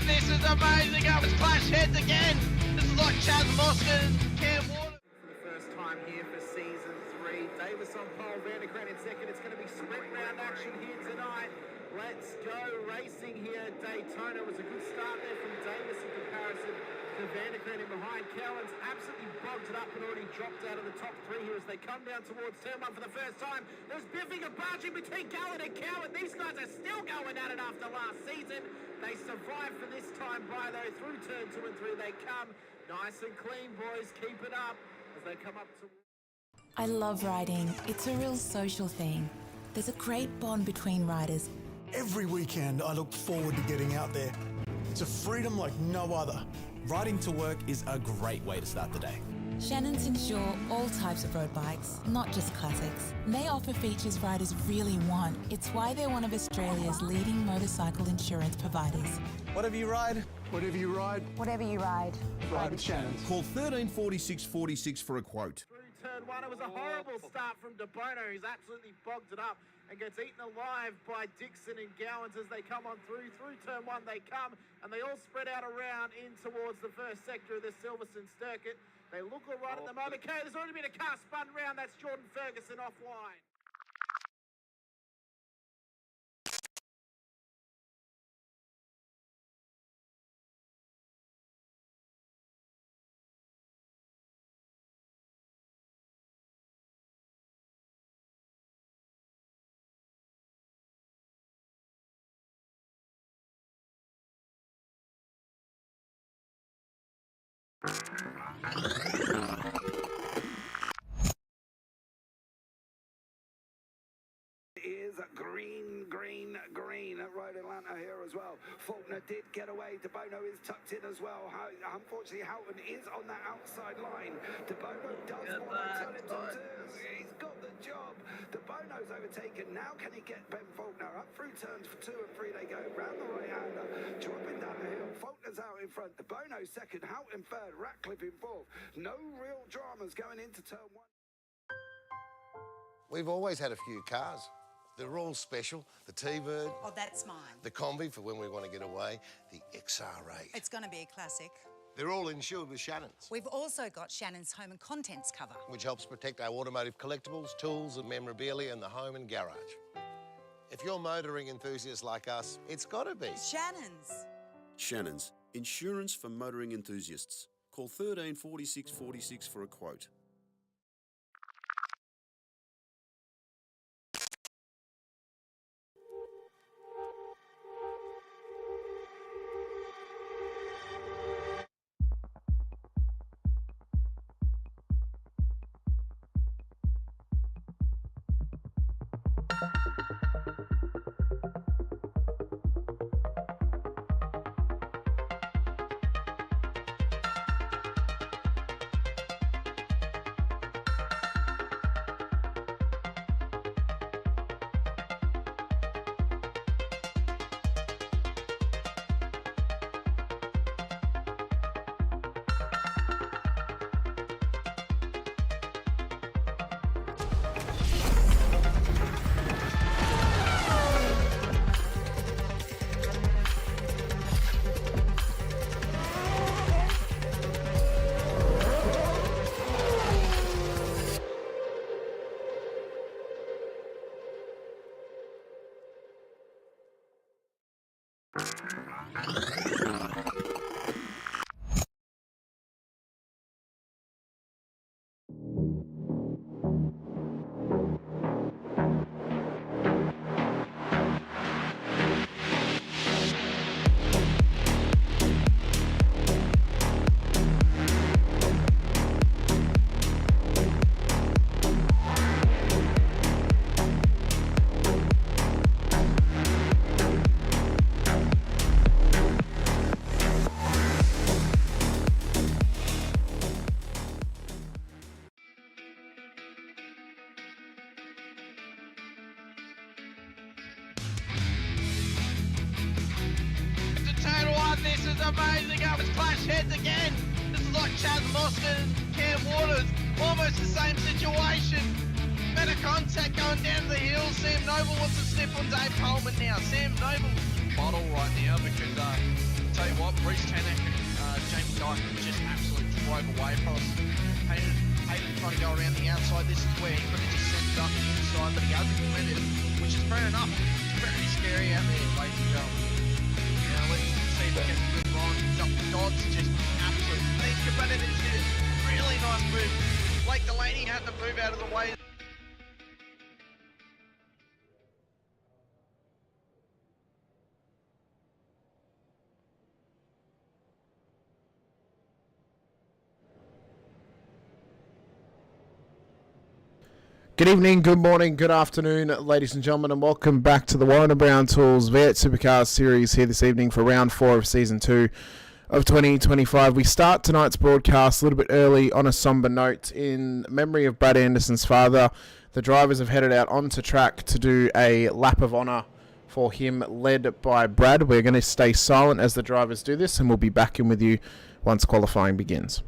this is amazing. It was clash heads again. This is like Chaz Moskin and Cam Water. For the first time here for season 3. Davis on pole, Vanderkran in second. It's going to be sprint round action here tonight. Let's go racing here at Daytona. It was a good start there from Davis in comparison to Vanderkran in behind. Cowan's absolutely bogged it up and already dropped out of the top 3 here as they come down towards turn 1 for the first time. There's biffing and barging between Gallen and Cowan. These guys are still going at it after last season. They survived for this time by though. Through turn 2 and 3 they come. Nice and clean, boys. Keep it up as they come up to... I love riding. It's a real social thing. There's a great bond between riders. Every weekend I look forward to getting out there. It's a freedom like no other. Riding to work is a great way to start the day. Shannons insure all types of road bikes, not just classics. They offer features riders really want. It's why they're one of Australia's leading motorcycle insurance providers. Whatever you ride, Whatever you ride, Whatever you ride, ride with Shannons. Call 134646 for a quote. Through turn 1, it was a horrible start from De Bono, who's absolutely bogged it up and gets eaten alive by Dixon and Gowans as they come on through. Through turn 1 they come, and they all spread out around in towards the first sector of the Silverstone circuit. They look all right at the moment. Okay, there's already been a car spun round. That's Jordan Ferguson offline. Is green, green, green at Road Atlanta here as well. Faulkner did get away. De Bono is tucked in as well. Unfortunately, Houghton is on that outside line. De Bono does want to turn it to turns. He's got the job. De Bono's overtaken. Now can he get Ben Faulkner up through turns 2 and 3? They go round the right-hander, dropping down the hill. Faulkner's out in front. De Bono second. Houghton third. Ratcliffe in fourth. No real dramas going into turn 1. We've always had a few cars. They're all special. The T-Bird. Oh, that's mine. The Combi for when we want to get away. The XR8. It's going to be a classic. They're all insured with Shannons, We've also got Shannon's home and contents cover. which helps protect our automotive collectibles, tools and memorabilia in the home and garage. If you're motoring enthusiasts like us, it's got to be. Shannon's. Shannons, insurance for motoring enthusiasts. Call 134646 for a quote. amazing. It was clash heads again. This is like Chaz Moskin and Cam Waters. Almost the same situation. Better contact going down the hill. Sam Noble wants to slip on Dave Coleman now. Sam Noble bottle right now because tell you what, Bruce Tannock and Jamie Dyke just absolutely drove away from us. Hayden trying to go around the outside. This is where he could have just sent it up the inside, but he hasn't committed, which is fair enough. It's very scary out there, ladies and gentlemen. Now let's see if we get a good run. Dodds just absolutely think about it. It's a really nice move. Blake Delaney had to move out of the way. Good evening, good morning, good afternoon, ladies and gentlemen, and welcome back to the Warren & Brown Tools V8 Supercars series here this evening for round 4 of season 2 of 2025. We start tonight's broadcast a little bit early on a somber note in memory of Brad Anderson's father. The drivers have headed out onto track to do a lap of honour for him, led by Brad. We're going to stay silent as the drivers do this, and we'll be back in with you once qualifying begins.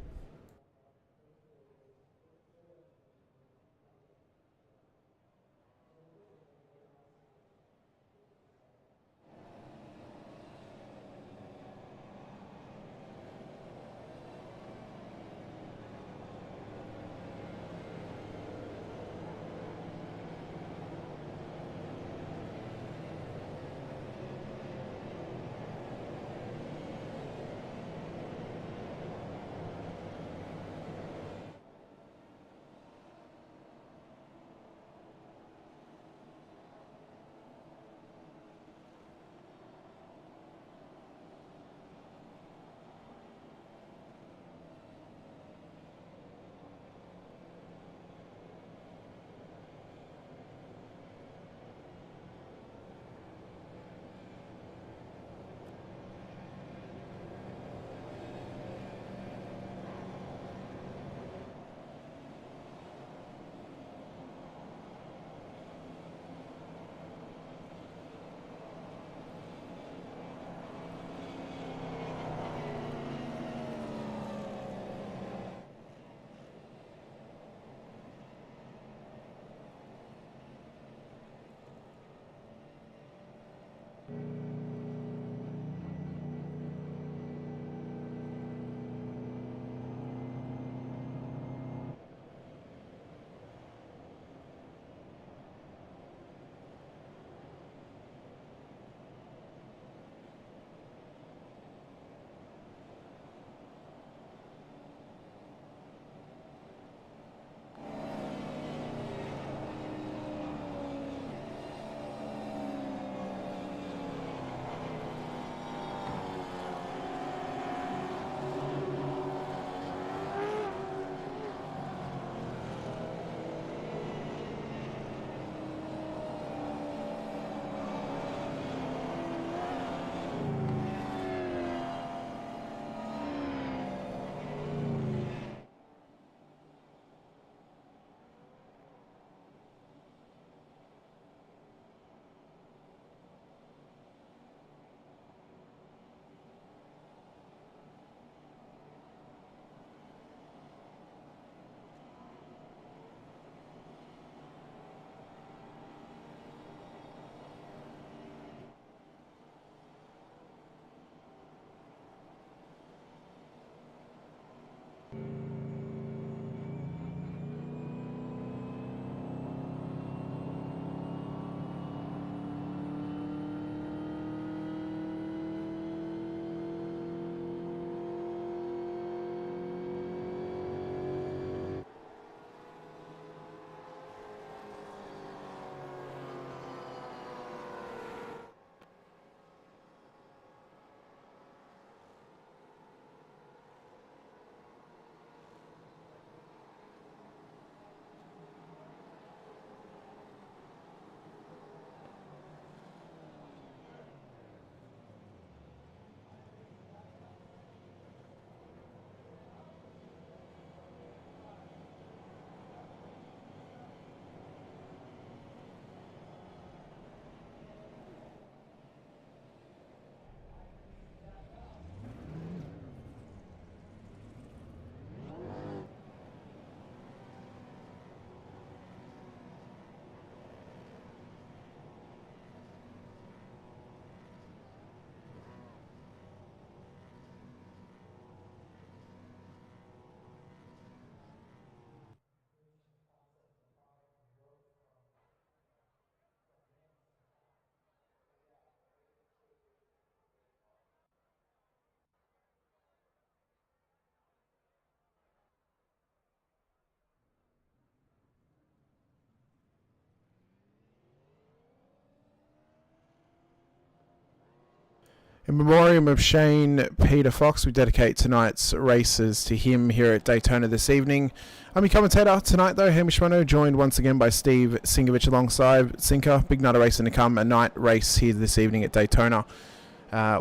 In memoriam of Shane Peter Fox, we dedicate tonight's races to him here at Daytona this evening. I'm your commentator tonight, though, Hamish Munro, joined once again by Steve Sinkovic alongside Sinker. Big night of racing to come, a night race here this evening at Daytona,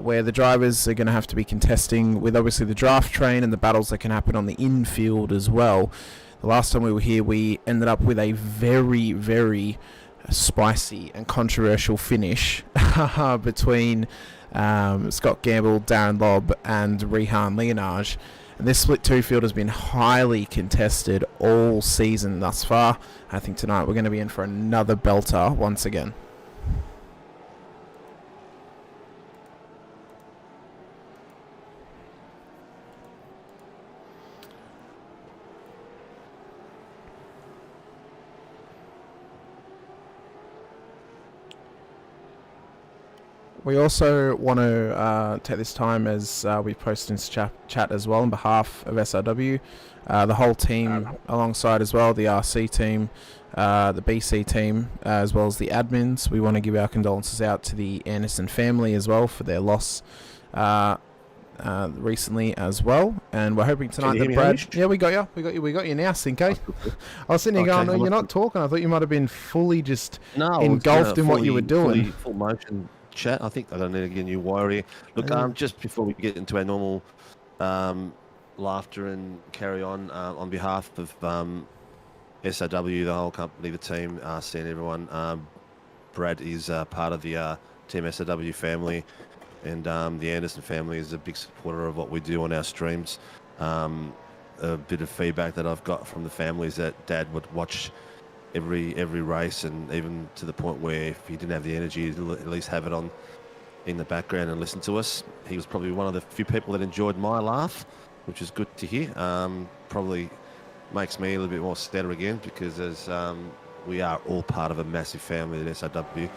where the drivers are going to have to be contesting with obviously the draft train and the battles that can happen on the infield as well. The last time we were here, we ended up with a very, very spicy and controversial finish between Scott Gamble, Darren Lobb and Rehan Leonage. And this split two field has been highly contested all season thus far. I think tonight we're going to be in for another belter once again. We also want to take this time, as we posted in chat as well, on behalf of SRW, the whole team alongside as well, the RC team, the BC team, as well as the admins. We want to give our condolences out to the Anderson family as well for their loss recently as well. And we're hoping tonight that Brad... Yeah, we got you. We got you now, Cinco. I was sitting here going, no, you're not talking. I thought you might have been fully just engulfed in what you were doing. Full motion chat. I think I don't need to get a new wire here. Look, just before we get into our normal laughter and carry on behalf of SRW, the whole company, the team, RC and everyone, Brad is part of the Team SRW family, and the Anderson family is a big supporter of what we do on our streams. A bit of feedback that I've got from the family is that Dad would watch every race, and even to the point where if he didn't have the energy, he'd at least have it on in the background and listen to us. He was probably one of the few people that enjoyed my laugh, which is good to hear. Probably makes me a little bit more sadder again, because as we are all part of a massive family at SRW.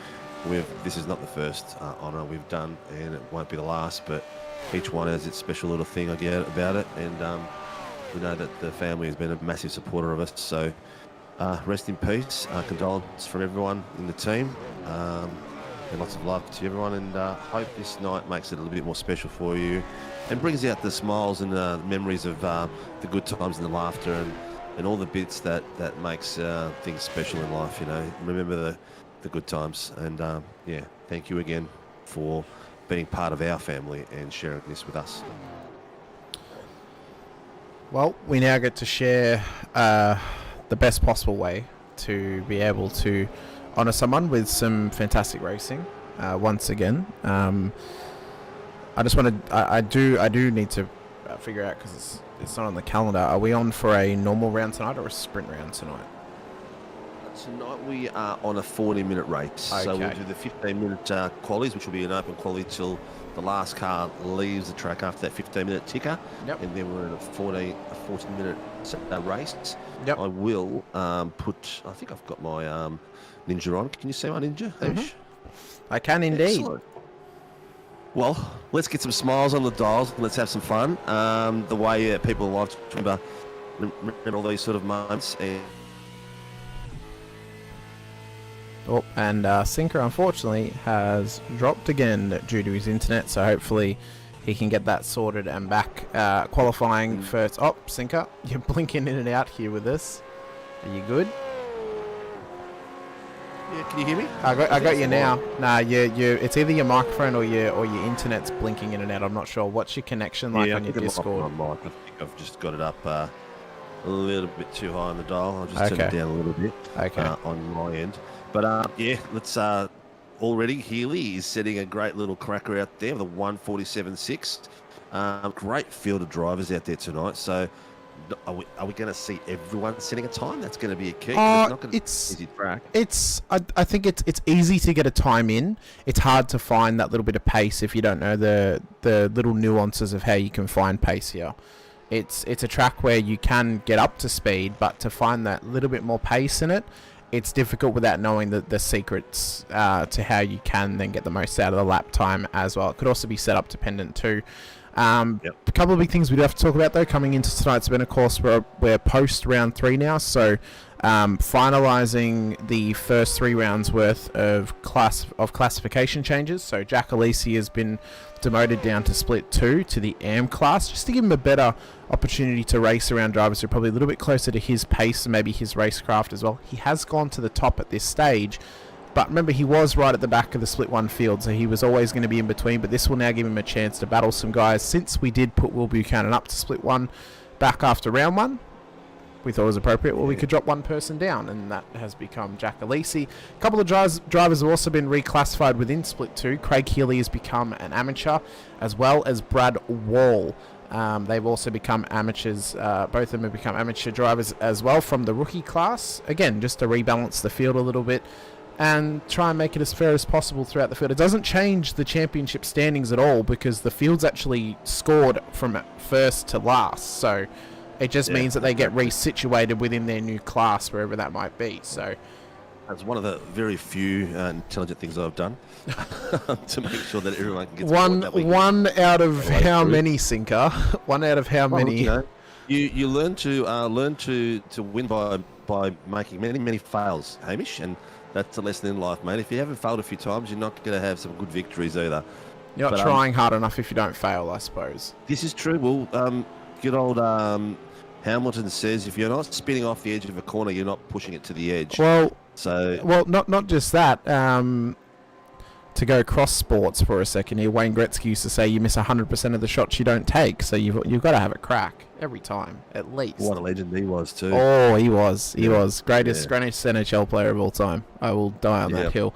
This is not the first honour we've done, and it won't be the last, but each one has its special little thing I get about it, and we know that the family has been a massive supporter of us, so rest in peace. Condolences from everyone in the team, and lots of love to everyone, and hope this night makes it a little bit more special for you and brings out the smiles and memories of the good times and the laughter and all the bits that makes things special in life. You know, remember the good times, and yeah, thank you again for being part of our family and sharing this with us. Well, we now get to share the best possible way to be able to honour someone with some fantastic racing once again. I just want to, I do need to figure out, because it's not on the calendar, are we on for a normal round tonight or a sprint round tonight? Tonight we are on a 40-minute race, okay. So we'll do the 15-minute qualies, which will be an open quali till the last car leaves the track after that 15-minute ticker. Yep. And then we're in a 14-minute race. Yep. I will put, I think I've got my Ninja on. Can you see my Ninja, Hamish? I can indeed. Excellent. Well, let's get some smiles on the dials and let's have some fun. The way people love to remember all these sort of moments. And Sinker unfortunately has dropped again due to his internet, so hopefully he can get that sorted and back qualifying first. Oh, Sinker, you're blinking in and out here with us. Are you good? Yeah, can you hear me? I got you now. Nah, it's either your microphone or your internet's blinking in and out. I'm not sure. What's your connection like on your Discord? I think I've just got it up a little bit too high on the dial. I'll just turn it down a little bit on my end. But yeah, let's already Healy is setting a great little cracker out there with a 1:47.6. Great field of drivers out there tonight. So are we going to see everyone setting a time? That's going to be a key. It's not going to be an easy track. I think it's easy to get a time in. It's hard to find that little bit of pace if you don't know the little nuances of how you can find pace here. It's a track where you can get up to speed, but to find that little bit more pace in it, it's difficult without knowing the secrets to how you can then get the most out of the lap time as well. It could also be setup dependent too. A couple of big things we do have to talk about, though, coming into tonight's event. Of course, we're post round 3 now, so finalising the first 3 rounds worth of classification changes. So Jack Alesi has been demoted down to split 2 to the AM class, just to give him a better opportunity to race around drivers who are probably a little bit closer to his pace and maybe his racecraft as well. He has gone to the top at this stage, but remember, he was right at the back of the split 1 field, so he was always going to be in between, but this will now give him a chance to battle some guys. Since we did put Will Buchanan up to split 1 back after round 1, we thought it was appropriate. Well, we could drop one person down, and that has become Jack Alesi. A couple of drivers have also been reclassified within split 2. Craig Healy has become an amateur, as well as Brad Wall. They've also become amateurs. Both of them have become amateur drivers as well from the rookie class. Again, just to rebalance the field a little bit and try and make it as fair as possible throughout the field. It doesn't change the championship standings at all, because the field's actually scored from first to last. So it just means that they get resituated within their new class, wherever that might be. So that's one of the very few intelligent things I've done to make sure that everyone can get one out of how many, Sinker? One out of how many? You learn to win by making many fails, Hamish, and that's a lesson in life, mate. If you haven't failed a few times, you're not going to have some good victories either. You're not trying hard enough if you don't fail, I suppose. This is true. Well, good old Hamilton says, if you're not spinning off the edge of a corner, you're not pushing it to the edge. Well, not just that. To go cross sports for a second here, Wayne Gretzky used to say you miss 100% of the shots you don't take, so you've got to have a crack every time, at least. What a legend he was too. Oh, he was. Greatest NHL player of all time. I will die on that hill.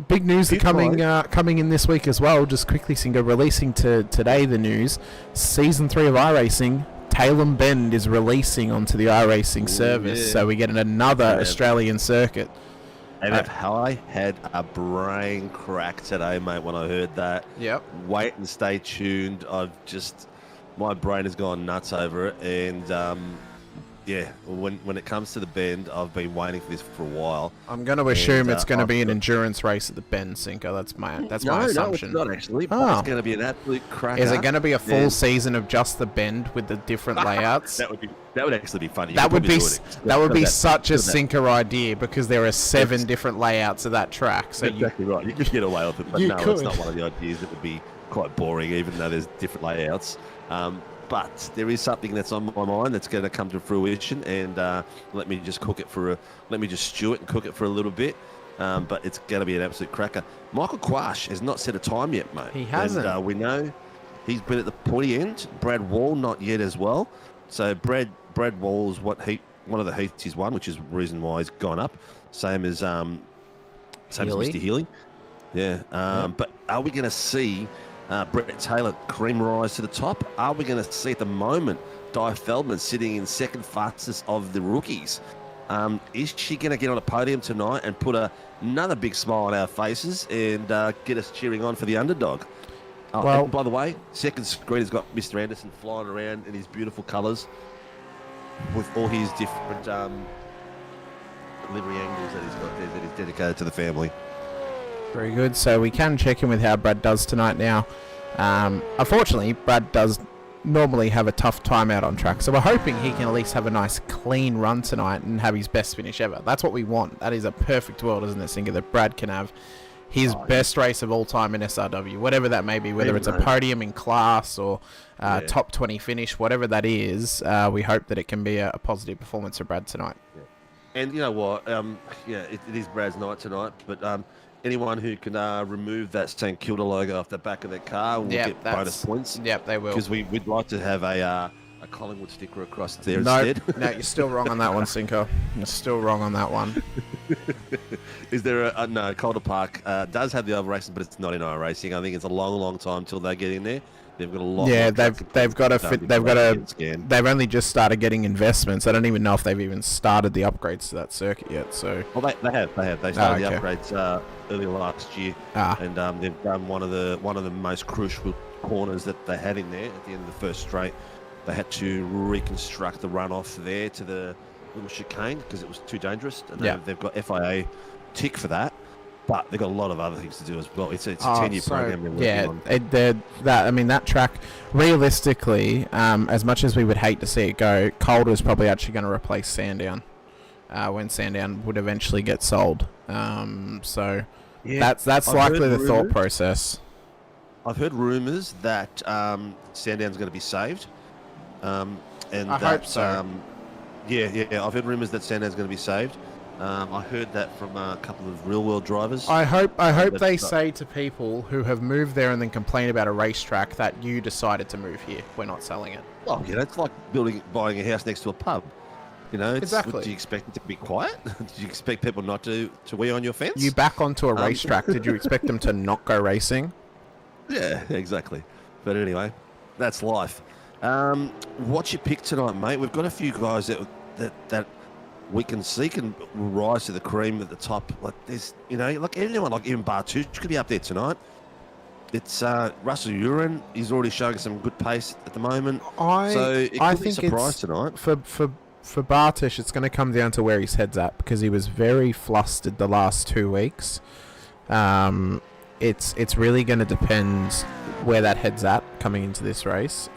Big news coming in this week as well. Just quickly, Singo, releasing today the news. Season 3 of iRacing, Tailem Bend is releasing onto the iRacing service, so we get another Australian circuit. And I had a brain crack today, mate, when I heard that. Yep. Wait and stay tuned. My brain has gone nuts over it. And, when it comes to the Bend, I've been waiting for this for a while. I'm going to assume it's going to be an endurance race at the Bend, Sinker. That's my assumption. No, it's not actually. It's going to be an absolute cracker. Is it going to be a full season of just the Bend with the different layouts? That would actually be funny. That would be such a Sinker idea, because there are 7 different layouts of that track. So exactly right. You could get away with it, but no, it's not one of the ideas. It would be quite boring, even though there's different layouts. But there is something that's on my mind that's going to come to fruition, and let me just stew it and cook it for a little bit. But it's going to be an absolute cracker. Michael Quash has not set a time yet, mate. He hasn't. And we know he's been at the pointy end. Brad Wall not yet as well. So Brad Wall is one of the heats he's won, which is the reason why he's gone up. Same as Mr. Healy. Yeah. But are we going to see Brett Taylor cream rise to the top? Are we going to see at the moment Di Feldman sitting in second fastest of the rookies? Is she going to get on a podium tonight and put another big smile on our faces and get us cheering on for the underdog? And by the way, second screen has got Mr. Anderson flying around in his beautiful colours with all his different livery angles that he's got there that he's dedicated to the family. Very good. So we can check in with how Brad does tonight now. Unfortunately, Brad does normally have a tough time out on track, so we're hoping he can at least have a nice clean run tonight and have his best finish ever. That's what we want. That is a perfect world, isn't it, Singer, that Brad can have his best race of all time in SRW, whatever that may be, whether it's a podium in class or top 20 finish, whatever that is. We hope that it can be a positive performance for Brad tonight. And you know what? It is Brad's night tonight, but anyone who can remove that St Kilda logo off the back of their car will get bonus points. Yep, they will. Because we'd like to have a Collingwood sticker across there instead. No, you're still wrong on that one, Cinco. You're still wrong on that one. Is there no, Calder Park does have the iRacing, but it's not in iRacing. I think it's a long time till they get in there. They've got a lot. Yeah, they've got to fit. They've only just started getting investments. I don't even know if they've even started the upgrades to that circuit yet. So they have. They started the upgrades early last year, and they've done one of the most crucial corners that they had in there at the end of the first straight. They had to reconstruct the runoff there to the little chicane because it was too dangerous. And they've got FIA tick for that. but they've got a lot of other things to do as well. It's a 10-year program they're working on. That track, realistically, as much as we would hate to see it go, Calder is probably actually going to replace Sandown when Sandown would eventually get sold. So that's likely the thought process. I've heard rumours that Sandown's going to be saved. I hope so. I've heard rumours that Sandown's going to be saved. I heard that from a couple of real-world drivers. I hope they say to people who have moved there and then complain about a racetrack that you decided to move here. We're not selling it. Oh, it's like buying a house next to a pub. Exactly. Do you expect it to be quiet? Do you expect people not to wee on your fence? You back onto a racetrack. Did you expect them to not go racing? Yeah, exactly. But anyway, that's life. What's your pick tonight, mate? We've got a few guys that we can see can rise to the cream at the top. Like there's, like anyone, like even Bartucci could be up there tonight. It's Russell Uren. He's already showing some good pace at the moment. So it could be a surprise tonight. For Bartucci, it's going to come down to where his head's at because he was very flustered the last 2 weeks. It's really going to depend where that head's at coming into this race.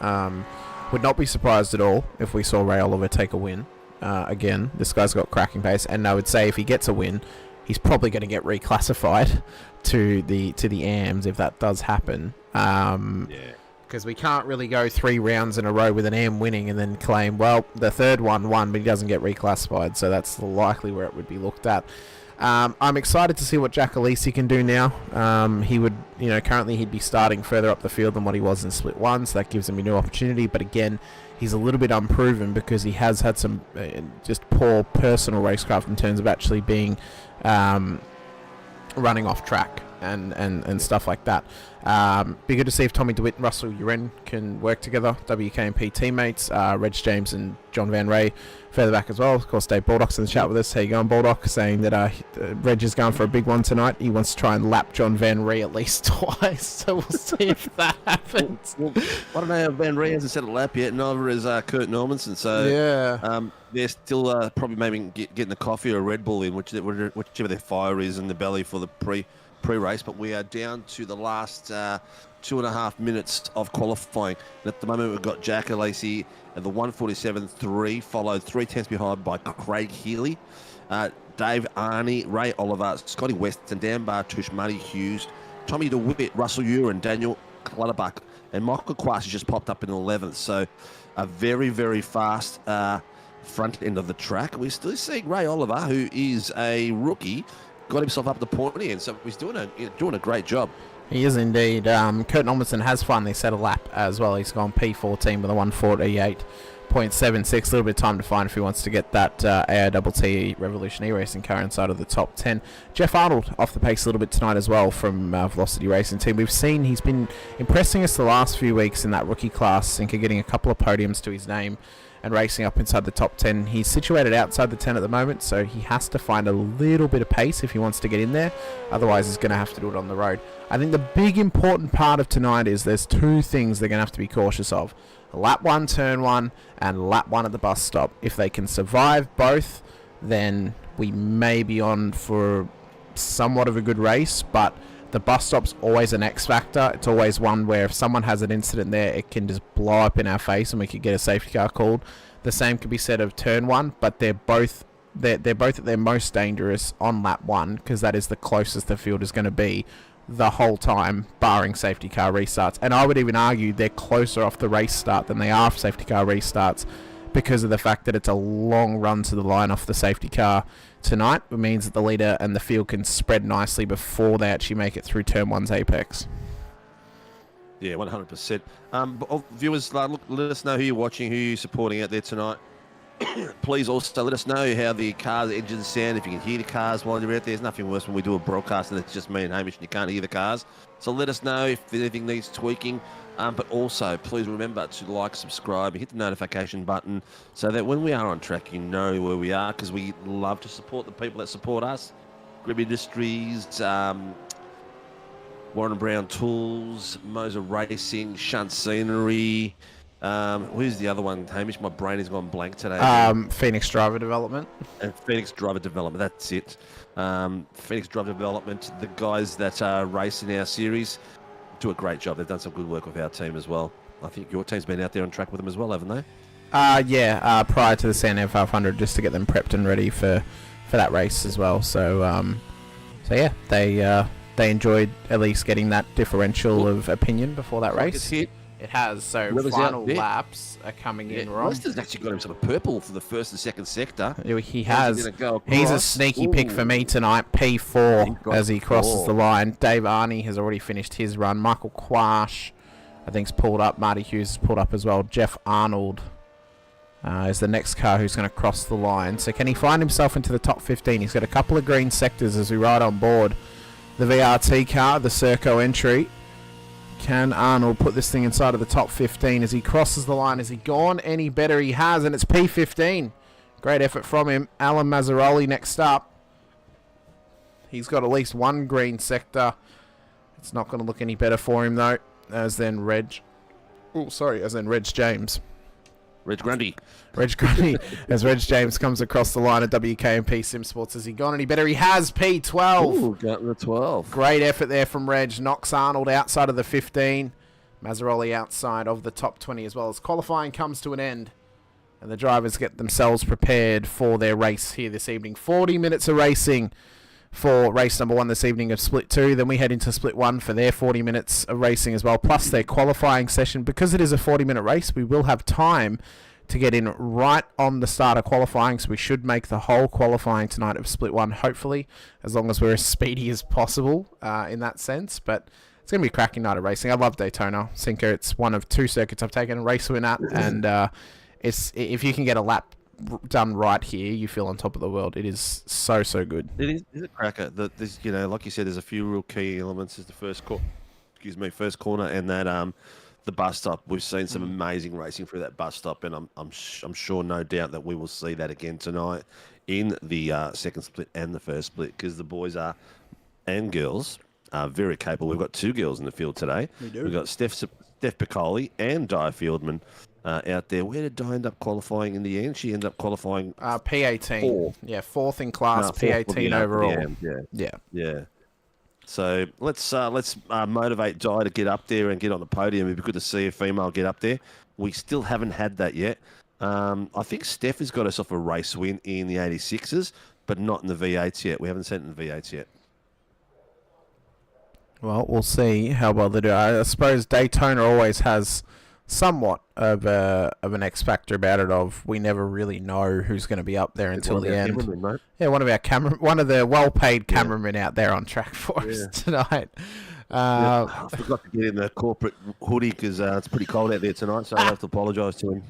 Would not be surprised at all if we saw Ray Oliver take a win. Again, this guy's got cracking pace, and I would say if he gets a win, he's probably going to get reclassified to the AMs if that does happen. Because we can't really go 3 rounds in a row with an AM winning and then claim, well, the third one won, but he doesn't get reclassified. So that's likely where it would be looked at. I'm excited to see what Jack Alesi can do now. He would, currently he'd be starting further up the field than what he was in Split 1, so that gives him a new opportunity. But again, he's a little bit unproven because he has had some just poor personal racecraft in terms of actually being running off track and stuff like that. Be good to see if Tommy DeWitt and Russell Uren can work together. WKMP teammates, Reg James and John Van Ray further back as well. Of course, Dave Baldock's in the chat with us. How you going, Baldock? Saying that Reg is going for a big one tonight. He wants to try and lap John Van Ray at least twice. So we'll see if that happens. Well, I don't know. Van Ray hasn't set a lap yet. Neither is Kurt Normanson. So they're still probably maybe getting a coffee or a Red Bull in, whichever their fire is in the belly for the pre-race. But we are down to the last 2.5 minutes of qualifying. And at the moment, we've got Jack Alesi at the 1:47.3, followed 3 tenths behind by Craig Healy, Dave Arney, Ray Oliver, Scotty Weston, Dan Bartucci, Muddy Hughes, Tommy DeWitt, Russell Uren, Daniel Clutterbuck, and Michael Quast has just popped up in 11th. So a very, very fast front end of the track. We're still seeing Ray Oliver, who is a rookie, got himself up the pointy end, so he's doing a great job. He is indeed. Kurt Normanson has finally set a lap as well. He's gone P14 with a 1:48.76. A little bit of time to find if he wants to get that ARTT Revolution E-Racing car inside of the top 10. Jeff Arnold off the pace a little bit tonight as well from Velocity Racing Team. We've seen he's been impressing us the last few weeks in that rookie class and getting a couple of podiums to his name and racing up inside the top 10. He's situated outside the 10 at the moment, so he has to find a little bit of pace if he wants to get in there. Otherwise, he's going to have to do it on the road. I think the big important part of tonight is there's 2 things they're going to have to be cautious of. Lap 1, turn 1, and lap 1 at the bus stop. If they can survive both, then we may be on for somewhat of a good race, but the bus stop's always an X factor. It's always one where if someone has an incident there, it can just blow up in our face and we could get a safety car called. The same could be said of turn 1, but they're both at their most dangerous on lap 1 because that is the closest the field is going to be the whole time, barring safety car restarts. And I would even argue they're closer off the race start than they are off safety car restarts because of the fact that it's a long run to the line off the safety car tonight. It means that the leader and the field can spread nicely before they actually make it through turn 1's apex. Yeah, 100%. Viewers, look, let us know who you're watching, who you're supporting out there tonight. Please also let us know how the cars, engines sound, if you can hear the cars while you're out there. There's nothing worse when we do a broadcast and it's just me and Hamish and you can't hear the cars. So let us know if anything needs tweaking. But also, please remember to like, subscribe, and hit the notification button so that when we are on track, you know where we are, because we love to support the people that support us. Grib Industries, Warren Brown Tools, Moser Racing, Shunt Scenery, Who's the other one, Hamish? My brain has gone blank today. Phoenix Driver Development. And Phoenix Driver Development, that's it. Phoenix Driver Development, the guys that race in our series do a great job. They've done some good work with our team as well. I think your team's been out there on track with them as well, haven't they? Prior to the Sandown 500, just to get them prepped and ready for that race as well. So yeah, they enjoyed at least getting that differential of opinion before that race. It has. So final laps are coming in wrong. Lester's actually got himself a purple for the first and second sector. He has. He's a sneaky pick for me tonight. P4 as he crosses the line. Dave Arney has already finished his run. Michael Quash, I think, is pulled up. Marty Hughes is pulled up as well. Jeff Arnold is the next car who's going to cross the line. So can he find himself into the top 15? He's got a couple of green sectors as we ride on board the VRT car, the Serco entry. Can Arnold put this thing inside of the top 15 as he crosses the line? Has he gone any better? He has, and it's P15. Great effort from him. Alan Mazzaroli next up. He's got at least one green sector. It's not going to look any better for him, though, as then Reg James. Reg Grundy. As Reg James comes across the line at WKMP Sim Sports. Has he gone any better? He has. P12. Ooh, got the 12. Great effort there from Reg. Knocks Arnold outside of the 15. Mazzaroli outside of the top 20 as well, as qualifying comes to an end. And the drivers get themselves prepared for their race here this evening. 40 minutes of racing for race number 1 this evening of Split 2. Then we head into Split 1 for their 40 minutes of racing as well, plus their qualifying session. Because it is a 40-minute race, we will have time to get in right on the start of qualifying, so we should make the whole qualifying tonight of Split 1, hopefully, as long as we're as speedy as possible in that sense. But it's going to be a cracking night of racing. I love Daytona. Cinco, it's one of 2 circuits I've taken a race win at, and if you can get a lap done right here, you feel on top of the world. It is so good. It is a cracker. There's, like you said, there's a few real key elements. There's the first corner, and that the bus stop. We've seen some amazing racing through that bus stop, and I'm sure, no doubt, that we will see that again tonight in the second split and the first split, because the boys and girls are very capable. We've got 2 girls in the field today. We do. We've got Steph Piccoli and Di Fieldman out there. Where did Di end up qualifying in the end? She ended up qualifying P18. 4th. Yeah, 4th in class, P18 overall. Yeah. So let's motivate Di to get up there and get on the podium. It'd be good to see a female get up there. We still haven't had that yet. I think Steph has got herself a race win in the 86s, but not in the V8s yet. We haven't sent it in the V8s yet. Well, we'll see how well they do. I suppose Daytona always has somewhat of an X factor about it. Of we never really know who's going to be up there until the end. One of the well-paid cameramen out there on track for us tonight. I forgot to get in the corporate hoodie because it's pretty cold out there tonight, so I'll have to apologise to him.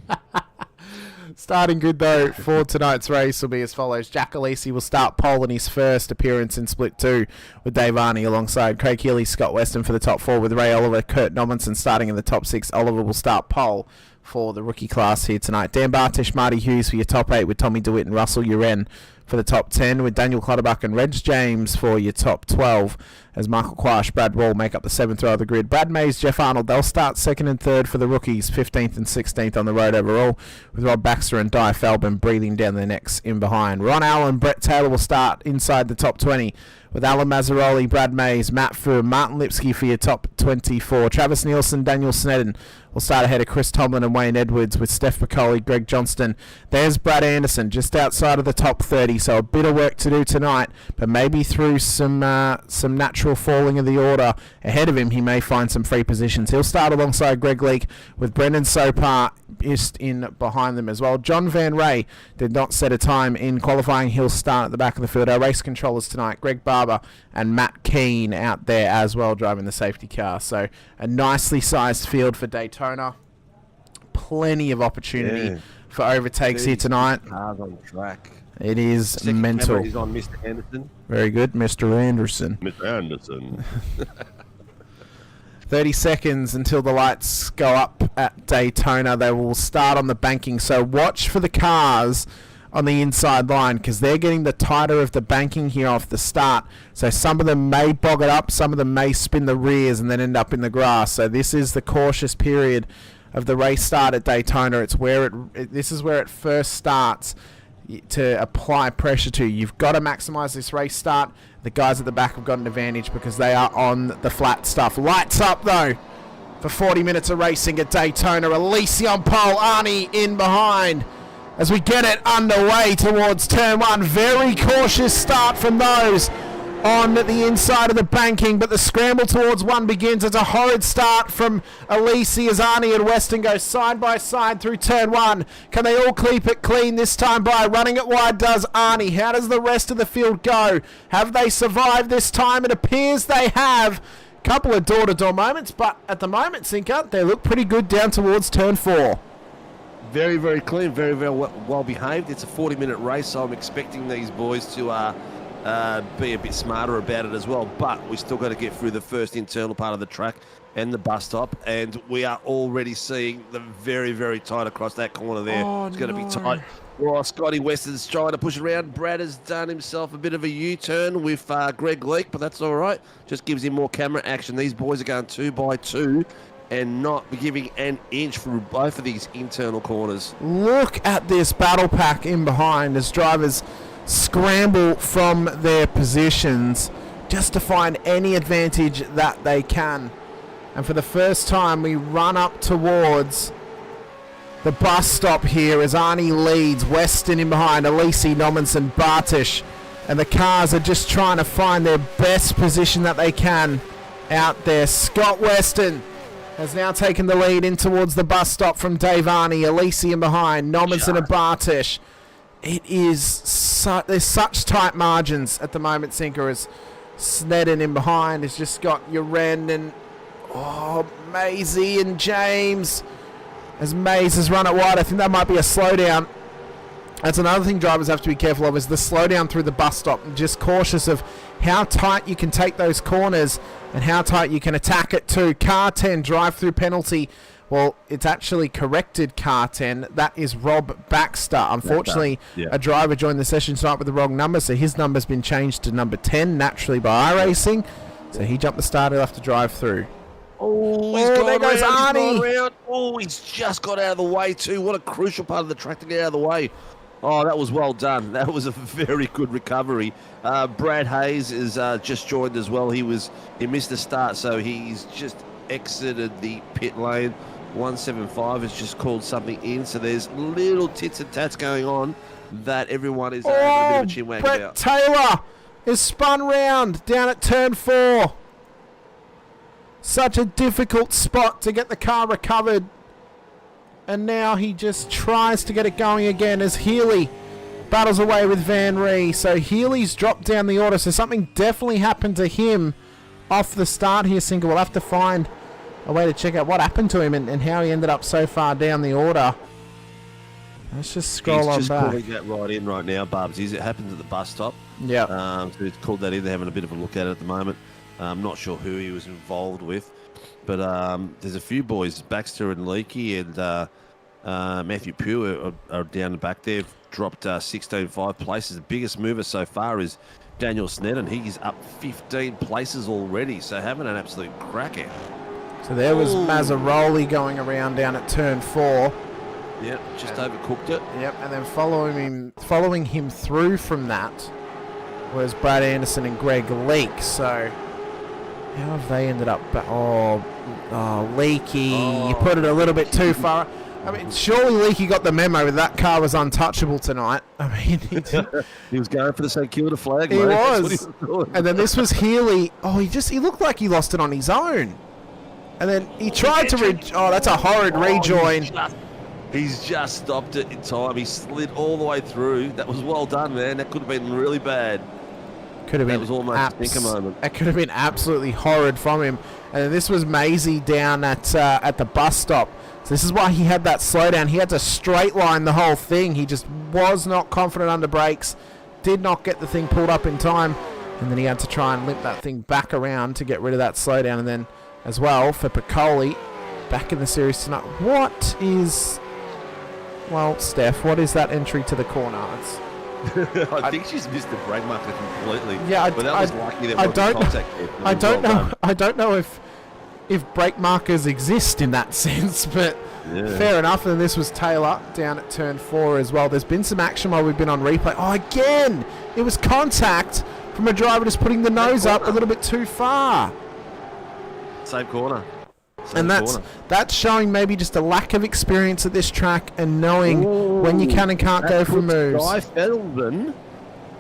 Starting good, though, for tonight's race will be as follows. Jack Alesi will start pole in his first appearance in Split 2 with Dave Arney alongside Craig Healy, Scott Weston for the top 4 with Ray Oliver, Kurt Nommensen starting in the top 6. Oliver will start pole for the rookie class here tonight. Dan Bartish, Marty Hughes for your top 8 with Tommy DeWitt and Russell Uren for the top 10 with Daniel Clutterbuck and Reg James for your top 12 as Michael Quash, Brad Wall make up the 7th row of the grid. Brad Mays, Jeff Arnold, they'll start 2nd and 3rd for the rookies, 15th and 16th on the road overall with Rob Baxter and Di Feldman breathing down their necks in behind. Ron Allen, Brett Taylor will start inside the top 20 with Alan Mazzaroli, Brad Mays, Matt Fu, Martin Lipsky for your top 24. Travis Nielsen, Daniel Snedden will start ahead of Chris Tomlin and Wayne Edwards with Steph Piccoli, Greg Johnston. There's Brad Anderson just outside of the top 30, so a bit of work to do tonight, but maybe through some natural falling of the order ahead of him, he may find some free positions. He'll start alongside Greg Leake with Brendan Sopar just in behind them as well. John Van Ray did not set a time in qualifying. He'll start at the back of the field. Our race controllers tonight, Greg Barber and Matt Keane out there as well, driving the safety car. So a nicely sized field for Daytona. Plenty of opportunity for overtakes here tonight. Cars on track. It is Second mental. Camera is on Mr. Anderson. Very good, Mr. Anderson. Mr. Anderson. 30 seconds until the lights go up at Daytona. They will start on the banking, so watch for the cars on the inside line because they're getting the tighter of the banking here off the start. So some of them may bog it up, some of them may spin the rears and then end up in the grass. So this is the cautious period of the race start at Daytona. It's where this is where it first starts to apply pressure to. You've got to maximise this race start. The guys at the back have got an advantage because they are on the flat stuff. Lights up though for 40 minutes of racing at Daytona. Elise on pole, Arnie in behind as we get it underway towards turn 1. Very cautious start from those on the inside of the banking, but the scramble towards 1 begins. It's a horrid start from Elise as Arnie and Weston go side by side through turn 1. Can they all keep it clean this time by? Running it wide does Arnie. How does the rest of the field go? Have they survived this time? It appears they have. Couple of door-to-door moments, but at the moment, Sinker, they look pretty good down towards turn 4. Very, very clean, very, very well behaved. It's a 40-minute race, so I'm expecting these boys to be a bit smarter about it as well. But we still got to get through the first internal part of the track and the bus stop, and we are already seeing them very, very tight across that corner there. It's going to be tight. Well, Scotty Weston's trying to push it around. Brad has done himself a bit of a U-turn with Greg Leake, but that's all right. Just gives him more camera action. These boys are going 2 by 2 and not giving an inch through both of these internal corners. Look at this battle pack in behind as drivers scramble from their positions just to find any advantage that they can. And for the first time, we run up towards the bus stop here as Arnie leads, Weston in behind, Elise, Nominson, Bartish, and the cars are just trying to find their best position that they can out there. Scott Weston has now taken the lead in towards the bus stop from Dave Arnie, Elise in behind, Nominson and Bartish. It is there's such tight margins at the moment, Sinker, as Snedden in behind has just got Uren and Maisie and James. As Mays has run it wide, I think that might be a slowdown. That's another thing drivers have to be careful of, is the slowdown through the bus stop. Just cautious of how tight you can take those corners and how tight you can attack it too. Car 10 drive-through penalty. Well, it's actually corrected car 10. That is Rob Baxter. Unfortunately, a driver joined the session tonight with the wrong number, so his number's been changed to number 10, naturally by iRacing. So he jumped the start, he'll have to drive through. Oh, there goes Arnie. Oh, he's just got out of the way too. What a crucial part of the track to get out of the way. Oh, that was well done. That was a very good recovery. Brad Hayes is just joined as well. He missed the start, so he's just exited the pit lane. 175 has just called something in, so there's little tits and tats going on that everyone is having a bit of a chin wag about. Taylor is spun round down at turn 4. Such a difficult spot to get the car recovered. And now he just tries to get it going again as Healy battles away with Van Ree. So Healy's dropped down the order. So something definitely happened to him off the start here, Sinker. We'll have to find a way to check out what happened to him and how he ended up so far down the order. Let's just scroll on back. He's just calling that right in right now, Barbs. It happens at the bus stop. Yeah. So he's called that in. They're having a bit of a look at it at the moment. I'm not sure who he was involved with, but there's a few boys, Baxter and Leakey and Matthew Pugh are down the back there. Dropped 16.5 places. The biggest mover so far is Daniel Snedden. He's up 15 places already, so having an absolute cracker. So there was Mazzaroli going around down at turn 4. Yep, just overcooked it. Yep, and then following him through from that was Brad Anderson and Greg Leake. So how have they ended up? Leakey, you put it a little bit too far. I mean, surely Leakey got the memo that car was untouchable tonight. I mean, he was going for the St Kilda flag. He was. And then this was Healy. Oh, he looked like he lost it on his own. And then he tried to that's a horrid rejoin. He's just stopped it in time. He slid all the way through. That was well done, man. That could have been really bad. That was almost a stinker moment. It could have been absolutely horrid from him. And then this was Maisie down at the bus stop. So this is why he had that slowdown. He had to straight line the whole thing. He just was not confident under brakes. Did not get the thing pulled up in time. And then he had to try and limp that thing back around to get rid of that slowdown. And then as well for Piccoli back in the series tonight. Steph, what is that entry to the corner? I think she's missed the brake marker completely. Yeah, but that was lucky there wasn't contact there. I don't know if if brake markers exist in that sense, but fair enough. And this was Taylor down at turn 4 as well. There's been some action while we've been on replay. Oh, again, it was contact from a driver just putting the nose up a little bit too far. Same corner. And that's showing maybe just a lack of experience at this track and knowing when you can and can't go for moves. Guy Feldman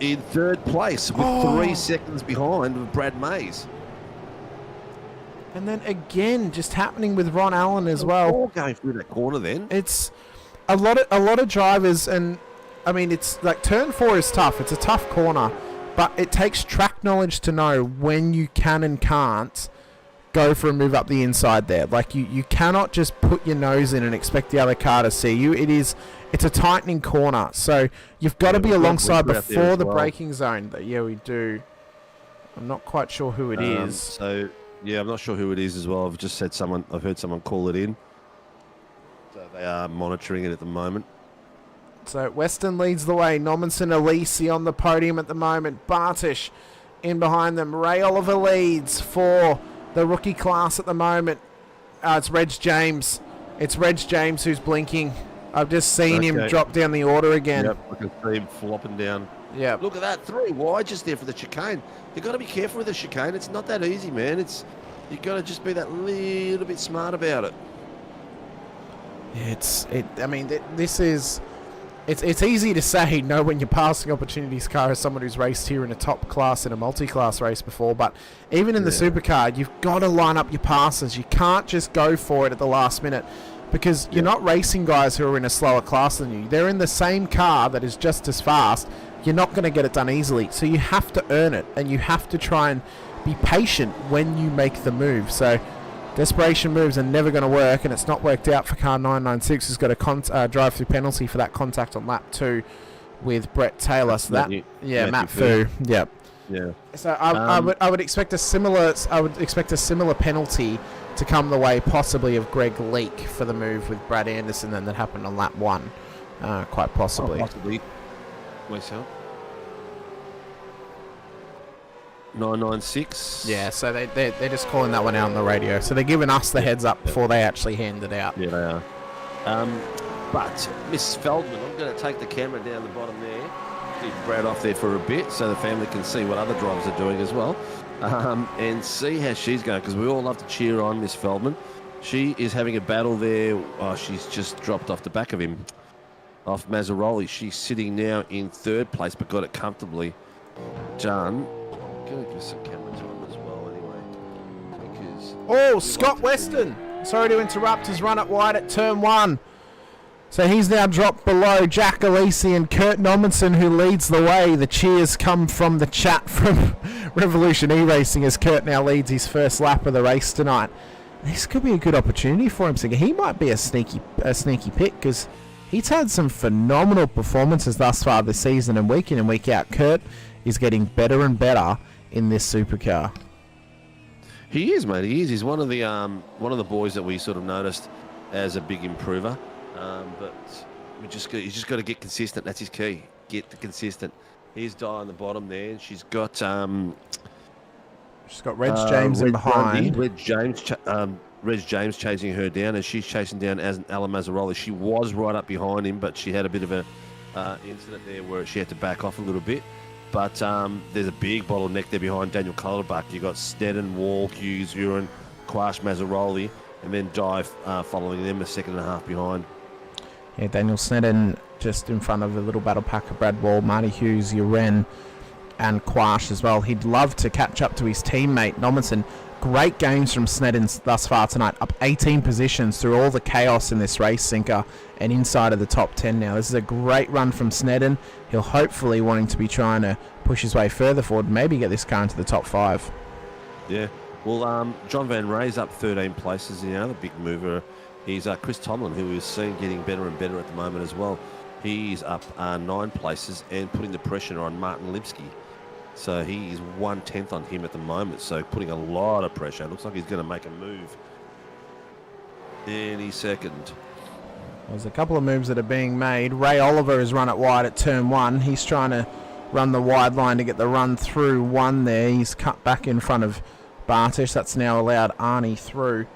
in 3rd place with 3 seconds behind of Brad Mays. And then again, just happening with Ron Allen as well. All going through that corner then. It's a lot of drivers, and I mean, it's like turn 4 is tough. It's a tough corner, but it takes track knowledge to know when you can and can't go for a move up the inside there. Like you cannot just put your nose in and expect the other car to see you. It's a tightening corner, so you've got to be alongside before the braking zone. Yeah, we do. I'm not quite sure who it is. So yeah, I'm not sure who it is as well. I've heard someone call it in. So they are monitoring it at the moment. So Weston leads the way. Normanson, Elise on the podium at the moment. Bartish in behind them. Ray Oliver leads for the rookie class at the moment. It's Reg James. It's Reg James who's blinking. I've just seen him drop down the order again. Yep, I can see him flopping down. Yeah. Look at that, 3 wide just there for the chicane. You've got to be careful with the chicane. It's not that easy, man. You've got to just be that little bit smart about it. It's easy to say no when you're passing opportunities car as someone who's raced here in a top class in a multi-class race before, but even in the supercar, you've got to line up your passes. You can't just go for it at the last minute because you're not racing guys who are in a slower class than you. They're in the same car that is just as fast. You're not going to get it done easily, so you have to earn it, and you have to try and be patient when you make the move. So desperation moves are never going to work, and it's not worked out for car 996, who's got a drive-through penalty for that contact on lap 2 with Brett Taylor. So Matt Fu. Yep. Yeah. So I would expect a similar penalty to come the way possibly of Greg Leake for the move with Brad Anderson, and that happened on lap 1, quite possibly. Possibly. Myself. 996. Yeah, so they're just calling that one out on the radio. So they're giving us the heads up before they actually hand it out. Yeah, they are. But Miss Feldman, I'm going to take the camera down the bottom there, keep Brad off there for a bit so the family can see what other drivers are doing as well, and see how she's going, because we all love to cheer on Miss Feldman. She is having a battle there. Oh, she's just dropped off the back of him, off Mazzaroli. She's sitting now in 3rd place, but got it comfortably done. Going to give some camera time as well anyway. Because Scott Weston. Sorry to interrupt. His run up wide at turn 1. So he's now dropped below Jack Alisi and Kurt Normanson, who leads the way. The cheers come from the chat from Revolution E-Racing as Kurt now leads his first lap of the race tonight. This could be a good opportunity for him. So he might be a sneaky pick because he's had some phenomenal performances thus far this season, and week in and week out, Kurt is getting better and better in this supercar. He is, mate. He is. He's one of the boys that we sort of noticed as a big improver. But he's just got to get consistent. That's his key. Get the consistent. Here's Di on the bottom there, and she's got Reg James in behind. Reg James chasing her down, and she's chasing down Alan Mazzaroli. She was right up behind him, but she had a bit of a incident there where she had to back off a little bit. But there's a big bottleneck there behind Daniel Calderbuck. You've got Sneddon, Wall, Hughes, Uren, Quash, Mazzaroli, and then Dive following them, a second and a half behind. Yeah, Daniel Sneddon just in front of a little battle pack of Brad Wall, Marty Hughes, Uren, and Quash as well. He'd love to catch up to his teammate, Normanson. Great games from Sneddon thus far tonight, up 18 positions through all the chaos in this race, Sinker, and inside of the top 10 now. This is a great run from Sneddon. He'll hopefully wanting to be trying to push his way further forward, maybe get this car into the top 5. Yeah. Well, John Van Ray's up 13 places. The other big mover, he's Chris Tomlin, who is seen getting better and better at the moment as well. He's up 9 places and putting the pressure on Martin Lipsky. So he is 1/10 on him at the moment, so putting a lot of pressure. It looks like he's going to make a move any second. There's a couple of moves that are being made. Ray Oliver has run it wide at turn 1. He's trying to run the wide line to get the run through 1 there. He's cut back in front of Bartish. That's now allowed Arnie through.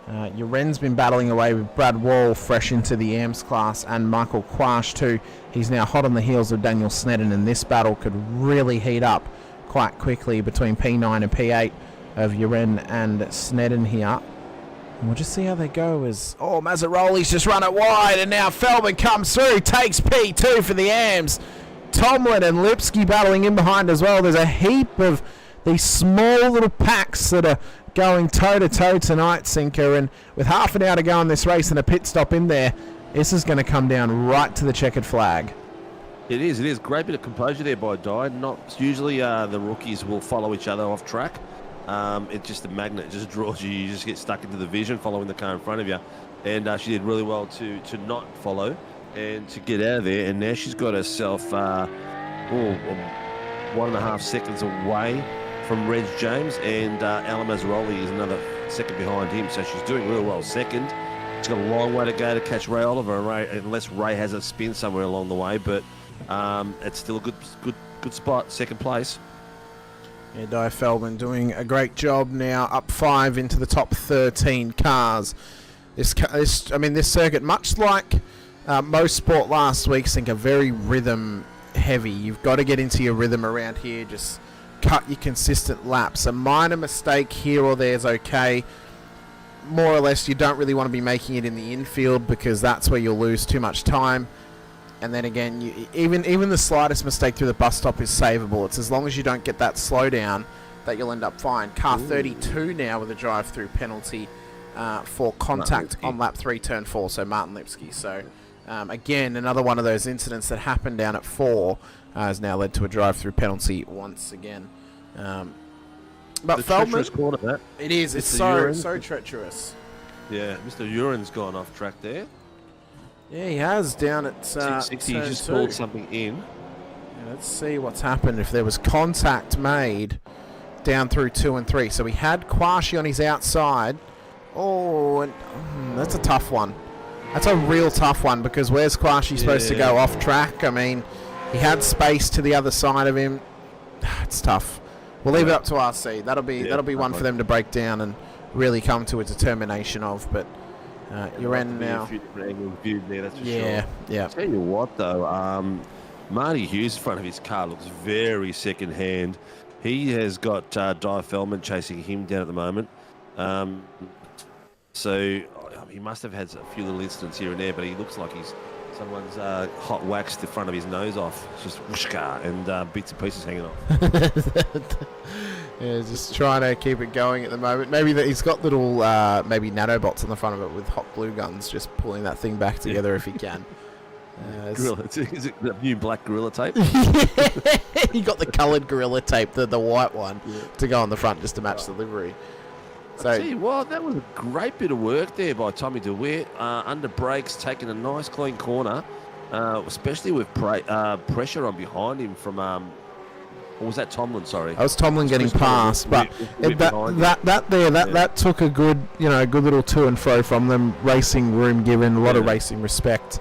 Uren's been battling away with Brad Wall fresh into the AMS class, and Michael Quash too. He's now hot on the heels of Daniel Snedden, and this battle could really heat up quite quickly between P9 and P8 of Uren and Snedden here. And we'll just see how they go as... Oh, Mazzaroli's just run it wide, and now Feldman comes through, takes P2 for the AMS. Tomlin and Lipsky battling in behind as well. There's a heap of these small little packs that are going toe-to-toe tonight, Sinker, and with half an hour to go in this race and a pit stop in there, this is going to come down right to the checkered flag. It is. Great bit of composure there by Di. Not usually the rookies will follow each other off track. It's just a magnet. It just draws you. You just get stuck into the vision following the car in front of you. And she did really well to not follow and to get out of there. And now she's got herself 1.5 seconds away from Reg James, and Alan Mazzaroli is another second behind him, so she's doing really well second. She's got a long way to go to catch Ray Oliver, unless Ray has a spin somewhere along the way, but it's still a good spot, second place. Yeah, Di Feldman doing a great job now, up 5 into the top 13 cars. This circuit, much like most sport last week, I think are very rhythm heavy. You've got to get into your rhythm around here, just cut your consistent laps. A minor mistake here or there is okay. More or less, you don't really want to be making it in the infield because that's where you'll lose too much time. And then again, even the slightest mistake through the bus stop is savable. It's as long as you don't get that slowdown that you'll end up fine. Car 32 now with a drive-through penalty for contact on lap 3, turn 4, so Martin Lipsky. So again, another one of those incidents that happened down at 4 has now led to a drive-through penalty once again. But the Feldman, treacherous corner, that. it is. It's so treacherous. Yeah, Mr. Uren's gone off track there. Yeah, he has down at 660. He just pulled something in. Yeah, let's see what's happened. If there was contact made down through 2 and 3, so we had Quashi on his outside. Oh, and that's a tough one. That's a real tough one because where's Quashi supposed to go off track? I mean, he had space to the other side of him. It's tough. We'll leave it up to RC. That'll be one for them to break down and really come to a determination of. But you're in now. There, that's for sure. Yeah. Tell you what, though, Marty Hughes in front of his car looks very second-hand. He has got Di Feldman chasing him down at the moment. So he must have had a few little incidents here and there, but he looks like someone's hot waxed the front of his nose off. It's just whooshka and bits and pieces hanging off. Yeah, just trying to keep it going at the moment. Maybe he's got little maybe nanobots on the front of it with hot glue guns, just pulling that thing back together if he can. Gorilla, is it the new black Gorilla tape? He got the coloured Gorilla tape, the white one, to go on the front just to match the livery. So, I tell you what, that was a great bit of work there by Tommy DeWitt. Under brakes, taking a nice clean corner, especially with pressure on behind him from... or was that Tomlin? Sorry, that was Tomlin getting past, but that took a good little to and fro from them. Racing room given, a lot of racing respect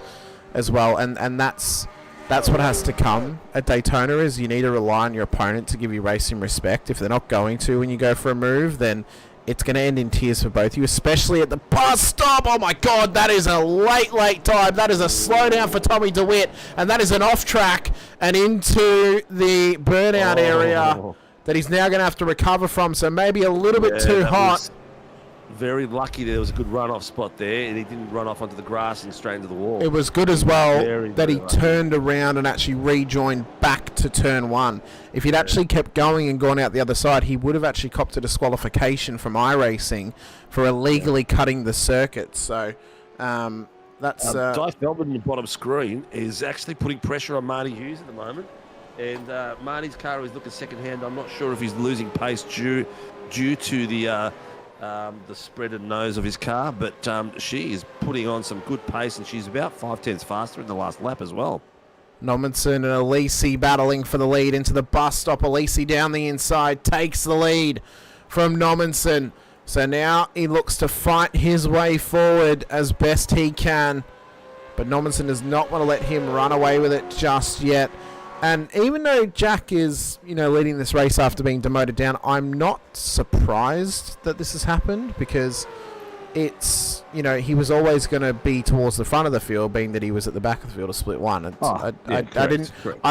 as well, and that's what has to come at Daytona. Is you need to rely on your opponent to give you racing respect. If they're not going to when you go for a move, then it's going to end in tears for both of you, especially at the bus stop. Oh my God, that is a late time. That is a slowdown for Tommy DeWitt, and that is an off track and into the burnout area that he's now going to have to recover from. So maybe a little bit too hot. Very lucky there was a good run-off spot there, and he didn't run off onto the grass and straight into the wall. It was good as well that he lucky. Turned around and actually rejoined back to turn 1. If he'd actually kept going and gone out the other side, he would have actually copped a disqualification from iRacing for illegally cutting the circuit. So that's... Di Feldman in the bottom screen is actually putting pressure on Marty Hughes at the moment. And Marty's car is looking second-hand. I'm not sure if he's losing pace due to the spreaded nose of his car, but she is putting on some good pace, and she's about 5/10 faster in the last lap as well. Nommensen and Alisi battling for the lead into the bus stop. Alisi down the inside takes the lead from Nommensen. So now he looks to fight his way forward as best he can, but Nommensen does not want to let him run away with it just yet. And even though Jack is, leading this race after being demoted down, I'm not surprised that this has happened because it's, he was always going to be towards the front of the field, being that he was at the back of the field of split one. I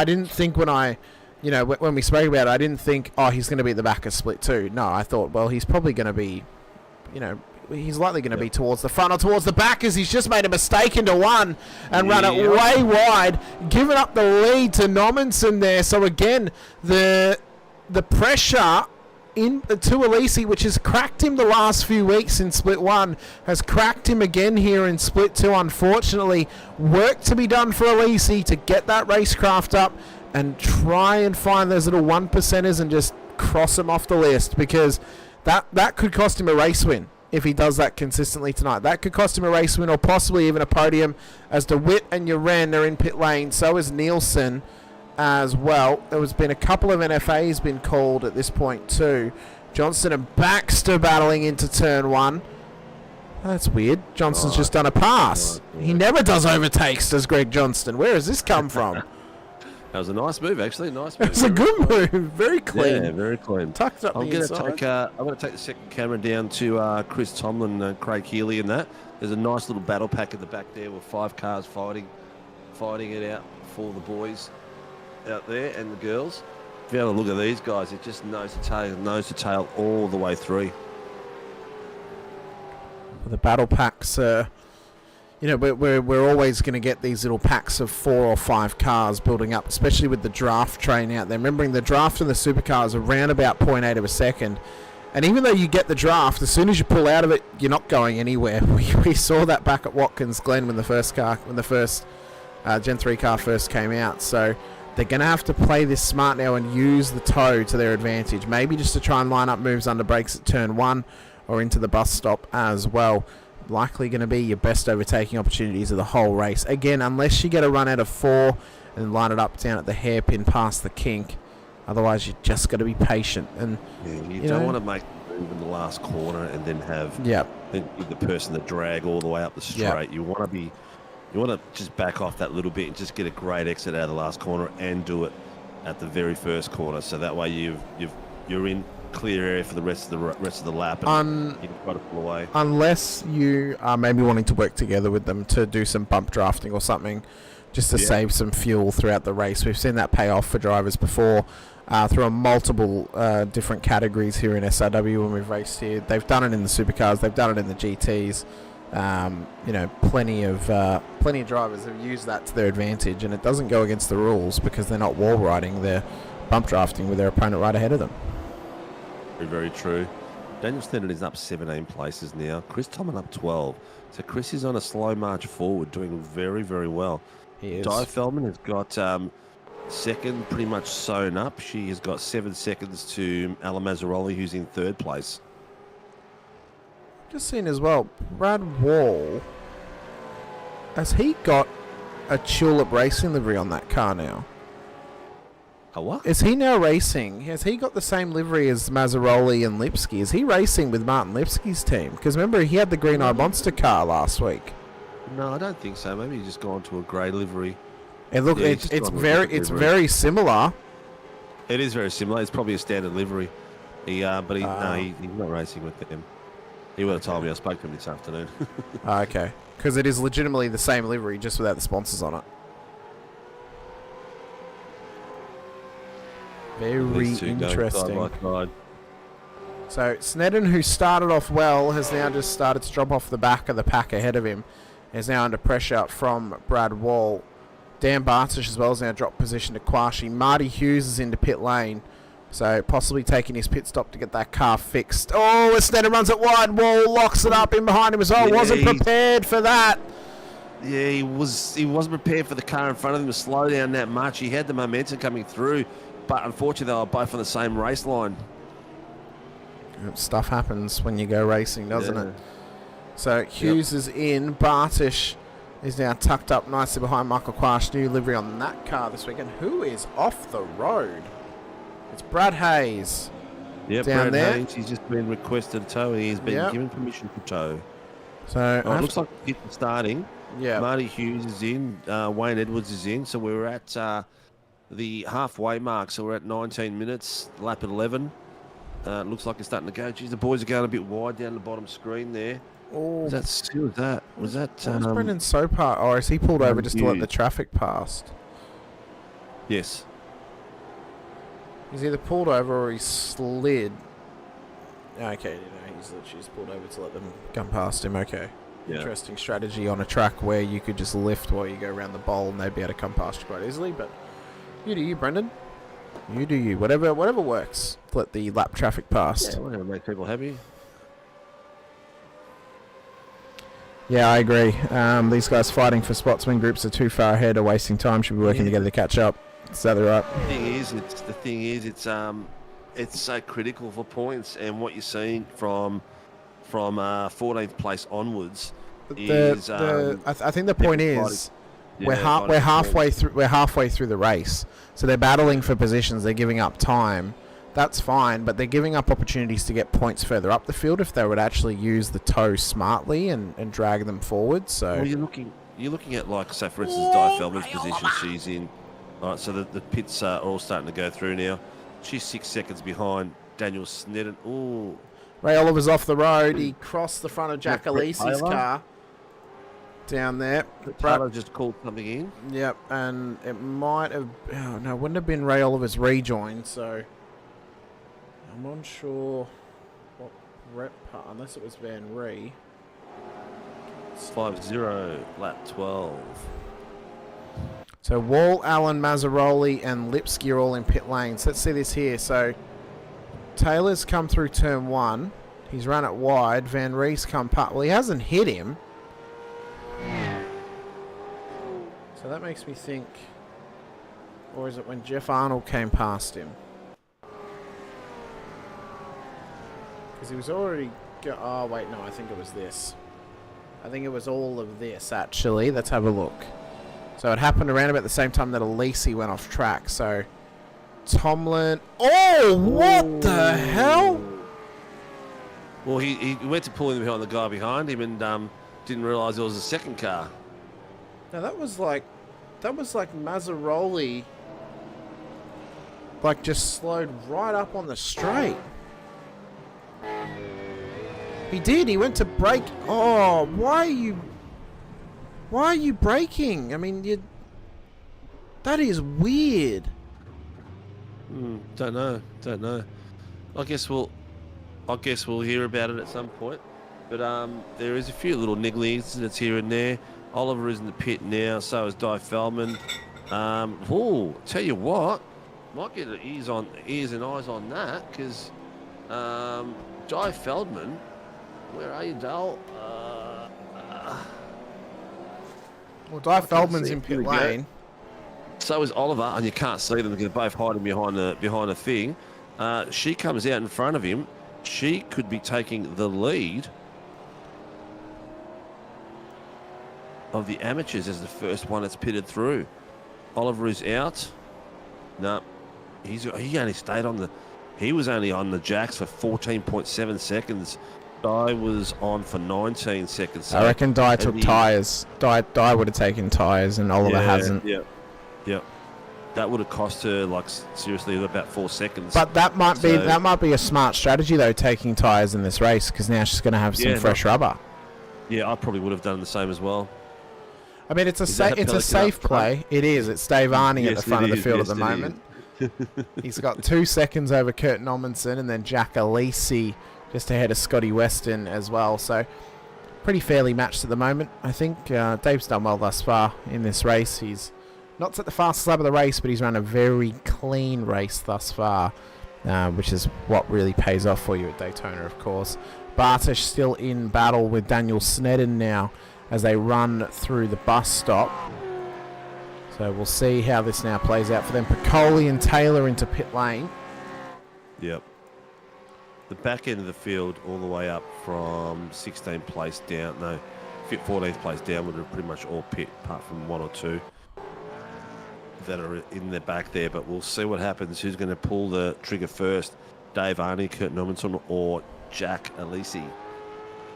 didn't think when we spoke about it, I didn't think, he's going to be at the back of split two. No, I thought, well, he's probably going to be, he's likely going to be towards the front or towards the back, as he's just made a mistake into one and run it way wide, giving up the lead to Nommensen there. So again, the pressure in to Alesi, which has cracked him the last few weeks in split one, has cracked him again here in split two. Unfortunately, work to be done for Alesi to get that racecraft up and try and find those little 1%ers and just cross them off the list, because that could cost him a race win. If he does that consistently tonight, that could cost him a race win or possibly even a podium, as DeWitt and Uren are in pit lane. So is Nielsen as well. There has been a couple of NFAs been called at this point too. Johnston and Baxter battling into turn one. That's weird. Johnston's just done a pass. He never does overtakes, does Greg Johnston. Where has this come from? That was a nice move, actually. Nice move. It's a good move. Very clean. Yeah, very clean. Tucked up I'm going to take the second camera down to Chris Tomlin and Craig Healy and that. There's a nice little battle pack at the back there with 5 cars fighting it out for the boys out there and the girls. If you have a look at these guys, it just nose to tail all the way through. The battle packs we're always going to get these little packs of 4 or 5 cars building up, especially with the draft train out there. Remembering the draft and the supercars are around about 0.8 of a second. And even though you get the draft, as soon as you pull out of it, you're not going anywhere. We saw that back at Watkins Glen when the first Gen 3 car first came out. So they're going to have to play this smart now and use the toe to their advantage. Maybe just to try and line up moves under brakes at turn 1 or into the bus stop as well. Likely going to be your best overtaking opportunities of the whole race. Again, unless you get a run out of 4 and line it up down at the hairpin past the kink. Otherwise, you just got to be patient. And you don't want to make the move in the last corner and then have the person that drag all the way up the straight. You want to just back off that little bit and just get a great exit out of the last corner and do it at the very first corner. So that way you're in clear area for the rest of the lap, and you can try to pull away. Unless you are maybe wanting to work together with them to do some bump drafting or something, just to save some fuel throughout the race. We've seen that pay off for drivers before through multiple different categories here in SRW when we've raced here. They've done it in the supercars, they've done it in the GTs. Plenty of drivers have used that to their advantage, and it doesn't go against the rules because they're not wall riding, they're bump drafting with their opponent right ahead of them. Very true. Daniel Sneddon is up 17 places now. Chris Tomlin up 12. So Chris is on a slow march forward, doing very, very well. He is. Di Feldman has got second pretty much sewn up. She has got 7 seconds to Alan Mazzaroli, who's in 3rd place. Just seen as well, Brad Wall, has he got a Tulip Racing livery on that car now? A what? Is he now racing? Has he got the same livery as Mazzaroli and Lipsky? Is he racing with Martin Lipsky's team? Because remember, he had the Green Eye Monster car last week. No, I don't think so. Maybe he's just gone to a grey livery. And look, it's very similar. It is very similar. It's probably a standard livery. He's not racing with them. He would have told me. I spoke to him this afternoon. Okay, because it is legitimately the same livery, just without the sponsors on it. Very interesting. So Sneddon, who started off well, has now just started to drop off the back of the pack ahead of him. Is now under pressure from Brad Wall. Dan Bartish as well is now dropped position to Quashi. Marty Hughes is into pit lane. So possibly taking his pit stop to get that car fixed. Oh, Sneddon runs it wide. Wall locks it up in behind him as well. Wasn't prepared for that. Yeah, he wasn't prepared for the car in front of him to slow down that much. He had the momentum coming through. But unfortunately, they were both on the same race line. Stuff happens when you go racing, doesn't it? So Hughes is in. Bartish is now tucked up nicely behind Michael Quash. New livery on that car this weekend. Who is off the road? It's Brad Hayes. Yep, down Brad there. Hayes. He's just been requested to tow. He's been given permission to tow. So it looks like it's starting. Yeah. Marty Hughes is in. Wayne Edwards is in. So we're at the halfway mark, so we're at 19 minutes, lap 11. It looks like it's starting to go. Geez, the boys are going a bit wide down the bottom screen there. Oh, Who was that? Was that? Was Brendan Sopar? Or has he pulled over just to let the traffic pass? Yes. He's either pulled over or he slid. Okay, he's literally just pulled over to let them come past him. Okay. Yeah. Interesting strategy on a track where you could just lift while you go around the bowl and they'd be able to come past you quite easily. But you do you, Brendan. You do you. Whatever works. Let the lap traffic pass. Yeah, we're going to make people happy. Yeah, I agree. These guys fighting for spots when groups are too far ahead or wasting time should be working together to catch up. Is that right? The thing is, it's so critical for points, and what you're seeing from 14th place onwards is. I think the point is we're halfway through the race, so they're battling for positions. They're giving up time. That's fine, but they're giving up opportunities to get points further up the field if they would actually use the toe smartly and drag them forward. So well, you're looking at, like, say for instance, Di Feldman's position she's in. All right, so the pits are all starting to go through now. She's 6 seconds behind Daniel Snedden. Ooh. Ray Oliver's off the road. He crossed the front of Jack Alisi's car down there. Taylor just called something in. Yep, and it might have... Oh, no, it wouldn't have been Ray Oliver's rejoin, so... I'm unsure what rep part, unless it was Van Ree. 5-0, lap 12. So Wall, Allen, Mazzaroli, and Lipsky are all in pit lanes. Let's see this here. So Taylor's come through turn 1. He's run it wide. Van Ree's come past. Well, he hasn't hit him. So that makes me think... Or is it when Jeff Arnold came past him? Because he was already... Oh, wait, no, I think it was this. I think it was all of this, actually. Let's have a look. So it happened around about the same time that Alisi went off track. So Tomlin... Oh, what the hell? Well, he went to pull in behind the guy behind him and didn't realise it was a second car. Now, that was like Mazzaroli... Like, just slowed right up on the straight. He did. He went to brake. Oh, why are you braking? I mean, that is weird. Don't know. I guess we'll hear about it at some point. But there is a few little niggly incidents here and there. Oliver is in the pit now. So is Di Feldman. Tell you what, might get ears and eyes on that because Di Feldman. Where are you, Dale? Well, Di Feldman's in pit lane. So is Oliver, and you can't see them because they're both hiding behind a thing. She comes out in front of him. She could be taking the lead of the amateurs as the first one that's pitted through. Oliver is out. No, he only stayed on the. He was only on the jacks for 14.7 seconds. Di was on for 19 seconds. So I reckon Di took tyres. Di would have taken tyres and Oliver hasn't. Yeah. That would have cost her, like, seriously about 4 seconds. But that might be a smart strategy though, taking tyres in this race, because now she's going to have some fresh rubber. Yeah, I probably would have done the same as well. I mean, it's a safe play. It is. It's Dave Arney at the front of the field at the moment. He's got 2 seconds over Kurt Nommensen and then Jack Alisi just ahead of Scotty Weston as well. So pretty fairly matched at the moment. I think Dave's done well thus far in this race. He's not set the fastest lap of the race, but he's run a very clean race thus far, which is what really pays off for you at Daytona, of course. Bartosz still in battle with Daniel Snedden now as they run through the bus stop. So we'll see how this now plays out for them. Piccoli and Taylor into pit lane. Yep. The back end of the field all the way up from 16th place down, 14th place down would have pretty much all pit apart from 1 or 2 that are in the back there. But we'll see what happens. Who's going to pull the trigger first? Dave Arney, Kurt Nommensen or Jack Alisi?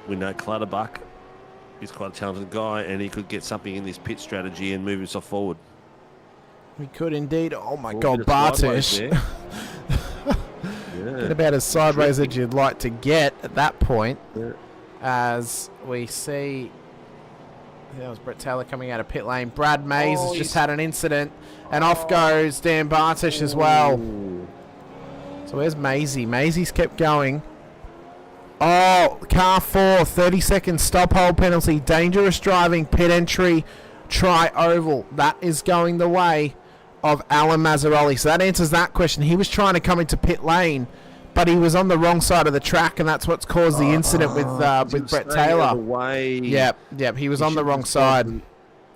We know Clutterbuck. He's quite a talented guy and he could get something in this pit strategy and move himself forward. We could indeed. Oh my Or God, bit of sideways Bartish. there. Get about as sideways as you'd like to get at that point. Yeah. As we see, that was Brett Taylor coming out of pit lane. Brad Mays has just had an incident, and off goes Dan Bartish as well. So where's Maisie? Maisie's kept going. Oh, car 4, 30-second stop hold penalty. Dangerous driving, pit entry, tri-oval. That is going the way of Alan Mazzaroli. So that answers that question. He was trying to come into pit lane, but he was on the wrong side of the track, and that's what's caused the incident with Brett Taylor. Yep. He was on the wrong side.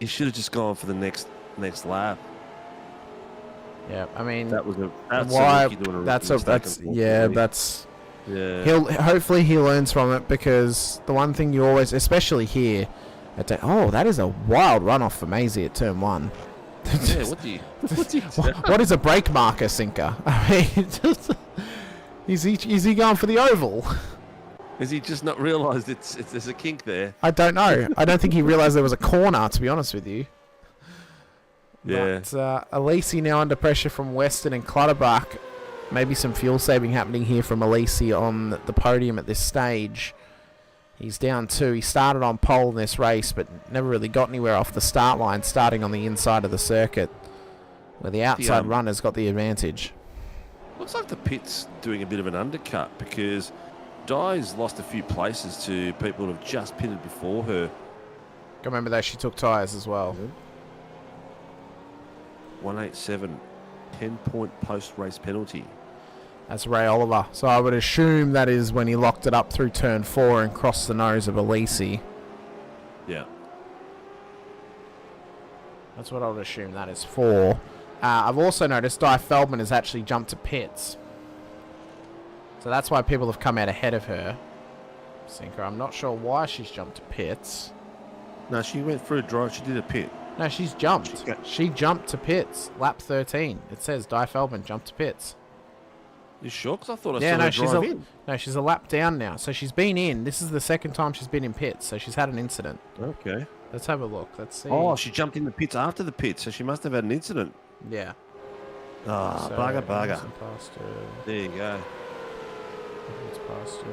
He should have just gone for the next lap. Yeah, I mean that was hopefully he learns from it, because the one thing you always, especially here, that is a wild runoff for Maisie at turn 1. Yeah, what is a brake marker, Sinker? I mean, is he going for the oval? Has he just not realised there's a kink there? I don't know. I don't think he realised there was a corner, to be honest with you. Yeah. But Alesi now under pressure from Weston and Clutterbuck. Maybe some fuel saving happening here from Alesi on the podium at this stage. He's down 2. He started on pole in this race, but never really got anywhere off the start line, starting on the inside of the circuit, where the outside runner's got the advantage. Looks like the pit's doing a bit of an undercut, because Di's lost a few places to people who have just pitted before her. Remember though, she took tyres as well. 187, 10-point post-race penalty. That's Ray Oliver. So I would assume that is when he locked it up through turn 4 and crossed the nose of Alesi. Yeah. That's what I would assume that is for. I've also noticed Di Feldman has actually jumped to pits. So that's why people have come out ahead of her. Sinker, I'm not sure why she's jumped to pits. No, she went through a drive. She did a pit. No, she's jumped. She jumped to pits. Lap 13. It says Di Feldman jumped to pits. You sure? Because I thought I saw her drive in. No, she's a lap down now. So she's been in. This is the second time she's been in pits. So she's had an incident. Okay. Let's have a look. Let's see. Oh, she jumped in the pits after the pits, so she must have had an incident. Yeah. Ah, So, bugger. past her. There you go. It's past her.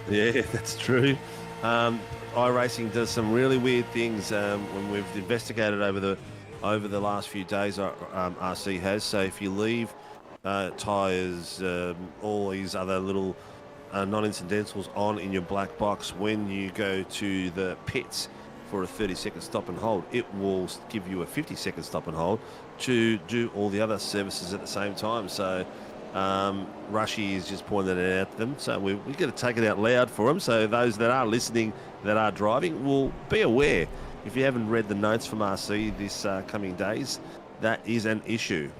Yeah, that's true. iRacing does some really weird things when we've investigated over the last few days. RC has. So if you leave tyres, all these other little non-incidentals on in your black box when you go to the pits for a 30-second stop and hold, it will give you a 50-second stop and hold to do all the other services at the same time. So Rushy is just pointing it out to them. So we've got to take it out loud for them. So those that are listening, that are driving, will be aware. If you haven't read the notes from RC this coming days, that is an issue.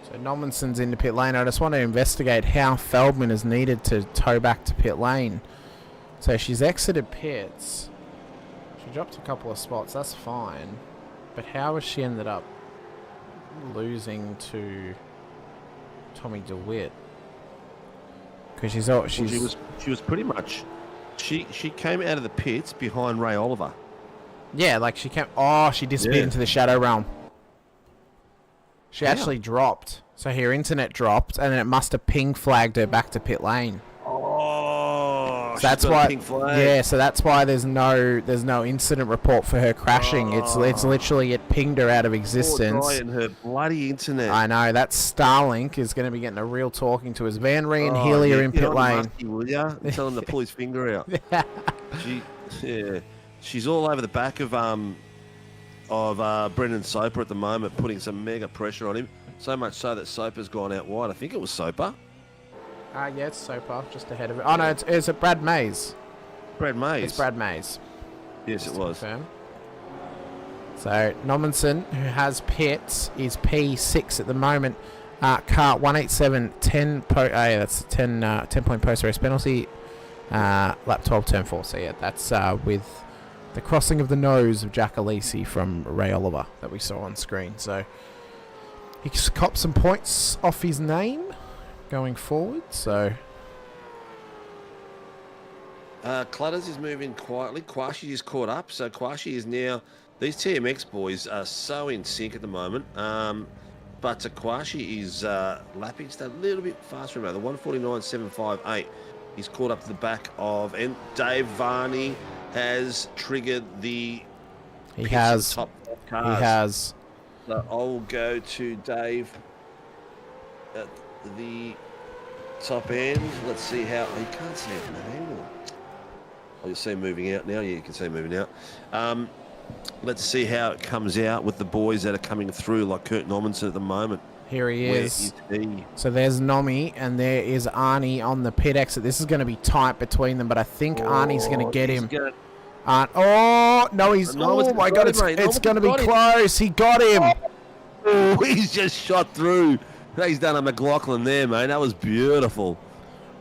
So Nomenson's into pit lane. I just want to investigate how Feldman is needed to tow back to pit lane. So she's exited pits. She dropped a couple of spots. That's fine. But how has she ended up losing to Tommy DeWitt? Because she was pretty much she came out of the pits behind Ray Oliver. Yeah, like she came. Oh, she disappeared into the shadow realm. She actually dropped. So her internet dropped, and then it must have ping flagged her back to pit lane. Oh, so that's why. Yeah, so that's why there's no incident report for her crashing. It's literally it pinged her out of existence. Poor and her bloody internet. I know that Starlink is going to be getting a real talking to us. Van Ree and Healy are in pit lane. Muskie, will ya? Tell him to pull his finger out. She's all over the back of Brendan Soper at the moment, putting some mega pressure on him. So much so that Soper's gone out wide. I think it was Soper. Yeah, it's Soper, just ahead of it. Oh, no, it's Brad Mays. Brad Mays? It's Brad Mays. Yes, it was. Confirm. So, Nomenson, who has pits, is P6 at the moment. Car 187, 10 that's 10-point post-race penalty. Lap 12, turn 4. So, yeah, that's with the crossing of the nose of Jack Alesi from Ray Oliver that we saw on screen. So, he copped some points off his name going forward, so... Clutters is moving quietly. Kwashi is caught up. So Kwashi is now... These TMX boys are so in sync at the moment. But Kwashi is lapping just a little bit faster. The 149.758. He's caught up to the back of... And Dave Varney has triggered the... He has. Top cars. He has. So I'll go to Dave at the top end. Let's see how... Oh, you can't see it from the angle. Oh, you see him moving out now? Yeah, you can see him moving out. Let's see how it comes out with the boys that are coming through, like Kurt Normanson at the moment. Here he is. Where is he? So there's Nomi, and there is Arnie on the pit exit. This is going to be tight between them, but I think Arnie's going to get him. Oh, no, he's... Oh, my God, it's going to be close. He got him. Oh, he's just shot through. He's done a McLaughlin there, mate. That was beautiful.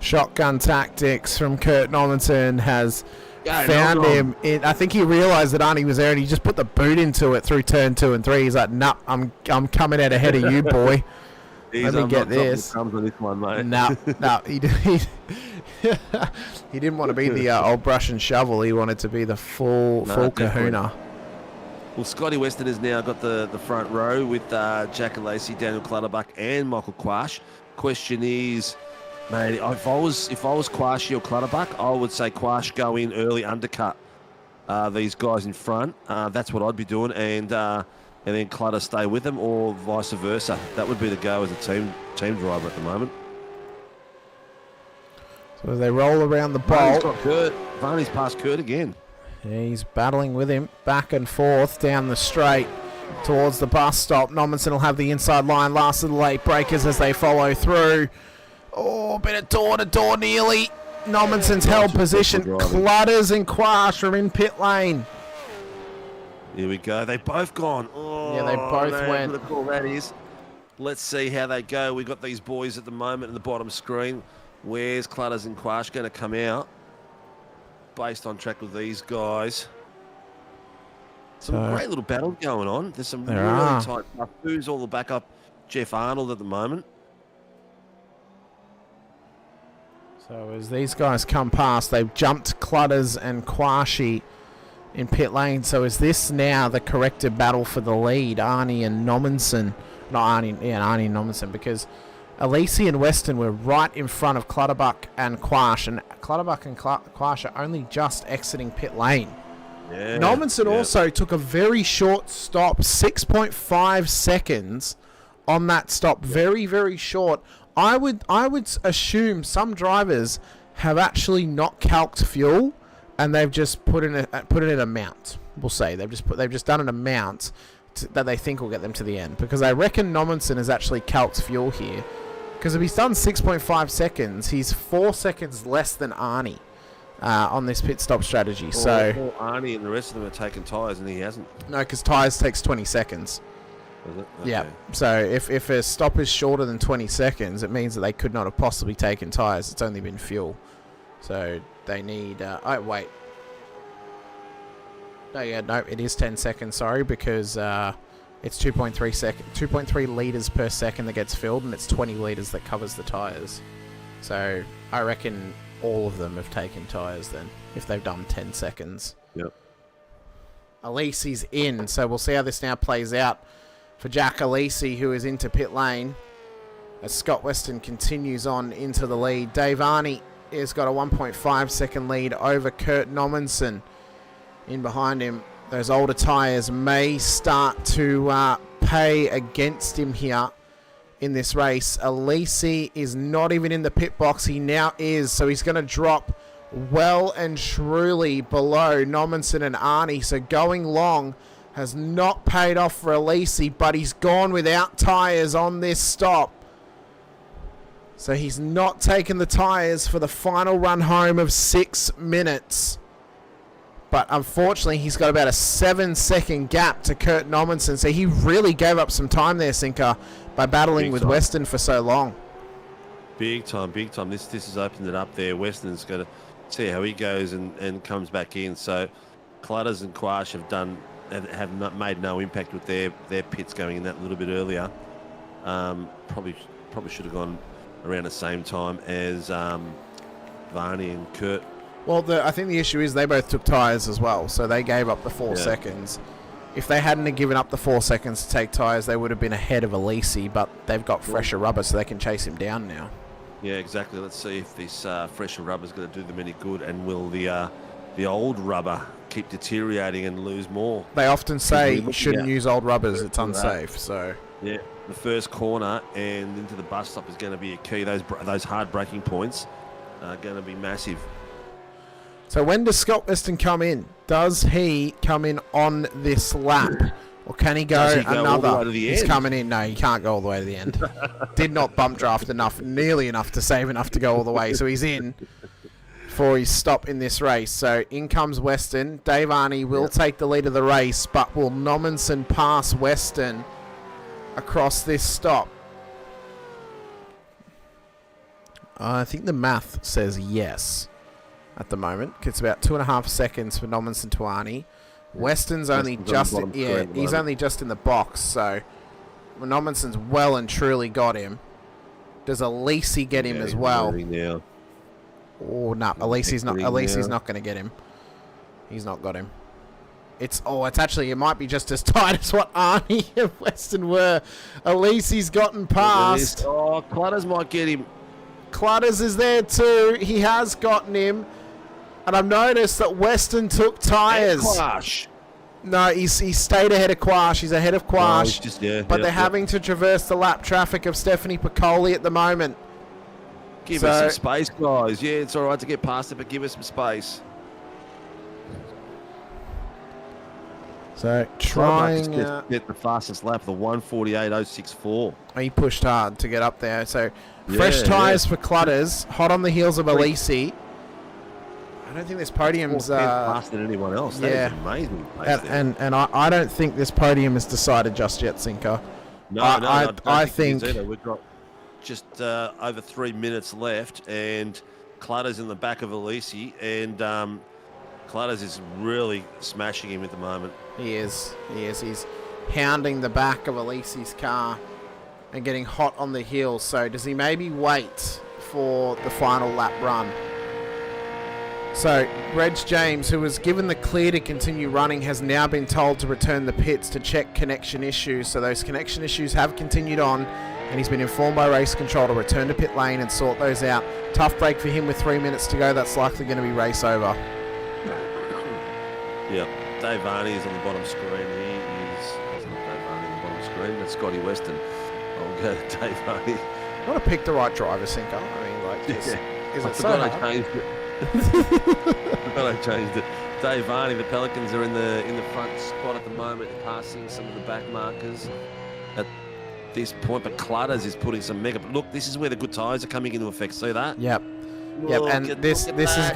Shotgun tactics from Kurt Normanson has found him. I think he realised that Arnie was there, and he just put the boot into it through turn 2 and 3. He's like, nah, I'm coming out ahead of you, boy. Let me get this. On this one, mate. No, he didn't want to be the old brush and shovel. He wanted to be the full kahuna. Well, Scotty Weston has now got the front row with Jack Lacey, Daniel Clutterbuck, and Michael Quash. Question is, mate, if I was Quashy or Clutterbuck, I would say Quash go in early, undercut these guys in front. That's what I'd be doing, and then Clutter stay with them, or vice versa. That would be the go as a team driver at the moment. So as they roll around the bolt, Varney's past Kurt again. He's battling with him back and forth down the straight towards the bus stop. Normanson will have the inside line. Last of the late breakers as they follow through. Oh, bit of door-to-door nearly. Normanson's held position. Clutters and Quash are in pit lane. Here we go. They both gone. Oh, yeah, they both went. What a call that is. Let's see how they go. We've got these boys at the moment in the bottom screen. Where's Clutters and Quash going to come out? Based on track with these guys. Some great little battles going on. There's some really tight stuff. Who's all the backup? Jeff Arnold at the moment. So as these guys come past, they've jumped Clutters and Quashy in pit lane. So is this now the corrected battle for the lead? Arnie and Normanson. Not Arnie, yeah, Arnie and Normanson, because Alesi and Weston were right in front of Clutterbuck and Quash, and Clutterbuck and Quash are only just exiting pit lane. Yeah, Normanson also took a very short stop, 6.5 seconds on that stop. Very, very short. I would assume some drivers have actually not calced fuel, and they've just put in an amount. We'll say they've just done an amount that they think will get them to the end, because I reckon Normanson has actually calced fuel here. Because if he's done 6.5 seconds, he's 4 seconds less than Arnie on this pit stop strategy. So Arnie and the rest of them are taking tyres, and he hasn't. No, because tyres takes 20 seconds. Is it? Okay. Yeah. So if a stop is shorter than 20 seconds, it means that they could not have possibly taken tyres. It's only been fuel. So they need... oh, wait. No, yeah, no, it is 10 seconds, sorry, because... it's 2.3 litres per second that gets filled, and it's 20 litres that covers the tyres. So I reckon all of them have taken tyres then, if they've done 10 seconds. Yep. Alesi's in, so we'll see how this now plays out for Jack Alesi, who is into pit lane, as Scott Weston continues on into the lead. Dave Arney has got a 1.5 second lead over Kurt Normanson. In behind him, those older tyres may start to pay against him here in this race. Alesi is not even in the pit box. He now is, so he's going to drop well and truly below Normanson and Arnie. So going long has not paid off for Alesi, but he's gone without tyres on this stop. So he's not taken the tyres for the final run home of 6 minutes. But unfortunately, he's got about a 7-second gap to Kurt Normanson. So he really gave up some time there, Sinker, by battling with Weston for so long. Big time, big time. This has opened it up there. Weston's got to see how he goes and comes back in. So Clutters and Quash have not made no impact with their pits going in that little bit earlier. Probably should have gone around the same time as Varney and Kurt Well, I think the issue is they both took tyres as well, so they gave up the 4 seconds. If they hadn't have given up the 4 seconds to take tyres, they would have been ahead of Alesi, but they've got fresher rubber, so they can chase him down now. Yeah, exactly. Let's see if this fresher rubber is going to do them any good, and will the old rubber keep deteriorating and lose more? They often say you shouldn't use old rubbers; it's unsafe. So yeah, the first corner and into the bus stop is going to be a key. Those hard braking points are going to be massive. So when does Scott Weston come in? Does he come in on this lap? Or can he go another? All the way to the He's end? coming in. No, he can't go all the way to the end. Did not bump draft nearly enough to save enough to go all the way. So he's in for his stop in this race. So in comes Weston. Dave Arney will take the lead of the race, but will Nommensen pass Weston across this stop? I think the math says yes at the moment. It's about 2.5 seconds for Nommensen to Arney. Weston's only just he's only just in the box, so Nommensen's well and truly got him. Does Alesi get him as well? Oh no, Alesi's not going to get him. He's not got him. It's actually, it might be just as tight as what Arney and Weston were. Alesi's gotten past. Oh, Clutters might get him. Clutters is there too. He has gotten him. And I've noticed that Weston took tyres. Quash. No, he stayed ahead of Quash. He's ahead of Quash. But they're having to traverse the lap traffic of Stephanie Piccoli at the moment. Give us some space, guys. Yeah, it's all right to get past it, but give us some space. So trying to get the fastest lap, the 1:48.064. He pushed hard to get up there. So fresh tyres for Clutters, hot on the heels of Alesi. I don't think this podium's faster than anyone else. That is amazing. And I don't think this podium is decided just yet, Sinker. No, I think we've got just over 3 minutes left, and Clutters in the back of Alesi, and Clutters is really smashing him at the moment. He is. He's hounding the back of Alesi's car and getting hot on the heels. So does he maybe wait for the final lap run? So, Reg James, who was given the clear to continue running, has now been told to return the pits to check connection issues. So those connection issues have continued on, and he's been informed by race control to return to pit lane and sort those out. Tough break for him with 3 minutes to go. That's likely going to be race over. Yeah, Dave Varney is on the bottom screen. That's not Dave Varney on the bottom screen. That's Scotty Weston. I'll go to Dave Varney. Got to pick the right driver, Cinco. I mean, like, just, is it so hard? I changed it. I changed it. Dave Varney, the Pelicans are in the front spot at the moment, passing some of the back markers at this point. But Clutters is putting some mega. But look, this is where the good tyres are coming into effect. See that? Yep. And this is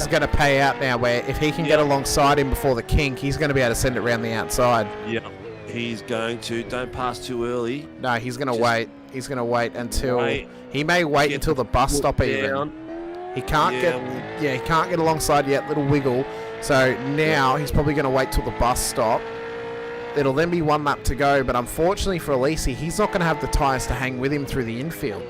gonna pay out now. Where if he can get alongside him before the kink, he's going to be able to send it around the outside. Yeah, he's going to. Don't pass too early. No, he's going to wait. He's going to wait until he may wait until the bus stop even. He can't he can't get alongside yet. Little wiggle. So now he's probably going to wait till the bus stop. It'll then be 1 lap to go. But unfortunately for Alesi, he's not going to have the tyres to hang with him through the infield.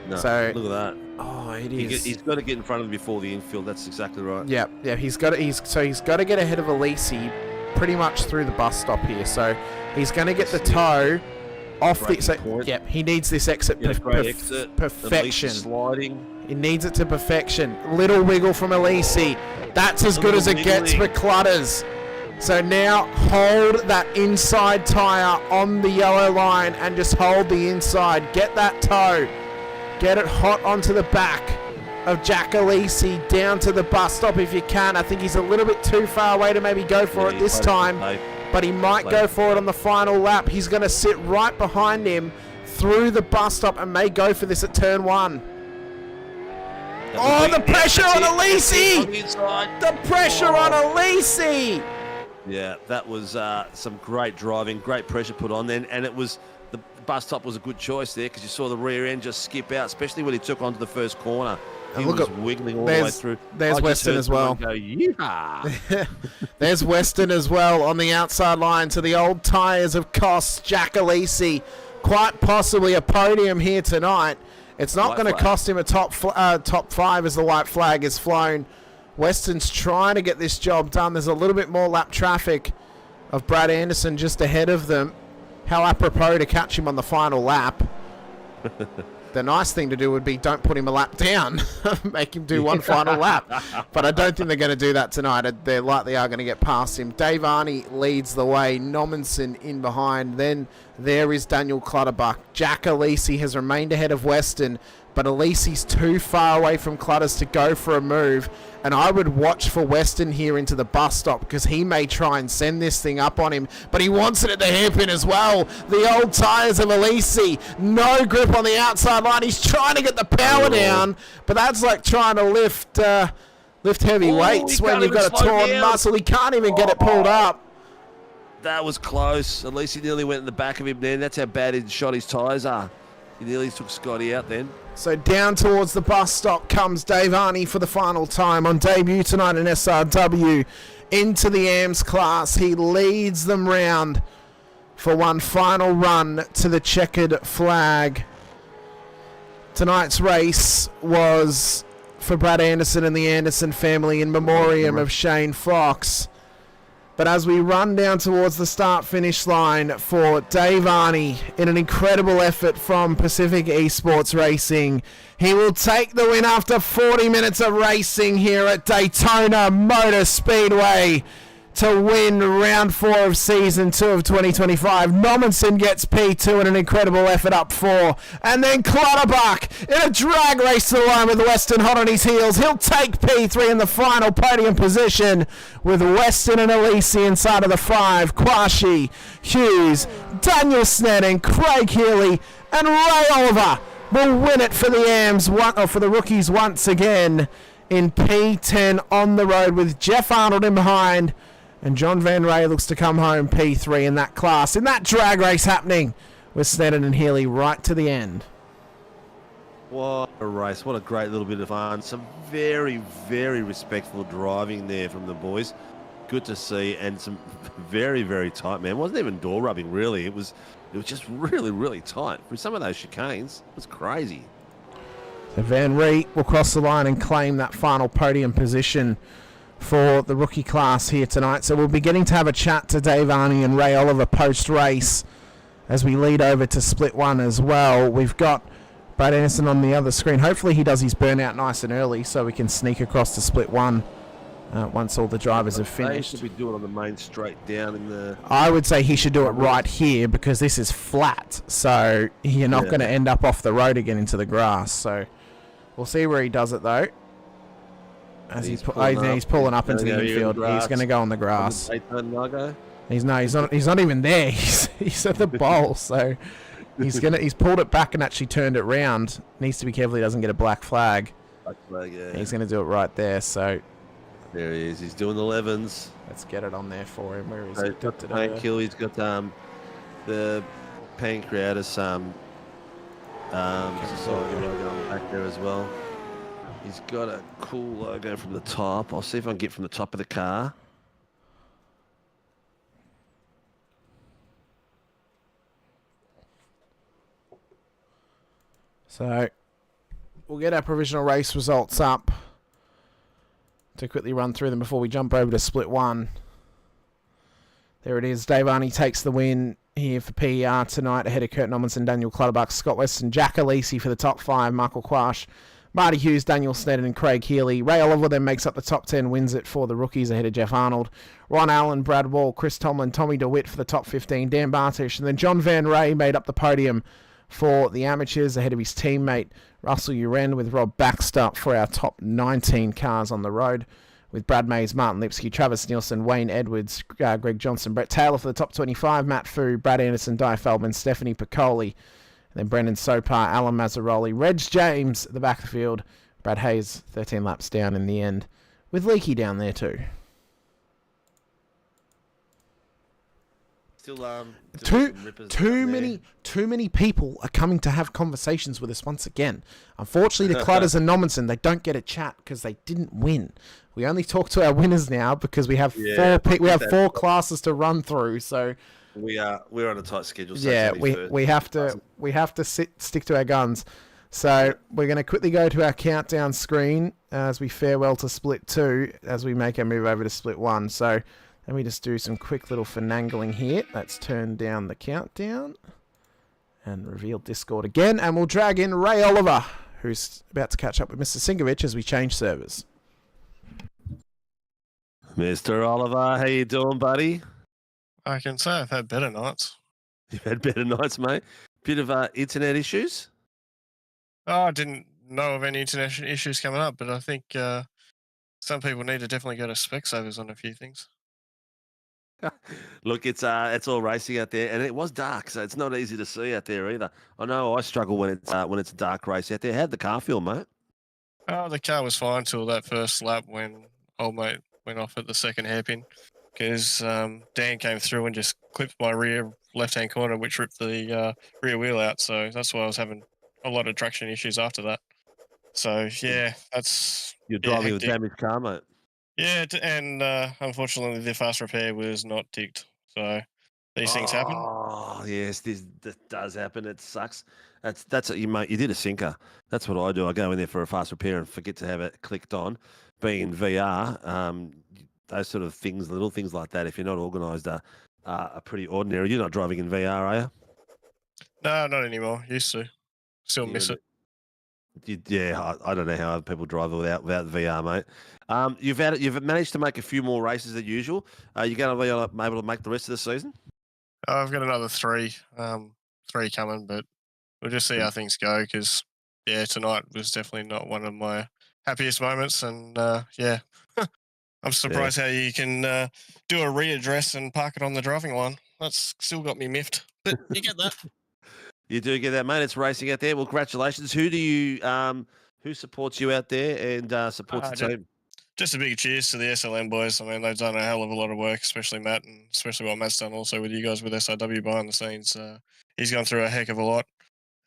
No, so look at that. Oh, it is. He's got to get in front of him before the infield. That's exactly right. Yeah. He's got to get ahead of Alesi, pretty much through the bus stop here. So he's going to get the toe off the. So, he needs this exit perfection. Sliding. He needs it to perfection. Little wiggle from Alesi. That's as good as it gets for Clutters. So now hold that inside tyre on the yellow line and just hold the inside. Get that toe. Get it hot onto the back of Jack Alesi down to the bus stop if you can. I think he's a little bit too far away to maybe go for it this time, but he might go for it on the final lap. He's going to sit right behind him through the bus stop and may go for this at turn 1. Oh, the pressure on Alesi! The pressure on Alesi! Yeah, that was some great driving, great pressure put on then, and it was the bus stop was a good choice there because you saw the rear end just skip out, especially when he took onto the first corner. He was wiggling all the way through. There's Weston as well. Go, yeehaw. There's Weston as well on the outside line to the old tyres of cost Jack Alesi. Quite possibly a podium here tonight. It's not going to cost him a top 5 as the white flag is flown Weston's trying to get this job done. There's a little bit more lap traffic of Brad Anderson just ahead of them. How apropos to catch him on the final lap. The nice thing to do would be don't put him a lap down. Make him do one final lap. But I don't think they're going to do that tonight. They likely are going to get past him. Dave Arney leads the way. Nommensen in behind. Then there is Daniel Clutterbuck. Jack Alesi has remained ahead of Weston, but Alesi's too far away from Clutters to go for a move. And I would watch for Weston here into the bus stop because he may try and send this thing up on him, but he wants it at the hairpin as well. The old tyres of Alesi. No grip on the outside line. He's trying to get the power down, but that's like trying to lift heavy weights when you've got a torn muscle. He can't even get it pulled up. That was close. Alesi nearly went in the back of him then. That's how bad he shot his tyres are. He nearly took Scotty out then. So down towards the bus stop comes Dave Arney for the final time on debut tonight in SRW. Into the AMS class. He leads them round for one final run to the checkered flag. Tonight's race was for Brad Anderson and the Anderson family in memoriam of Shane Fox. But as we run down towards the start-finish line for Dave Arney in an incredible effort from Pacific Esports Racing, he will take the win after 40 minutes of racing here at Daytona Motor Speedway to win round 4 of season 2 of 2025. Nommensen gets P2 in an incredible effort up 4. And then Clutterbuck in a drag race to the line with Weston hot on his heels. He'll take P3 in the final podium position with Weston and Alesi inside of the 5. Quashi, Hughes, Daniel Sneddon, Craig Healy and Ray Oliver will win it for the AMs, for the rookies once again in P10 on the road with Jeff Arnold in behind. And John Van Ray looks to come home P3 in that class. In that drag race happening with Sneddon and Healy right to the end. What a race. What a great little bit of fun. Some very, very respectful driving there from the boys. Good to see. And some very, very tight, man. It wasn't even door rubbing, really. It was just really, really tight. For some of those chicanes, it was crazy. So Van Ray will cross the line and claim that final podium position for the rookie class here tonight. So we'll be getting to have a chat to Dave Arney and Ray Oliver post-race as we lead over to split 1 as well. We've got Brad Anderson on the other screen. Hopefully he does his burnout nice and early so we can sneak across to split 1 once all the drivers have finished. They should be doing it on the main straight down in the... I would say he should do it right here because this is flat, so you're not going to end up off the road again into the grass. So we'll see where he does it though. As he's pulling up into the infield. He's going to go on the grass. He's not even there. He's at the bowl, so he's pulled it back and actually turned it round. Needs to be careful he doesn't get a black flag. He's going to do it right there. So there he is. He's doing the 11s. Let's get it on there for him. Where is it? He's got the pancreatus going back there as well. He's got a cool logo from the top. I'll see if I can get from the top of the car. So we'll get our provisional race results up to quickly run through them before we jump over to split 1. There it is. Dave Arney takes the win here for PER tonight ahead of Kurt Nommensen, Daniel Clutterbuck, Scott Weston, Jack Alesi for the top 5, Michael Quash, Marty Hughes, Daniel Sneddon and Craig Healy. Ray Oliver then makes up the top 10, wins it for the rookies ahead of Jeff Arnold. Ron Allen, Brad Wall, Chris Tomlin, Tommy DeWitt for the top 15, Dan Bartish. And then John Van Ray made up the podium for the amateurs ahead of his teammate Russell Uren with Rob Baxter for our top 19 cars on the road. With Brad Mays, Martin Lipsky, Travis Nielsen, Wayne Edwards, Greg Johnson, Brett Taylor for the top 25, Matt Fu, Brad Anderson, Di Feldman, Stephanie Piccoli, and then Brendan Sopar, Alan Mazzaroli, Reg James at the back of the field, Brad Hayes 13 laps down in the end, with Leakey down there too. Too many people are coming to have conversations with us once again. Unfortunately, the Clutters and Nommensen, they don't get a chat because they didn't win. We only talk to our winners now because we have four classes to run through. So we're on a tight schedule. So yeah, we have to stick to our guns. So we're going to quickly go to our countdown screen as we farewell to Split 2 as we make our move over to Split 1. So let me just do some quick little finagling here. Let's turn down the countdown and reveal Discord again. And we'll drag in Ray Oliver, who's about to catch up with Mr. Sinkovic as we change servers. Mr. Oliver, how you doing, buddy? I can say I've had better nights. You've had better nights, mate. Bit of internet issues? Oh, I didn't know of any internet issues coming up, but I think some people need to definitely go to Specsavers on a few things. Look, it's all racing out there, and it was dark, so it's not easy to see out there either. I know I struggle when it's a dark race out there. How'd the car feel, mate? Oh, the car was fine till that first lap when old mate went off at the second hairpin, because Dan came through and just clipped my rear left-hand corner, which ripped the rear wheel out. So that's why I was having a lot of traction issues after that. So yeah, that's You're driving a damaged car, mate. Yeah, and unfortunately, the fast repair was not ticked. So these things happen. Oh yes, that does happen. It sucks. That's what you mate. You did a sinker. That's what I do. I go in there for a fast repair and forget to have it clicked on. Being in VR, those sort of things, little things like that, if you're not organised, are pretty ordinary. You're not driving in VR, are you? No, not anymore. Used to. Still miss it. Yeah, I don't know how other people drive without VR, mate. You've managed to make a few more races than usual. Are you going to be able to make the rest of the season? I've got another three coming, but we'll just see how things go. Because yeah, tonight was definitely not one of my happiest moments, and yeah, I'm surprised how you can do a readdress and park it on the driving line. That's still got me miffed, but you get that. You do get that, mate. It's racing out there. Well, congratulations. Who supports you out there and supports the team? Just a big cheers to the SLM boys. I mean, they've done a hell of a lot of work, especially Matt, and especially what Matt's done also with you guys with SRW behind the scenes. He's gone through a heck of a lot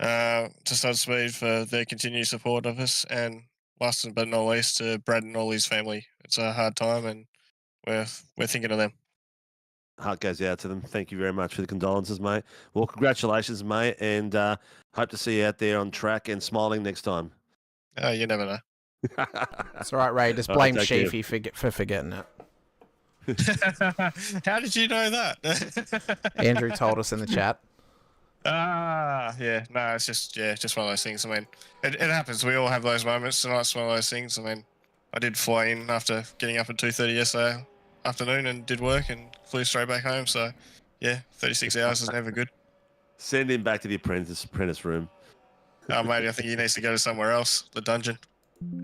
to start speed for their continued support of us. And last but not least, to Brad and all his family. It's a hard time, and we're thinking of them. Heart goes out to them. Thank you very much for the condolences, mate. Well, congratulations, mate, and hope to see you out there on track and smiling next time. Oh, you never know. That's all right, Ray. Just blame Sheafy for forgetting it. How did you know that? Andrew told us in the chat. Yeah. No, it's just one of those things. I mean, it happens. We all have those moments. Tonight's one of those things. I mean, I did fly in after getting up at 2:30 yesterday afternoon and did work and flew straight back home. So, yeah, 36 hours is never good. Send him back to the apprentice room. Oh, mate, I think he needs to go to somewhere else, the dungeon.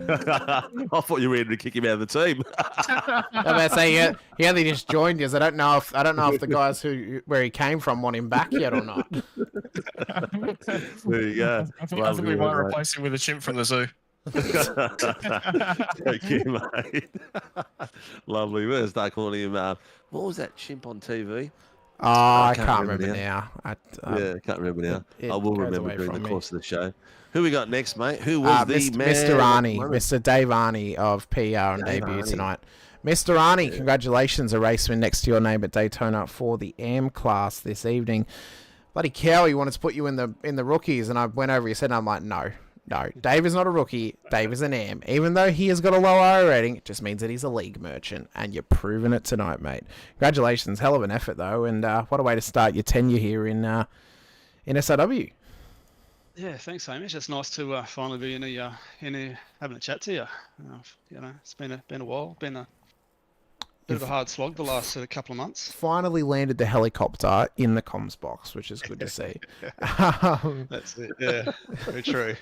I thought you were ready to kick him out of the team. I'm about to say he only just joined us. I don't know if the guys where he came from want him back yet or not. There you go. I think we might replace him with a chimp from the zoo. Thank you, mate. Lovely. We're going to start calling him. What was that chimp on TV? Oh, I can't remember now. I can't remember now. I will remember during the course of the show. Who we got next, mate? Who was the man? Mr. Arnie, Mr. Dave Arnie of PR on debut tonight. Mr. Arnie, congratulations, a race win next to your name at Daytona for the AM class this evening. Bloody cow, he wanted to put you in the rookies, and I went over his head and I'm like, no, Dave is not a rookie. Dave is an AM. Even though he has got a low I rating, it just means that he's a league merchant, and you're proving it tonight, mate. Congratulations, hell of an effort though, and what a way to start your tenure here in SRW. Yeah, thanks, Hamish. It's nice to finally be in here having a chat to you. It's been a while. Been a bit of a hard slog the last couple of months. Finally landed the helicopter in the comms box, which is good to see. That's it. Yeah, very true.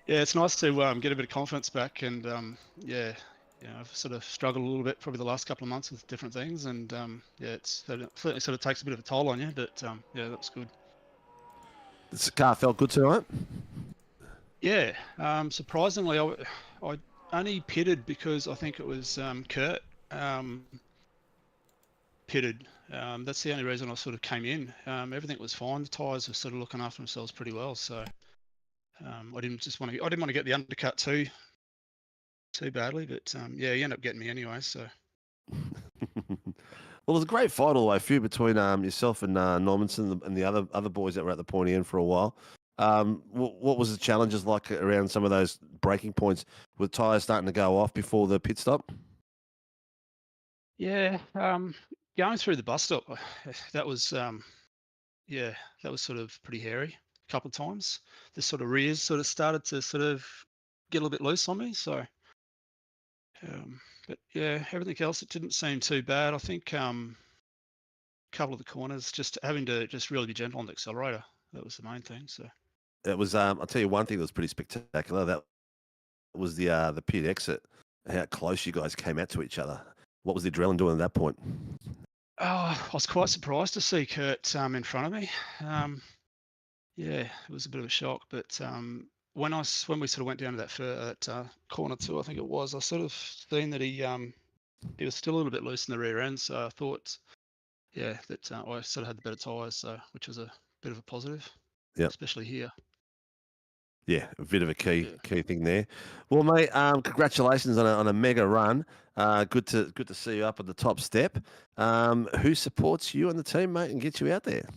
Yeah, it's nice to get a bit of confidence back, and I've sort of struggled a little bit probably the last couple of months with different things, and it certainly sort of takes a bit of a toll on you, but that was good. This car felt good tonight? Yeah, surprisingly, I only pitted because I think it was Kurt pitted. That's the only reason I sort of came in. Everything was fine. The tyres were sort of looking after themselves pretty well, so I didn't want to get the undercut too badly, but he ended up getting me anyway. So. Well, it was a great fight all the way through between yourself and Normanson and the other boys that were at the pointy end for a while. What was the challenges like around some of those braking points with tyres starting to go off before the pit stop? Yeah, going through the bus stop, that was that was sort of pretty hairy a couple of times. The sort of rears sort of started to sort of get a little bit loose on me. So, but yeah, everything else it didn't seem too bad. I think a couple of the corners, just having to just really be gentle on the accelerator. That was the main thing. So. It was. I'll tell you one thing that was pretty spectacular. That was the pit exit. How close you guys came out to each other. What was the adrenaline doing at that point? Oh, I was quite surprised to see Kurt in front of me. Yeah, it was a bit of a shock. But when we sort of went down to that corner two, I think it was, I sort of seen that he was still a little bit loose in the rear end. So I thought, yeah, that I sort of had the better tyres, so which was a bit of a positive. Yeah, especially here. Yeah, a bit of a key thing there. Well, mate, congratulations on a mega run. Good to see you up at the top step. Who supports you and the team, mate, and gets you out there?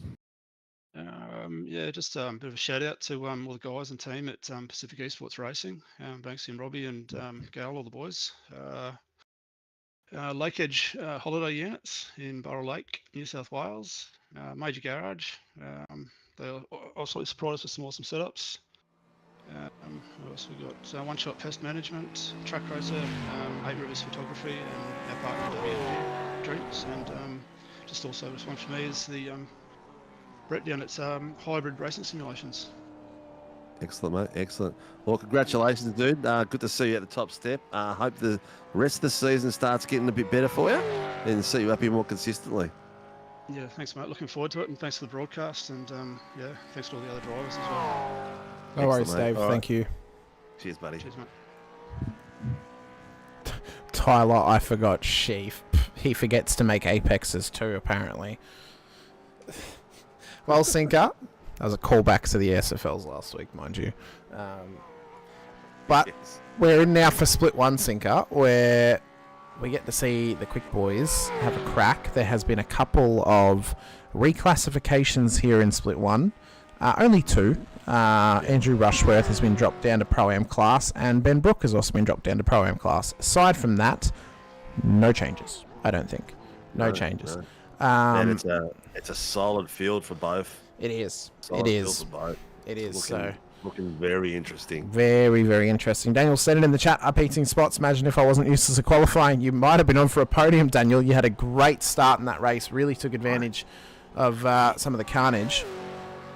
Yeah, just a bit of a shout out to all the guys and team at Pacific Esports Racing, Banksy and Robbie and Gal, all the boys. Lake Edge holiday units in Burra Lake, New South Wales. Major Garage. They also supplied us with some awesome setups. What else we got? One Shot Pest Management, Track Racer, 8 Rivers Photography, and our partner WNP Drinks. And just also this one for me is the Brett down at Hybrid Racing Simulations. Excellent, mate. Excellent. Well, congratulations, dude. Good to see you at the top step. Hope the rest of the season starts getting a bit better for you and see you up here more consistently. Yeah, thanks, mate. Looking forward to it, and thanks for the broadcast, and yeah, thanks to all the other drivers as well. No worries, Dave. Thank you. Cheers, buddy. Cheers, mate. Tyler, I forgot Sheaf. He forgets to make apexes too, apparently. Well, Sinker, that was a callback to the SFLs last week, mind you. But we're in now for Split 1, Sinker, where we get to see the quick boys have a crack. There has been a couple of reclassifications here in Split 1. Only 2. Andrew Rushworth has been dropped down to Pro-Am class, and Ben Brook has also been dropped down to Pro-Am class. Aside from that, no changes, I don't think. No changes. No. And it's a solid field for both. It is. Solid It field is. for both. It is. Looking very interesting. Very, very interesting. Daniel said it in the chat, up eating spots. Imagine if I wasn't used to the qualifying. You might have been on for a podium, Daniel. You had a great start in that race. Really took advantage of some of the carnage.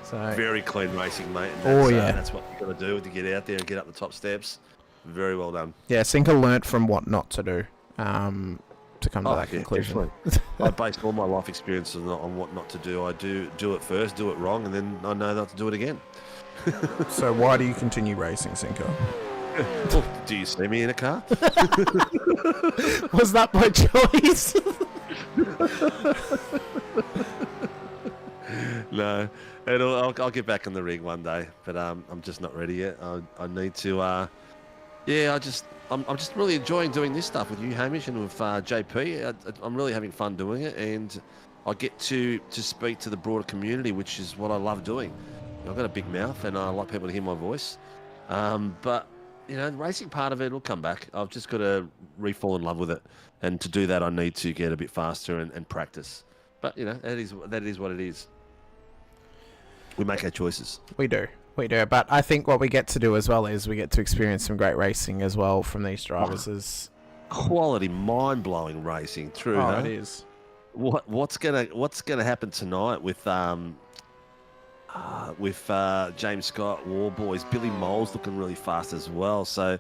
So Very clean racing, mate. And that's what you got to do to get out there and get up the top steps. Very well done. Yeah, Sinker learnt from what not to do to come to that conclusion. I based all my life experiences on what not to do. I do it first, do it wrong, and then I know not to do it again. So why do you continue racing, Sinker? Well, do you see me in a car? Was that by choice? No, I'll get back in the rig one day, but I'm just not ready yet. I need to. I'm just really enjoying doing this stuff with you, Hamish, and with JP. I'm really having fun doing it, and I get to speak to the broader community, which is what I love doing. I've got a big mouth, and I like people to hear my voice. But you know, the racing part of it will come back. I've just got to re-fall in love with it, and to do that, I need to get a bit faster and practice. But you know, that is what it is. We make our choices. We do. But I think what we get to do as well is we get to experience some great racing as well from these drivers. Is quality, mind-blowing racing. True. Oh, huh? it is. What's gonna happen tonight with James Scott, War Boys, Billy Mole's looking really fast as well. So,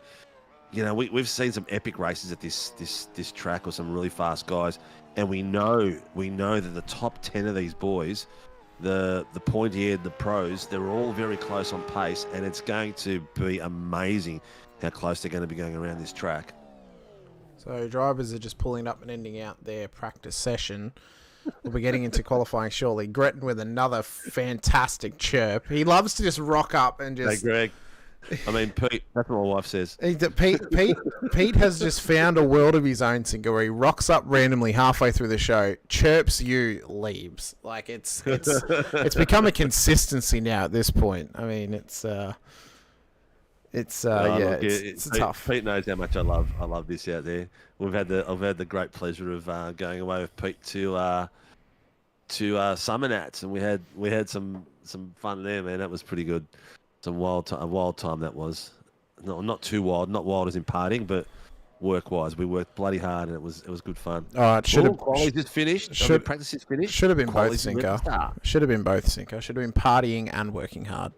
you know, we've seen some epic races at this track with some really fast guys, and we know that the top 10 of these boys, the pointy-eared, the pros, they're all very close on pace, and it's going to be amazing how close they're going to be going around this track. So drivers are just pulling up and ending out their practice session. We'll be getting into qualifying shortly. Gretton with another fantastic chirp. He loves to just rock up and just... Hey, Greg. I mean, Pete. That's what my wife says. Pete has just found a world of his own, Sinker, where he rocks up randomly halfway through the show, chirps you, leaves. Like it's become a consistency now at this point. I mean, it's tough. Pete knows how much I love this out there. I've had the great pleasure of going away with Pete to Summer Nats, and we had some fun there, man. That was pretty good. A wild time that was. No, not too wild. Not wild as in partying, but work-wise, we worked bloody hard, and it was good fun. Oh, it should have. Quality's just finished. Practice is finished. Should have been both, Sinker. Should have been both, Sinker. Should have been partying and working hard.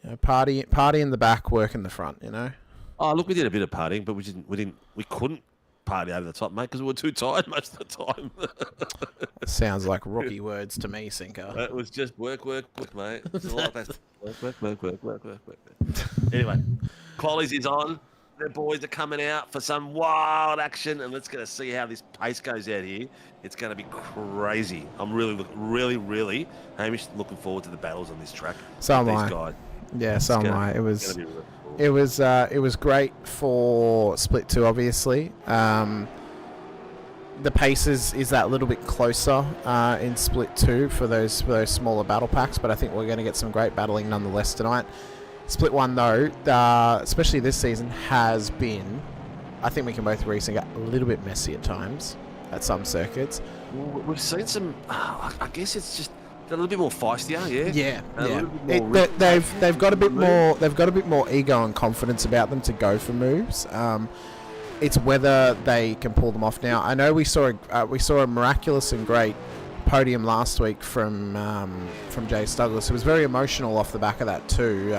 You know, party in the back, work in the front. You know. Oh, look, we did a bit of partying, but we couldn't party over the top, mate, because we were too tired most of the time. That sounds like rookie words to me, Sinker. It was just work, mate. It's a lot of work. Anyway, Qualies is on. The boys are coming out for some wild action, and let's go see how this pace goes out here. It's going to be crazy. I'm really, Hamish, looking forward to the battles on this track. So am I. Guys. Yeah, so am I. It was great for Split 2, obviously. The pace is that little bit closer in Split 2 for those smaller battle packs, but I think we're going to get some great battling nonetheless tonight. Split 1, though, especially this season, has been, I think we can both agree, a little bit messy at times at some circuits. We've seen some, I guess it's just a little bit more feistier, yeah. They've got a bit more. They've got a bit more ego and confidence about them to go for moves. It's whether they can pull them off now. I know we saw a miraculous and great podium last week from Jace Douglas. It was very emotional off the back of that too.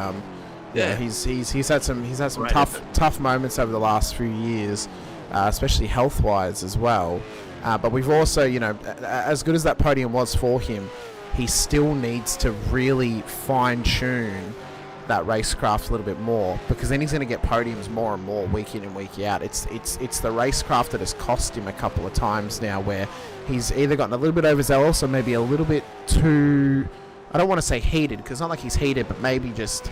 He's had some tough moments over the last few years, especially health wise as well. But we've also, as good as that podium was for him, he still needs to really fine-tune that racecraft a little bit more, because then he's going to get podiums more and more week in and week out. It's the racecraft that has cost him a couple of times now, where he's either gotten a little bit overzealous or maybe a little bit too, I don't want to say heated, because it's not like he's heated, but maybe just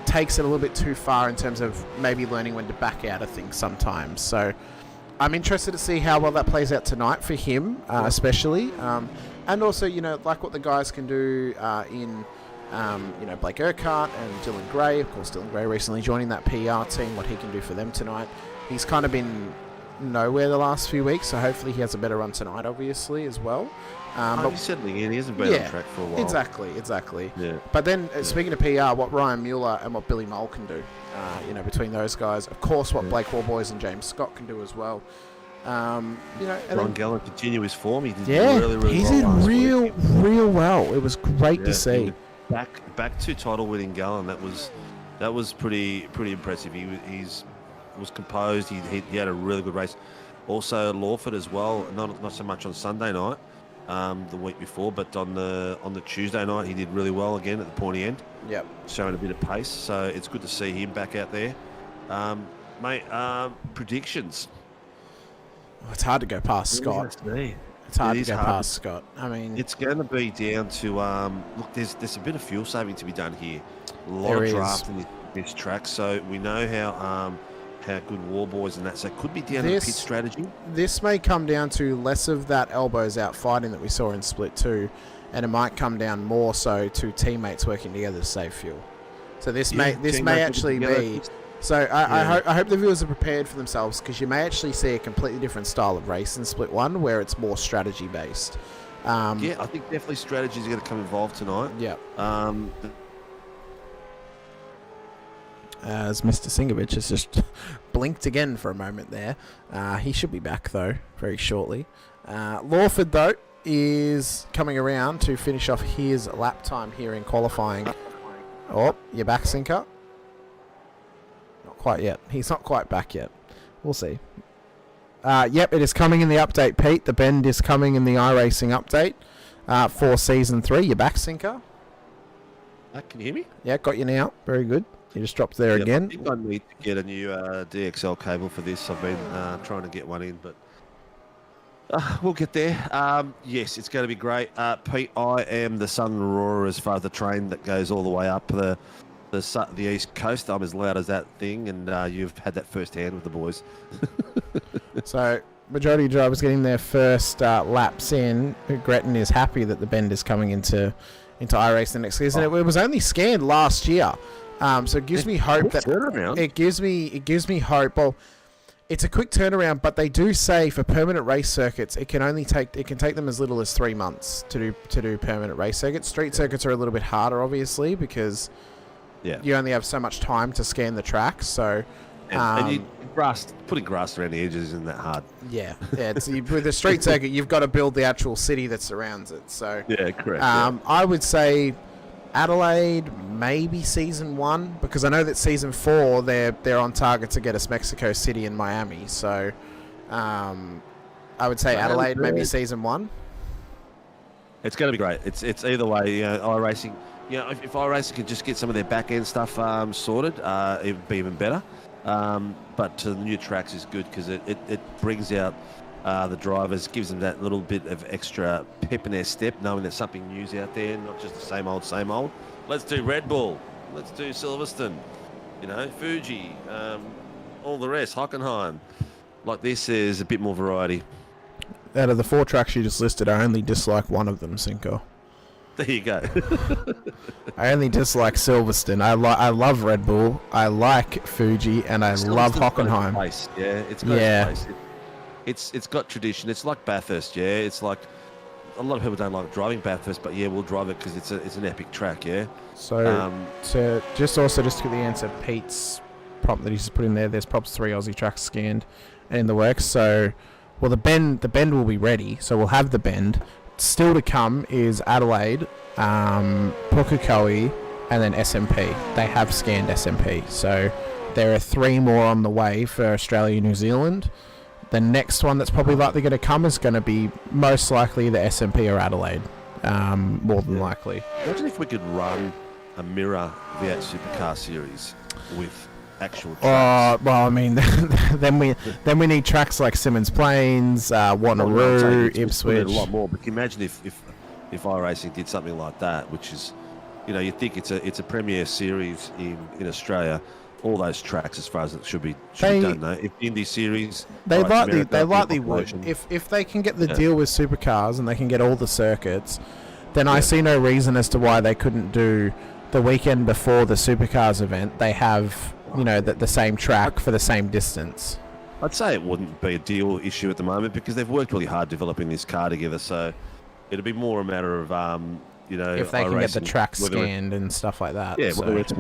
takes it a little bit too far in terms of maybe learning when to back out of things sometimes. So I'm interested to see how well that plays out tonight for him, especially. And also, like what the guys can do in, Blake Urquhart and Dylan Gray. Of course, Dylan Gray recently joining that PR team, what he can do for them tonight. He's kind of been nowhere the last few weeks, so hopefully he has a better run tonight, obviously, as well. But he's settling in. He hasn't been on track for a while. Exactly. Yeah. But then, speaking of PR, what Ryan Mueller and what Billy Mole can do, between those guys. Of course, what Blake Warboys and James Scott can do as well. Ron Gallen continue his form. He did really he did real well. It was great to see. Back to title winning Gallen. That was pretty impressive. He was composed. He had a really good race. Also Lawford as well. Not so much on Sunday night, the week before, but on the Tuesday night he did really well again at the pointy end. Yep. Showing a bit of pace. So it's good to see him back out there. Mate, predictions. It's hard to go past Scott. It's hard to go past Scott. I mean, it's going to be down to look. There's a bit of fuel saving to be done here. A lot of draft in this track, so we know how good Warboys and that. So it could be down to pit strategy. This may come down to less of that elbows out fighting that we saw in Split 2, and it might come down more so to teammates working together to save fuel. So this may actually be. So I hope the viewers are prepared for themselves, because you may actually see a completely different style of race in Split 1 where it's more strategy based. I think definitely strategies are going to come involved tonight. Yeah. As Mr. Sinkovic has just blinked again for a moment there. He should be back though very shortly. Lawford though is coming around to finish off his lap time here in qualifying. Oh, you're back, Sinker? Quite yet. He's not quite back yet. We'll see. Yep, it is coming in the update, Pete. The bend is coming in the iRacing update for Season 3. You're back, Sinker? Can you hear me? Yeah, got you now. Very good. You just dropped there again. I think I need to get a new DXL cable for this. I've been trying to get one in, but we'll get there. Yes, it's going to be great. Pete, I am the Southern Aurora as far as the train that goes all the way up the the East Coast. I'm as loud as that thing, and you've had that firsthand with the boys. So, majority of drivers getting their first laps in. Gretton is happy that the bend is coming into iRacing next season. It was only scanned last year, so it gives me hope that it gives me hope. Well, it's a quick turnaround, but they do say for permanent race circuits, it can take them as little as 3 months to do permanent race circuits. Street circuits are a little bit harder, obviously, because you only have so much time to scan the track. So, and putting grass around the edges isn't that hard. Yeah. With the street circuit, you've got to build the actual city that surrounds it. So yeah, correct. I would say Adelaide, maybe season 1, because I know that season 4 they're on target to get us Mexico City and Miami. So I would say Adelaide, maybe season 1. It's going to be great. It's either way. iRacing. If iRacing could just get some of their back end stuff sorted, it would be even better. But to the new tracks is good because it brings out the drivers, gives them that little bit of extra pep in their step, knowing there's something new's out there, not just the same old. Let's do Red Bull. Let's do Silverstone. Fuji, all the rest, Hockenheim. Like this is a bit more variety. Out of the 4 tracks you just listed, I only dislike one of them, Cinco. There you go. I only dislike Silverstone. I love Red Bull. I like Fuji, and I love Hockenheim. It's got its place. It's got tradition. It's like Bathurst. Yeah, it's like a lot of people don't like driving Bathurst, but we'll drive it because it's an epic track. Yeah. So to just quickly answer Pete's prompt that he's just put in there. There's probably 3 Aussie tracks scanned and in the works. So, the bend will be ready. So we'll have the bend. Still to come is Adelaide, Pukekohe, and then SMP. They have scanned SMP. So there are 3 more on the way for Australia and New Zealand. The next one that's probably likely going to come is going to be most likely the SMP or Adelaide, more than likely. Imagine if we could run a mirror V8 Supercar series with actual tracks. Well, I mean, then we need tracks like Simmons Plains, Wanneroo, Ipswich. A lot more. But can you imagine if iRacing did something like that, which is, you think it's a premier series in Australia. All those tracks, as far as it should be done, though. If Indy series, they likely would. If they can get the deal with Supercars and they can get all the circuits, then I see no reason as to why they couldn't do the weekend before the Supercars event. They have the same track for the same distance. I'd say it wouldn't be a deal issue at the moment because they've worked really hard developing this car together. So it'd be more a matter of if they can get the track scanned and stuff like that. Yeah, whether it's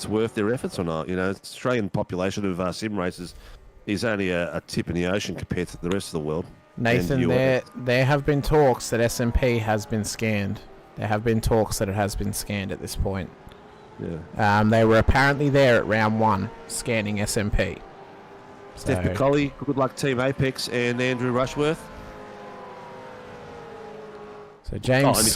worth their efforts or not. Australian population of sim races is only a tip in the ocean compared to the rest of the world. Nathan, there have been talks that SMP has been scanned. There have been talks that it has been scanned at this point. Yeah. They were apparently there at round 1 scanning SMP. Steph McCauley, good luck Team Apex, and Andrew Rushworth. So James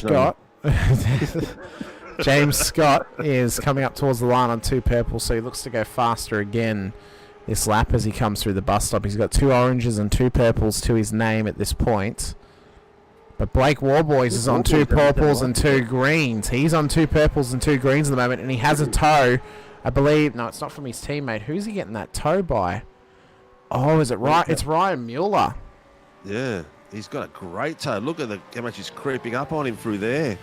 Scott is coming up towards the line on 2 purple, so he looks to go faster again this lap as he comes through the bus stop. He's got 2 oranges and 2 purples to his name at this point. But Blake Warboys is on 2 purples and 2 greens. He's on 2 purples and 2 greens at the moment, and he has a tow. I believe... No, it's not from his teammate. Who's he getting that tow by? Oh, is it right? It's Ryan Mueller. Yeah. He's got a great tow. Look at how much he's creeping up on him through there.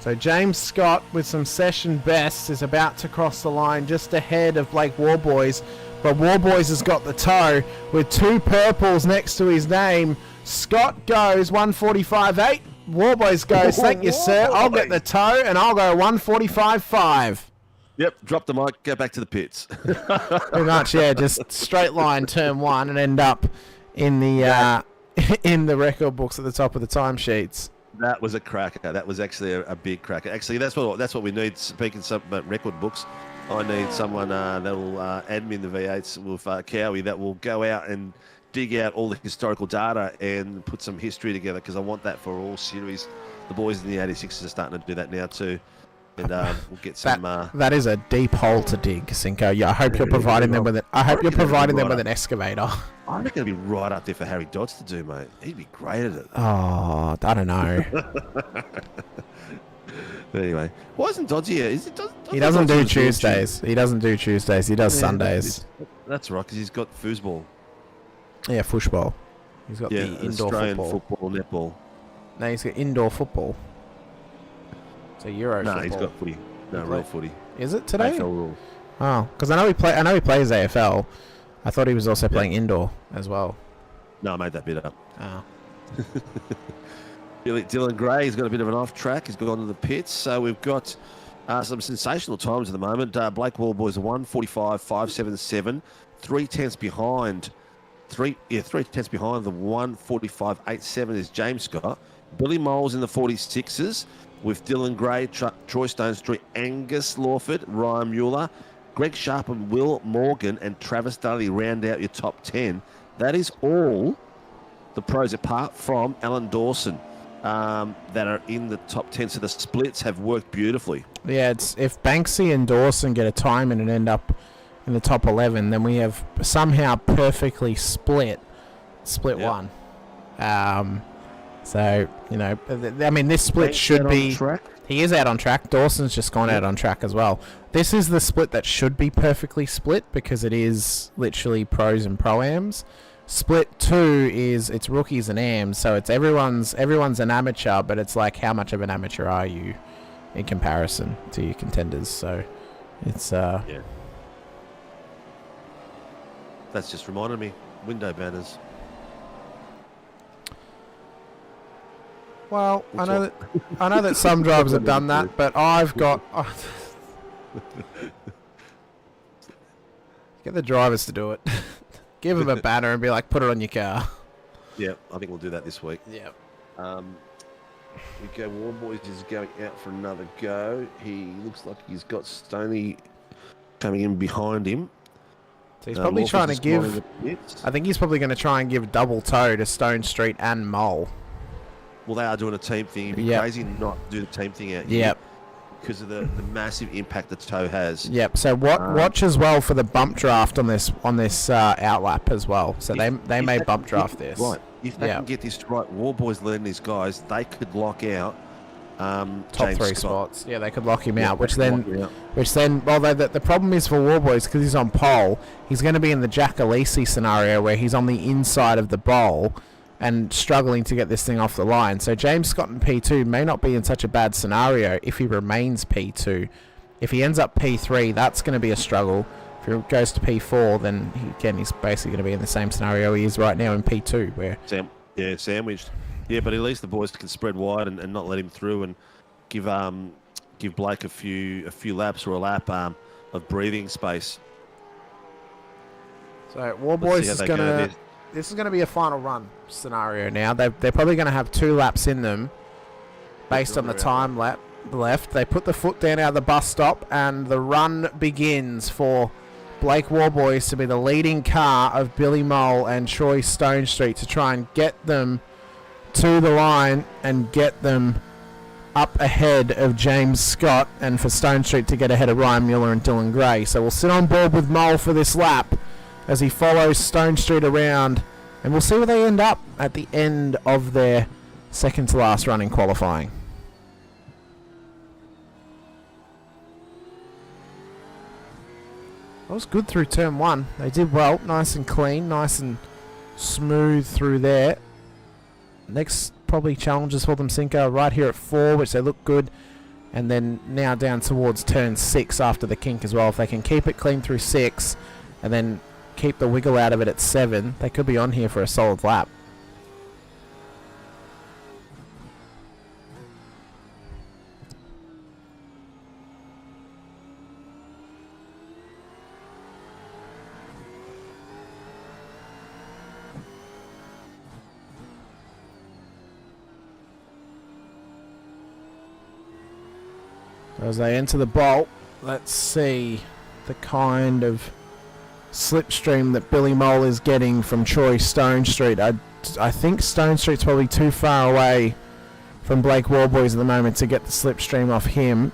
So James Scott, with some session bests, is about to cross the line just ahead of Blake Warboys. But Warboys has got the tow with 2 purples next to his name. Scott goes 145.8. Warboys goes, thank you, sir. I'll get the tow, and I'll go 145.5. Yep, drop the mic, go back to the pits. Pretty much, yeah. Just straight line, turn 1, and end up in the in the record books at the top of the timesheets. That was a cracker. That was actually a big cracker. Actually, that's what we need. Speaking about record books, I need someone that will admin the V8s with Cowie that will go out and dig out all the historical data and put some history together because I want that for all series. The boys in the 86s are starting to do that now too. And we'll get some. That is a deep hole to dig, Cinco. Yeah, I hope you're providing them with it. I hope you're providing them with an excavator. I reckon it'd be right up there for Harry Dodds to do, mate. He'd be great at it. Oh, I don't know. Anyway, why isn't Dodgy here? He doesn't do Tuesdays. He doesn't do Tuesdays. He does Sundays. That's right, because he's got foosball. Yeah, football. He's got the indoor Australian football. netball. No, he's got indoor football. So Euro football. No, he's got footy. No, real footy. Is it today? AFL rules. Oh, because I know he plays AFL. I thought he was also playing indoor as well. No, I made that bit up. Oh. Dylan Gray's got a bit of an off track. He's gone to the pits. So we've got some sensational times at the moment. Blake Wallboys 1:45.577, 3/10 behind. 3/10 behind the 1:45.87 is James Scott. Billy Moles in the 46s with Dylan Gray, Troy Stonestreet, Angus Lawford, Ryan Mueller, Greg Sharp and Will Morgan and Travis Dudley round out your top 10. That is all the pros apart from Alan Dawson that are in the top 10. So the splits have worked beautifully. Yeah, it's if Banksy and Dawson get a time and end up in the top 11, then we have somehow perfectly split one. So, you know, I mean, this split should be... He is out on track. Dawson's just gone out on track as well. This is the split that should be perfectly split because it is literally pros and pro-ams. Split 2 is it's rookies and AMs, so it's everyone's an amateur, but it's like how much of an amateur are you in comparison to your contenders? So it's yeah. That's just reminded me. Window banners. Well, I know that some drivers have done that, but I've got get the drivers to do it. Give them a banner and be like, put it on your car. Yeah, I think we'll do that this week. Yeah. We go. Warboys is going out for another go. He looks like he's got Stoney coming in behind him. So he's probably trying to give... I think he's probably going to try and give double toe to Stone Street and Mole. Well, they are doing a team thing. It'd be crazy not to do the team thing out here. Because of the massive impact the toe has. Yep. So watch as well for the bump draft on this outlap as well. So they may bump draft this. Right. If they can get this right, Warboys leading these guys, they could lock out top James 3 Scott. spots. Yeah, they could lock him out. Which then, well, the problem is for Warboys because he's on pole. He's going to be in the Jack Alesi scenario where he's on the inside of the bowl and struggling to get this thing off the line. So James Scott in P2 may not be in such a bad scenario if he remains P2. If he ends up P3, that's going to be a struggle. If he goes to P4, then he's basically going to be in the same scenario he is right now in P2. Where sandwiched. Yeah, but at least the boys can spread wide and not let him through and give Blake a few laps or a lap of breathing space. So Warboys is going to... This is going to be a final run scenario now. They're probably going to have 2 laps in them based on the time left. They put the foot down out of the bus stop and the run begins for Blake Warboys to be the leading car of Billy Mole and Troy Stonestreet to try and get them to the line and get them up ahead of James Scott and for Stonestreet to get ahead of Ryan Mueller and Dylan Gray. So we'll sit on board with Mole for this lap as he follows Stonestreet around, and we'll see where they end up at the end of their second to last run in qualifying. That was good through turn 1. They did well, nice and clean, nice and smooth through there. Next probably challenges for them, Cinco, right here at 4, which they look good, and then now down towards turn 6 after the kink as well. If they can keep it clean through 6 and then keep the wiggle out of it at 7, they could be on here for a solid lap. As they enter the bolt, let's see the kind of slipstream that Billy Mole is getting from Troy Stonestreet. I think Stonestreet's probably too far away from Blake Warboys at the moment to get the slipstream off him.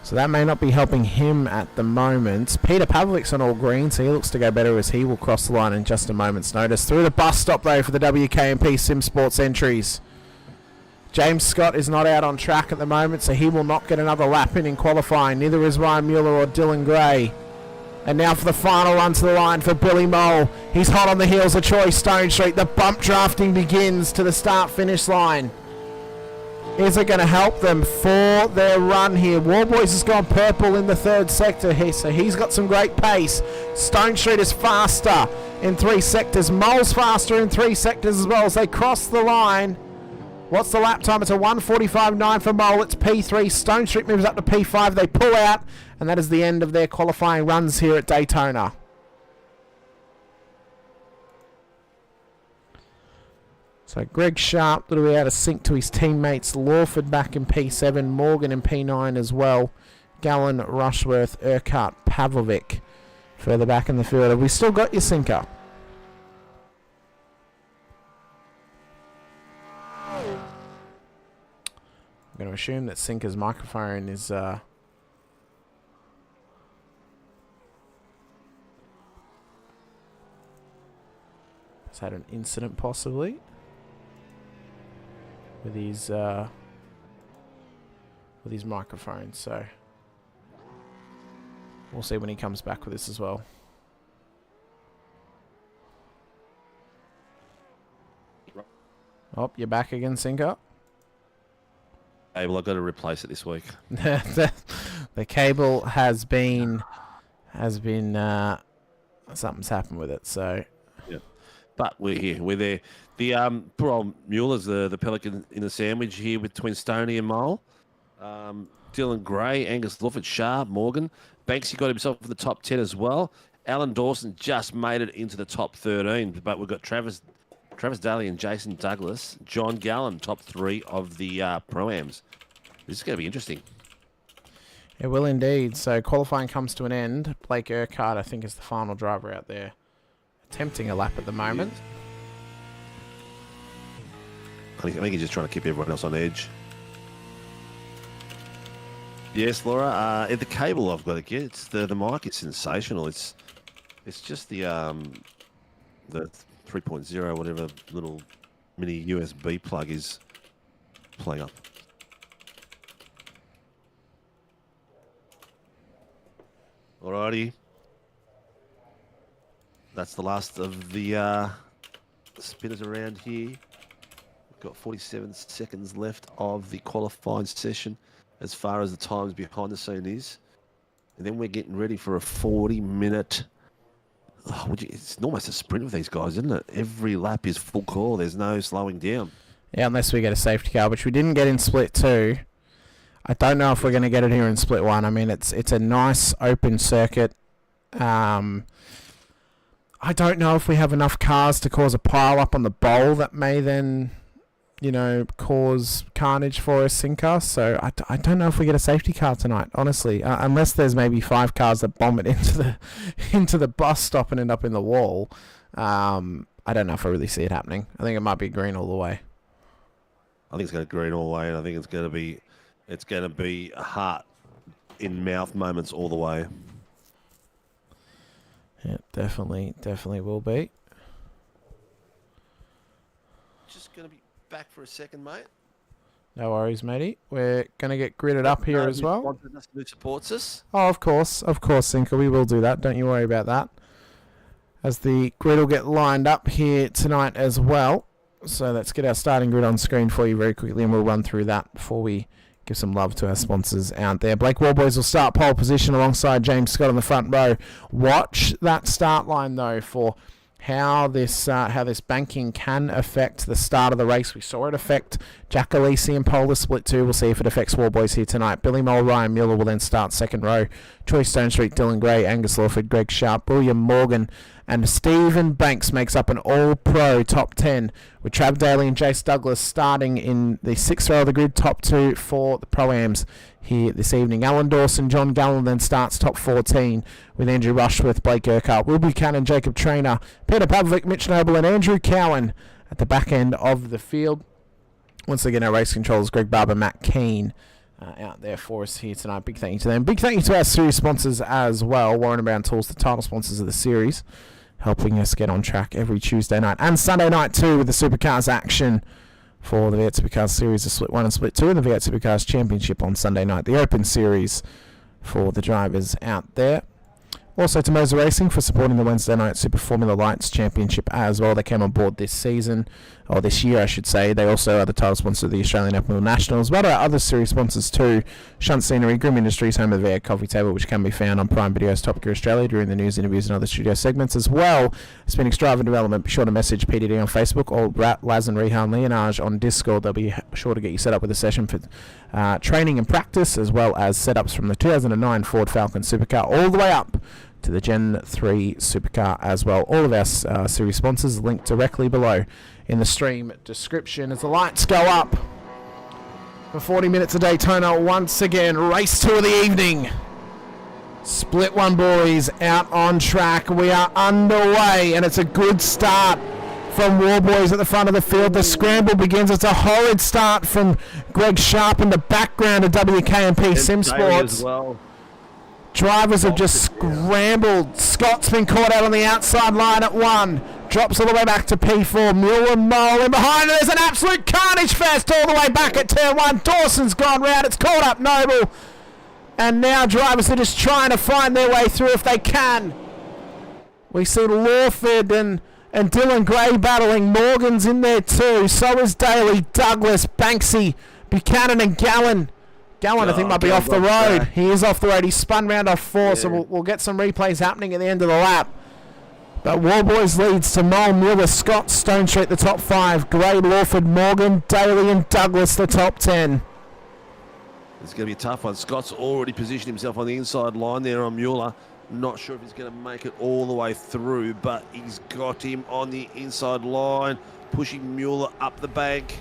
So that may not be helping him at the moment. Peter Pavlik's on all green, so he looks to go better as he will cross the line in just a moment's notice. Through the bus stop though for the WKMP Sim Sports entries. James Scott is not out on track at the moment, so he will not get another lap in qualifying. Neither is Ryan Mueller or Dylan Gray. And now for the final run to the line for Billy Mole. He's hot on the heels of Troy Stone Street. The bump drafting begins to the start-finish line. Is it going to help them for their run here? Warboys has gone purple in the third sector here, so he's got some great pace. Stone Street is faster in 3 sectors. Mole's faster in 3 sectors as well as they cross the line. What's the lap time? It's a 1:45.9 for Mole. It's P3. Stone Street moves up to P5. They pull out, and that is the end of their qualifying runs here at Daytona. So Greg Sharp, little bit out of sync to his teammates. Lawford back in P7. Morgan in P9 as well. Gallen, Rushworth, Urquhart, Pavlovic further back in the field. Have we still got your sinker? I'm going to assume that Sinker's microphone is has had an incident possibly with his microphone, so we'll see when he comes back with this as well. Oh, you're back again, Sinker. Hey, well, I've got to replace it this week. The cable has been something's happened with it, so yeah. But we're here, we're there. The poor old Mueller's the pelican in the sandwich here between Stoney and Mole. Dylan Gray, Angus Lawford, Sharp, Morgan. Banksy got himself in the top 10 as well. Alan Dawson just made it into the top 13, but we've got Travis Daly and Jason Douglas. John Gallen, top 3 of the Pro-Ams. This is going to be interesting. It will indeed. So qualifying comes to an end. Blake Urquhart, I think, is the final driver out there, attempting a lap at the moment. I think he's just trying to keep everyone else on edge. Yes, Laura. The cable I've got to get. It's the mic is sensational. It's just the 3.0 whatever little mini USB plug is playing up. Alrighty. That's the last of the spinners around here. We've got 47 seconds left of the qualifying session as far as the times behind the scene is. And then we're getting ready for a 40-minute... Oh, it's almost a sprint with these guys, isn't it? Every lap is full call. There's no slowing down. Yeah, unless we get a safety car, which we didn't get in split 2. I don't know if we're going to get it here in split 1. I mean, it's a nice open circuit. I don't know if we have enough cars to cause a pile up on the bowl that may then, cause carnage for a Sinker. So I don't know if we get a safety car tonight, honestly, unless there's maybe 5 cars that bomb it into the bus stop and end up in the wall. I don't know if I really see it happening. I think it might be green all the way. I think it's going to green all the way, and I think it's going to be heart in mouth moments all the way. Yeah, definitely will be. Just going to be back for a second, mate. No worries, matey. We're going to get gridded up here as well. Who supports us? Oh, of course, Sinker. We will do that. Don't you worry about that. As the grid will get lined up here tonight as well. So let's get our starting grid on screen for you very quickly, and we'll run through that before we give some love to our sponsors out there. Blake Warboys will start pole position alongside James Scott on the front row. Watch that start line, though, for how this banking can affect the start of the race. We saw it affect Jack Alisi in pole split 2. We'll see if it affects Warboys here tonight. Billy Mole, Ryan Mueller will then start second row. Troy Stone Street, Dylan Gray, Angus Lawford, Greg Sharp, William Morgan, and Stephen Banks makes up an all-pro top 10, with Trav Daly and Jace Douglas starting in the 6th row of the grid, top 2 for the Pro-Ams here this evening. Alan Dawson, John Gallen then starts top 14, with Andrew Rushworth, Blake Urquhart, Will Buchanan, Jacob Trainer, Peter Pavlovic, Mitch Noble, and Andrew Cowan at the back end of the field. Once again, our race controllers, Greg Barber, Matt Keane, out there for us here tonight. Big thank you to them. Big thank you to our series sponsors as well. Warren & Brown Tools, the title sponsors of the series, helping us get on track every Tuesday night and Sunday night too, with the Supercars action for the V8 Supercars Series of Split 1 and Split 2 and the V8 Supercars Championship on Sunday night. The Open Series for the drivers out there. Also to Moser Racing for supporting the Wednesday night Super Formula Lights Championship as well. They came on board this season, or this year I should say. They also are the title sponsor of the Australian Open Nationals, but our other series sponsors too. Shunt Scenery, Groom Industries, home of the V8 Coffee Table, which can be found on Prime Video's Top Gear Australia during the news, interviews and other studio segments as well. Spinix Driver Development, be sure to message PDD on Facebook or Rat, Laz and Rehan Leonage on Discord. They'll be sure to get you set up with a session for training and practice, as well as setups from the 2009 Ford Falcon Supercar all the way up to the Gen 3 Supercar as well. All of our series sponsors linked directly below in the stream description. As the lights go up for 40 minutes of Daytona once again. Race 2 of the evening. Split 1 boys out on track. We are underway and it's a good start from War Boys at the front of the field. The scramble begins. It's a horrid start from Greg Sharp in the background of WKMP Sim Sports. Drivers have just scrambled. Scott's been caught out on the outside line at 1. Drops all the way back to P4. Muir and Mole in behind. There's an absolute carnage fest all the way back at turn 1. Dawson's gone round. It's caught up Noble. And now drivers are just trying to find their way through if they can. We see Lawford and Dylan Gray battling. Morgan's in there too. So is Daly, Douglas, Banksy, Buchanan and Gallen. Gallen, I think, might be off the road. He is off the road. He spun round off 4, so we'll get some replays happening at the end of the lap. But War Boys leads to Mole, Mueller, Scott, Stone Street, the top 5. Gray, Lawford, Morgan, Daly and Douglas, the top 10. It's going to be a tough one. Scott's already positioned himself on the inside line there on Mueller. Not sure if he's going to make it all the way through, but he's got him on the inside line, pushing Mueller up the bank.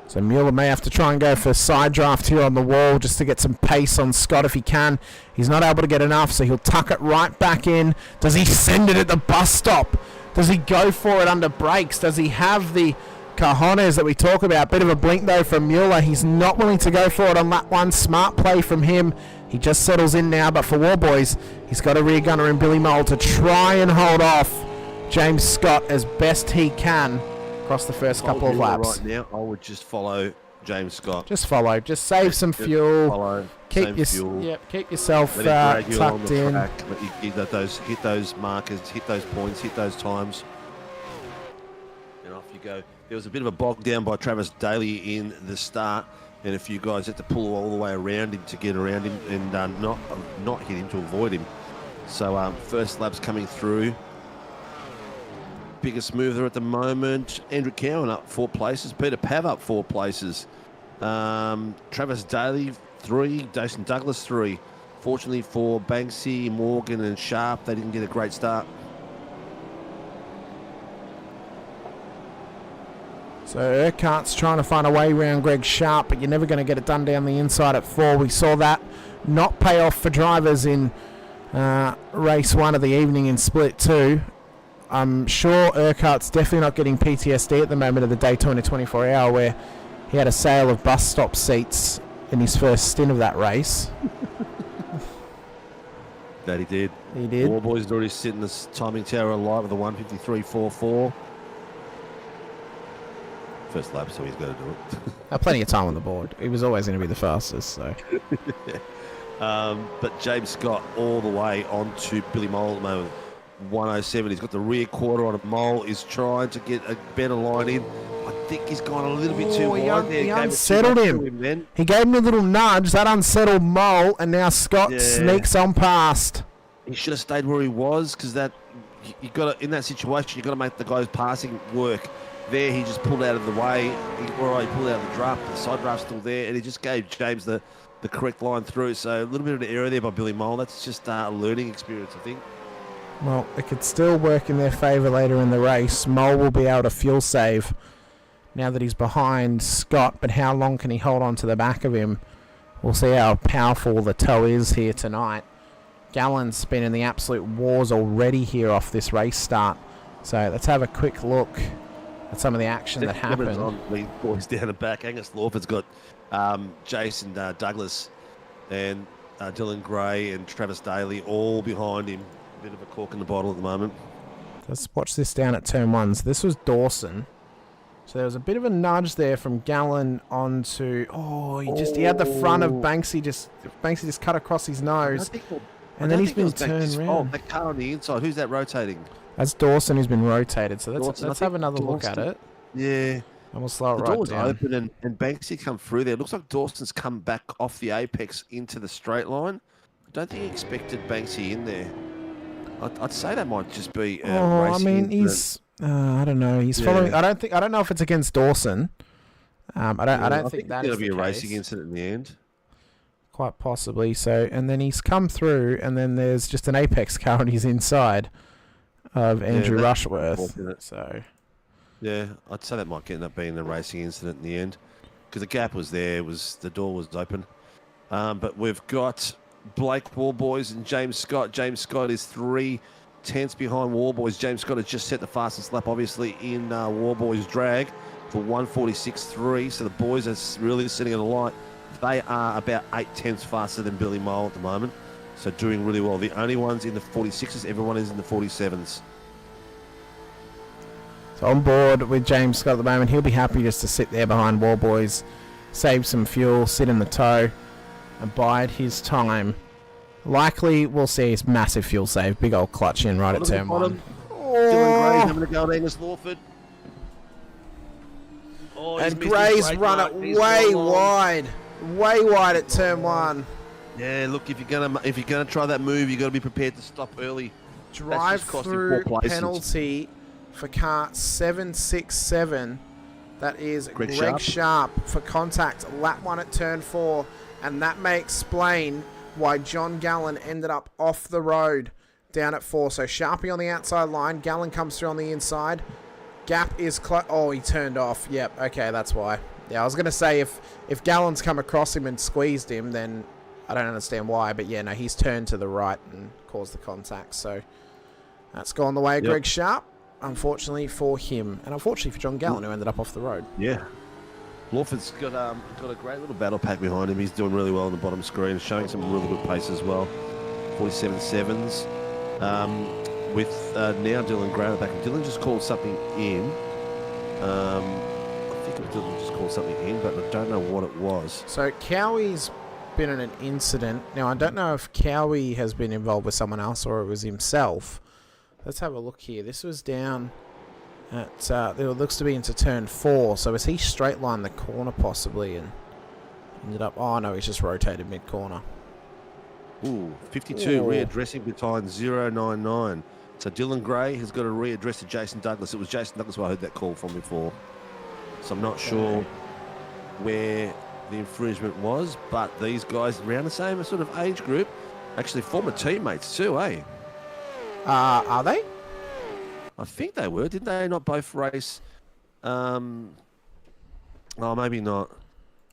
So Mueller may have to try and go for a side draft here on the wall just to get some pace on Scott if he can. He's not able to get enough, so he'll tuck it right back in. Does he send it at the bus stop? Does he go for it under brakes? Does he have the cojones that we talk about? Bit of a blink though from Mueller. He's not willing to go for it on lap 1. Smart play from him. He just settles in now, but for War Boys, he's got a rear gunner in Billy Mole to try and hold off James Scott as best he can across the first couple of laps. Right now, I would just follow James Scott. Just follow. Just save some fuel. Follow. Keep yourself tucked in. Hit those markers, hit those points, hit those times, and off you go. There was a bit of a bog down by Travis Daly in the start, and a few guys had to pull all the way around him to get around him and not hit him to avoid him. So first lap's coming through. Biggest mover at the moment, Andrew Cowan up 4 places, Peter Pav up 4 places, Travis Daly 3, Jason Douglas 3. Fortunately for Banksy, Morgan and Sharp, they didn't get a great start. So Urquhart's trying to find a way around Greg Sharp, but you're never going to get it done down the inside at 4. We saw that not pay off for drivers in race 1 of the evening in split 2. I'm sure Urquhart's definitely not getting PTSD at the moment of the Daytona 24-hour where he had a sale of bus stop seats in his first stint of that race. That he did. He did. War Boys already sitting this timing tower alive with a 1:53.44. First lap, so he's got to do it. Plenty of time on the board. He was always going to be the fastest. So. But James Scott all the way onto Billy Mole at the moment. 107. He's got the rear quarter on it. Mole is trying to get a better line in. I think he's gone a little bit too wide there. He unsettled him. He gave him a little nudge. That unsettled Mole, and now Scott sneaks on past. He should have stayed where he was, because you got in that situation, you got to make the guys passing work. There, he just pulled out of the way. He pulled out of the draft. The side draft's still there, and he just gave James the correct line through. So a little bit of an error there by Billy Mole. That's just a learning experience, I think. Well, it could still work in their favour later in the race. Mole will be able to fuel save now that he's behind Scott, but how long can he hold on to the back of him? We'll see how powerful the toe is here tonight. Gallen's been in the absolute wars already here off this race start. So let's have a quick look at some of the action that happened. Lead boys down the back. Angus Lawford's got Jason Douglas and Dylan Gray and Travis Daly all behind him. Bit of a cork in the bottle at the moment. Let's watch this down at turn 1. So this was Dawson. So there was a bit of a nudge there from Gallen onto. He had the front of Banksy just cut across his nose, and then he's been turned around. Oh, that car on the inside. Who's that rotating? That's Dawson who's been rotated. So Dawson, let's have another look at it. Yeah. And we'll slow it The right door's down. open and Banksy come through there. It looks like Dawson's come back off the apex into the straight line. I don't think he expected Banksy in there. I'd say that might just be. He's. I don't know. He's following. I don't know if it's against Dawson. I don't think that is it'll be the a racing case. incident in the end. Quite possibly. So, and then he's come through, and then there's just an apex car on his inside of Andrew Rushworth. So. Yeah, I'd say that might end up being a racing incident in the end, because the gap was there. The door was open. But we've got Blake Warboys and James Scott. James Scott is 3 tenths behind Warboys. James Scott has just set the fastest lap, obviously, in Warboys drag for 1:46.3. So the boys are really sitting in the light. They are about 8 tenths faster than Billy Mole at the moment. So doing really well. The only ones in the 46s, everyone is in the 47s. So on board with James Scott at the moment. He'll be happy just to sit there behind Warboys, save some fuel, sit in the tow, and bide his time. Likely we'll see his massive fuel save. Big old clutch in right at turn 1. Dylan Gray's having a go at Angus Lawford. And Gray's run it way wide. Way wide at turn 1. Yeah, look, if you're gonna try that move, you got to be prepared to stop early. Drive through penalty for car 767. That is Greg Sharp for contact. Lap 1 at turn 4. And that may explain why John Gallen ended up off the road down at 4. So Sharpie on the outside line. Gallen comes through on the inside. Gap is close. Oh, he turned off. Yep, okay, that's why. Yeah, I was going to say if Gallen's come across him and squeezed him, then I don't understand why. But yeah, no, he's turned to the right and caused the contact. So that's gone the way of Greg Sharp, unfortunately for him. And unfortunately for John Gallen, who ended up off the road. Yeah. Lawford's got a great little battle pack behind him. He's doing really well on the bottom screen, showing some really good pace as well. 47.7s. With now Dylan Gray at the back. Dylan just called something in. I think Dylan just called something in, but I don't know what it was. So Cowie's been in an incident. Now, I don't know if Cowie has been involved with someone else or it was himself. Let's have a look here. This was down at, it looks to be into turn 4. So is he straight line the corner possibly and ended up, oh no, he's just rotated mid-corner. Ooh, 52 readdressing behind 099. So Dylan Gray has got a readdress to Jason Douglas. It was Jason Douglas who I heard that call from before. So I'm not sure where the infringement was, but these guys around the same sort of age group, actually former teammates too, eh? Are they? I think they were. Didn't they not both race? Oh, maybe not.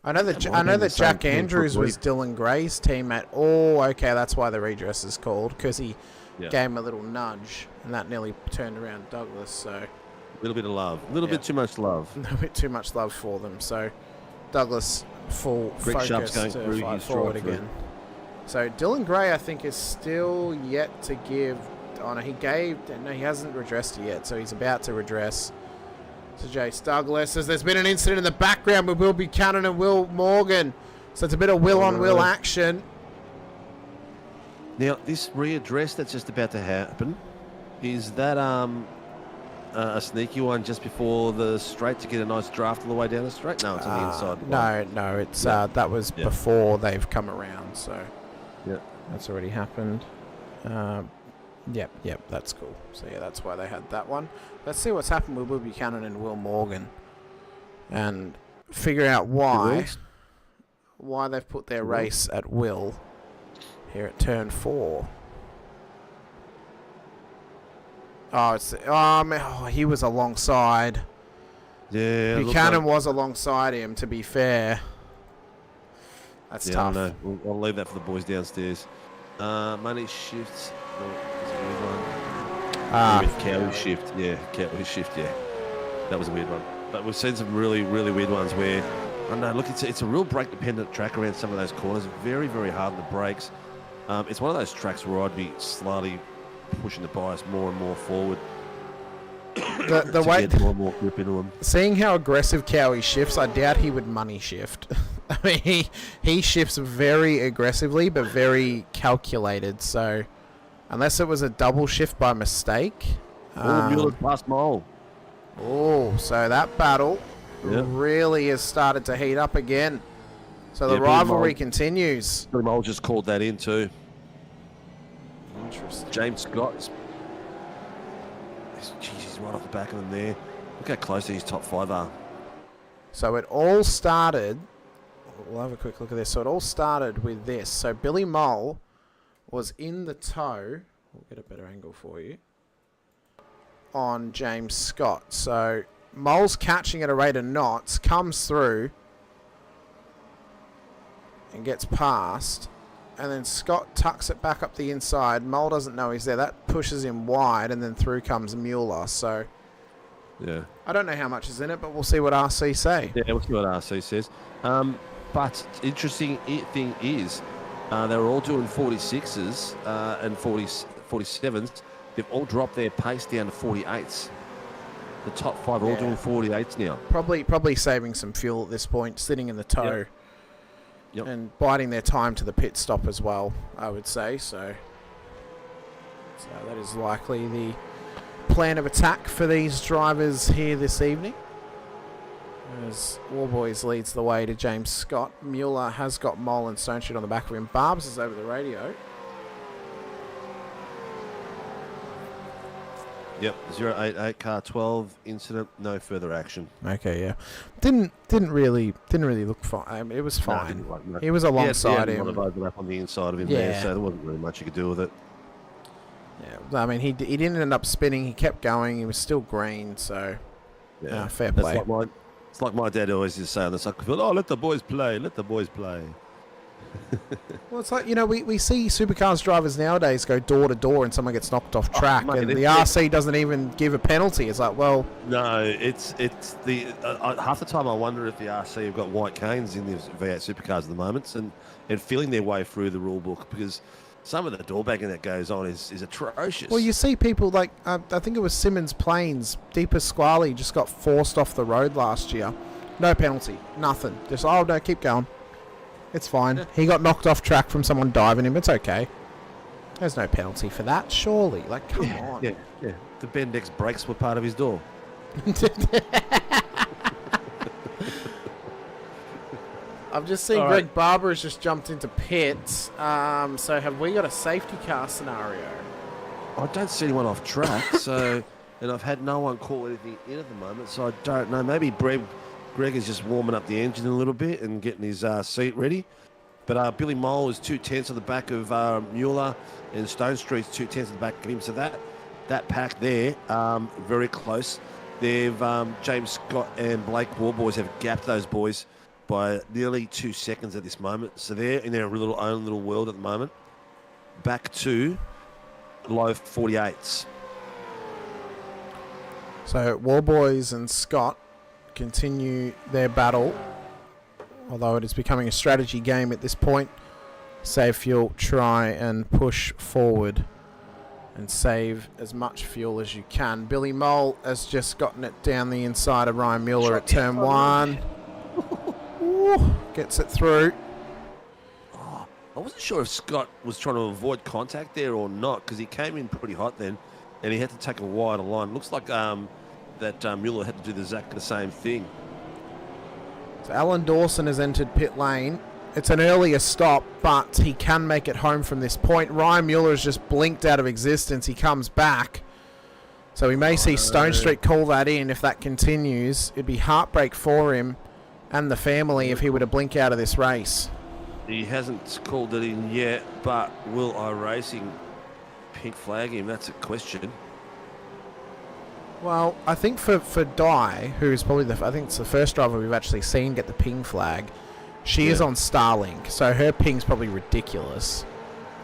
I know that Jack Andrews was Dylan Gray's teammate. Oh, okay, that's why the redress is called, because he gave him a little nudge, and that nearly turned around Douglas. So a little bit of love, a little bit too much love, a bit too much love for them. So Douglas full focus to fight forward again. So Dylan Gray, I think, is still yet to give. Oh no, he hasn't redressed it yet, so he's about to redress. To Jace Douglas, as there's been an incident in the background with Will Buchanan and Will Morgan. So it's a bit of Will on Will action. Now, this readdress that's just about to happen, is that a sneaky one just before the straight to get a nice draft all the way down the straight? No, it's on the inside. No, it's that was before they've come around, so that's already happened. Yep, that's cool. So yeah, that's why they had that one. Let's see what's happened with Will Buchanan and Will Morgan, and figure out why they've put their race at Will here at turn 4. He was alongside. Yeah, Buchanan was alongside him. To be fair, that's tough. No, I'll leave that for the boys downstairs. Money shifts. Cowie shift, Cowie shift, that was a weird one. But we've seen some really, really weird ones where, I don't know, look, it's a real brake-dependent track around some of those corners. Very, very hard on the brakes. It's one of those tracks where I'd be slowly pushing the bias more and more forward. The to way get more grip into him. seeing how aggressive Cowie shifts, I doubt he would money shift. I mean, he shifts very aggressively, but very calculated. So, unless it was a double shift by mistake. Mueller's past Mole. Oh, so that battle really has started to heat up again. So the Billy rivalry Mole- continues. Billy Mole just called that in too. Interesting. James Scott. Jeez, he's right off the back of them there. Look how close these top 5 are. So it all started. We'll have a quick look at this. So it all started with this. So Billy Mole was in the tow. We'll get a better angle for you. On James Scott. So Mole's catching at a rate of knots, comes through and gets past. And then Scott tucks it back up the inside. Mole doesn't know he's there. That pushes him wide, and then through comes Mueller. So Yeah. I don't know how much is in it, but we'll see what RC say. Yeah, we'll see what RC says. But interesting thing is, they were all doing 46s and 47s. They've all dropped their pace down to 48s. The top 5 are all doing 48s now. Probably saving some fuel at this point, sitting in the tow. Yep. And biding their time to the pit stop as well, I would say. So that is likely the plan of attack for these drivers here this evening. As Warboys leads the way to James Scott. Mueller has got Mole and Stone Street on the back of him. Barbs is over the radio. Yep, 088 car 12 incident, no further action. Okay, yeah. Didn't really look fine. It was fine. No. He was alongside he had him. a lot of overlap on the inside of him there, so there wasn't really much you could do with it. Yeah, I mean, he didn't end up spinning. He kept going. He was still green, so fair play. It's like my dad always used to say on the soccer field, oh, let the boys play, let the boys play. Well, it's like, we see supercars drivers nowadays go door to door and someone gets knocked off track, mate, and the RC doesn't even give a penalty. It's like, well... No, it's the... half the time I wonder if the RC have got white canes in the V8 supercars at the moment and feeling their way through the rule book, because some of the door bagging that goes on is atrocious. Well, you see people like, I think it was Simmons Plains, Di Pasquale just got forced off the road last year. No penalty, nothing. Just, oh, no, keep going. It's fine. Yeah. He got knocked off track from someone diving him. It's okay. There's no penalty for that, surely. Like, come on. Yeah. The Bendix brakes were part of his door. I've just seen Greg Barber has just jumped into pits. So have we got a safety car scenario? I don't see anyone off track, so... And I've had no one call anything in at the moment, so I don't know. Maybe Greg is just warming up the engine a little bit and getting his seat ready. But Billy Mole is 2/10 on the back of Mueller, and Stone Street's 2/10 on the back of him. So that pack there, very close. They've James Scott and Blake Warboys have gapped those boys by nearly 2 seconds at this moment. So they're in their own little world at the moment. Back to low 48s. So Warboys and Scott continue their battle, although it is becoming a strategy game at this point. Save fuel, try and push forward and save as much fuel as you can. Billy Mole has just gotten it down the inside of Ryan Mueller at turn 1. Gets it through. I wasn't sure if Scott was trying to avoid contact there or not, because he came in pretty hot then and he had to take a wider line. Looks like that Mueller had to do the exact same thing. So Alan Dawson has entered pit lane. It's an earlier stop, but he can make it home from this point. Ryan Mueller has just blinked out of existence. He comes back. So we may see Stone Street call that in. If that continues, it'd be heartbreak for him and the family if he were to blink out of this race. He hasn't called it in yet, but will iRacing pink flag him? That's a question. Well, I think for Di, who is probably I think it's the first driver we've actually seen get the ping flag, she is on Starlink, so her ping's probably ridiculous.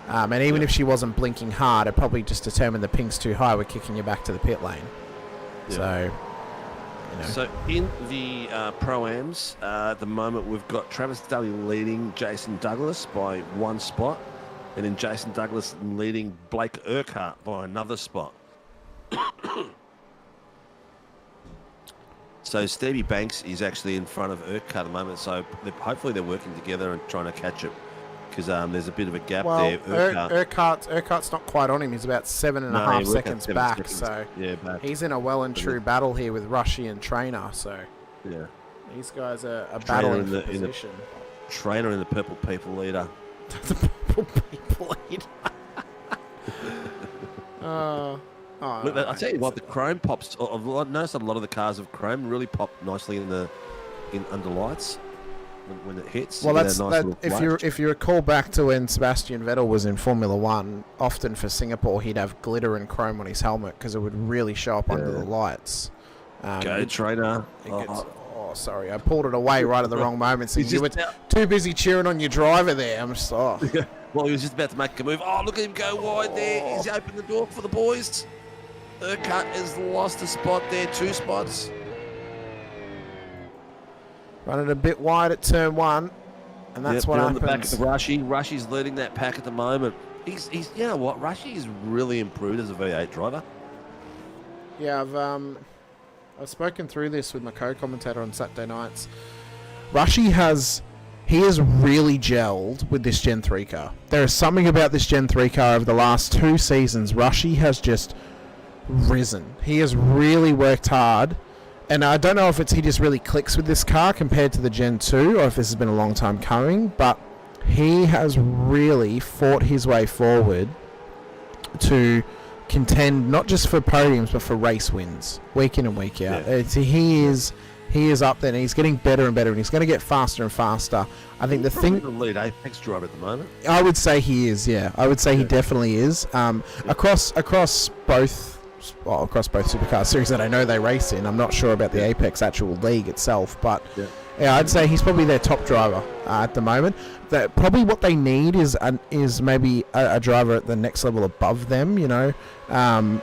And even if she wasn't blinking hard, it probably just determined the ping's too high, we're kicking you back to the pit lane. Yeah. So, So in the Pro-Ams, at the moment we've got Travis Daly leading Jason Douglas by 1 spot, and then Jason Douglas leading Blake Urquhart by another spot. So Stevie Banks is actually in front of Urquhart at the moment. So hopefully they're working together and trying to catch it, because there's a bit of a gap there. Urquhart's not quite on him. He's about 7.5 seconds back. So back. He's in a well and true battle here with Rushy and Trainer. So yeah, these guys are battling for in position. Trainer in the purple people leader. The purple people leader. Look, I tell you what, the chrome pops. I've noticed a lot of the cars of chrome really pop nicely under lights when it hits. Well, if you recall back to when Sebastian Vettel was in Formula One, often for Singapore he'd have glitter and chrome on his helmet because it would really show up under the lights. Go Trainer. Sorry, I pulled it away right at the wrong moment. So you were too busy cheering on your driver there. I'm just well, he was just about to make a move. Oh, look at him go wide there. He's opened the door for the boys. Urquhart has lost a spot there, 2 spots. Running a bit wide at turn 1, and that's what happens. On the back of Rushy. Rushy's leading that pack at the moment. He's you know what? Rushy's really improved as a V8 driver. Yeah, I've spoken through this with my co-commentator on Saturday nights. Rushy has really gelled with this Gen 3 car. There is something about this Gen 3 car over the last 2 seasons. Rushy has just risen. He has really worked hard, and I don't know if he just really clicks with this car compared to the Gen 2 or if this has been a long time coming, but he has really fought his way forward to contend not just for podiums but for race wins week in and week out. He is up there, and he's getting better and better, and he's going to get faster and faster. I think the lead Apex driver at the moment. I would say he is. Yeah, I would say he definitely is. Across both supercar series that I know they race in. I'm not sure about the Apex actual league itself, but yeah, I'd say he's probably their top driver at the moment. That probably what they need is maybe a driver at the next level above them. You know,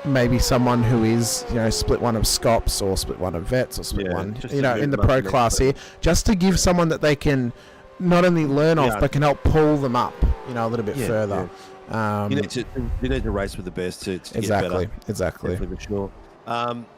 maybe someone who is split one of Scops or split one of Vets or split one in the pro class here, just to give someone that they can not only learn off but can help pull them up a little bit further. You need to race with the best to get better. Exactly. For sure.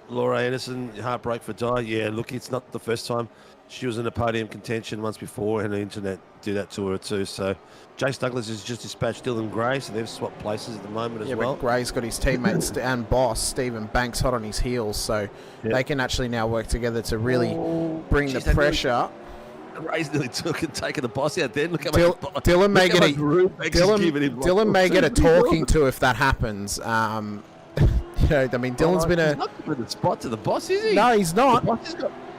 Laura Anderson, heartbreak for Di. Yeah, look, it's not the first time. She was in a podium contention once before, and the internet did that to her too. So, Jace Douglas has just dispatched Dylan Gray, so they've swapped places at the moment as well. But Gray's got his teammates and boss Stephen Banks hot on his heels, so they can actually now work together to really bring the pressure. Ray's nearly taking the boss out there. Look how Dylan may get Dylan may get a talking to if that happens. I mean, Dylan's been he's not giving the spot to the boss, is he? No, he's not.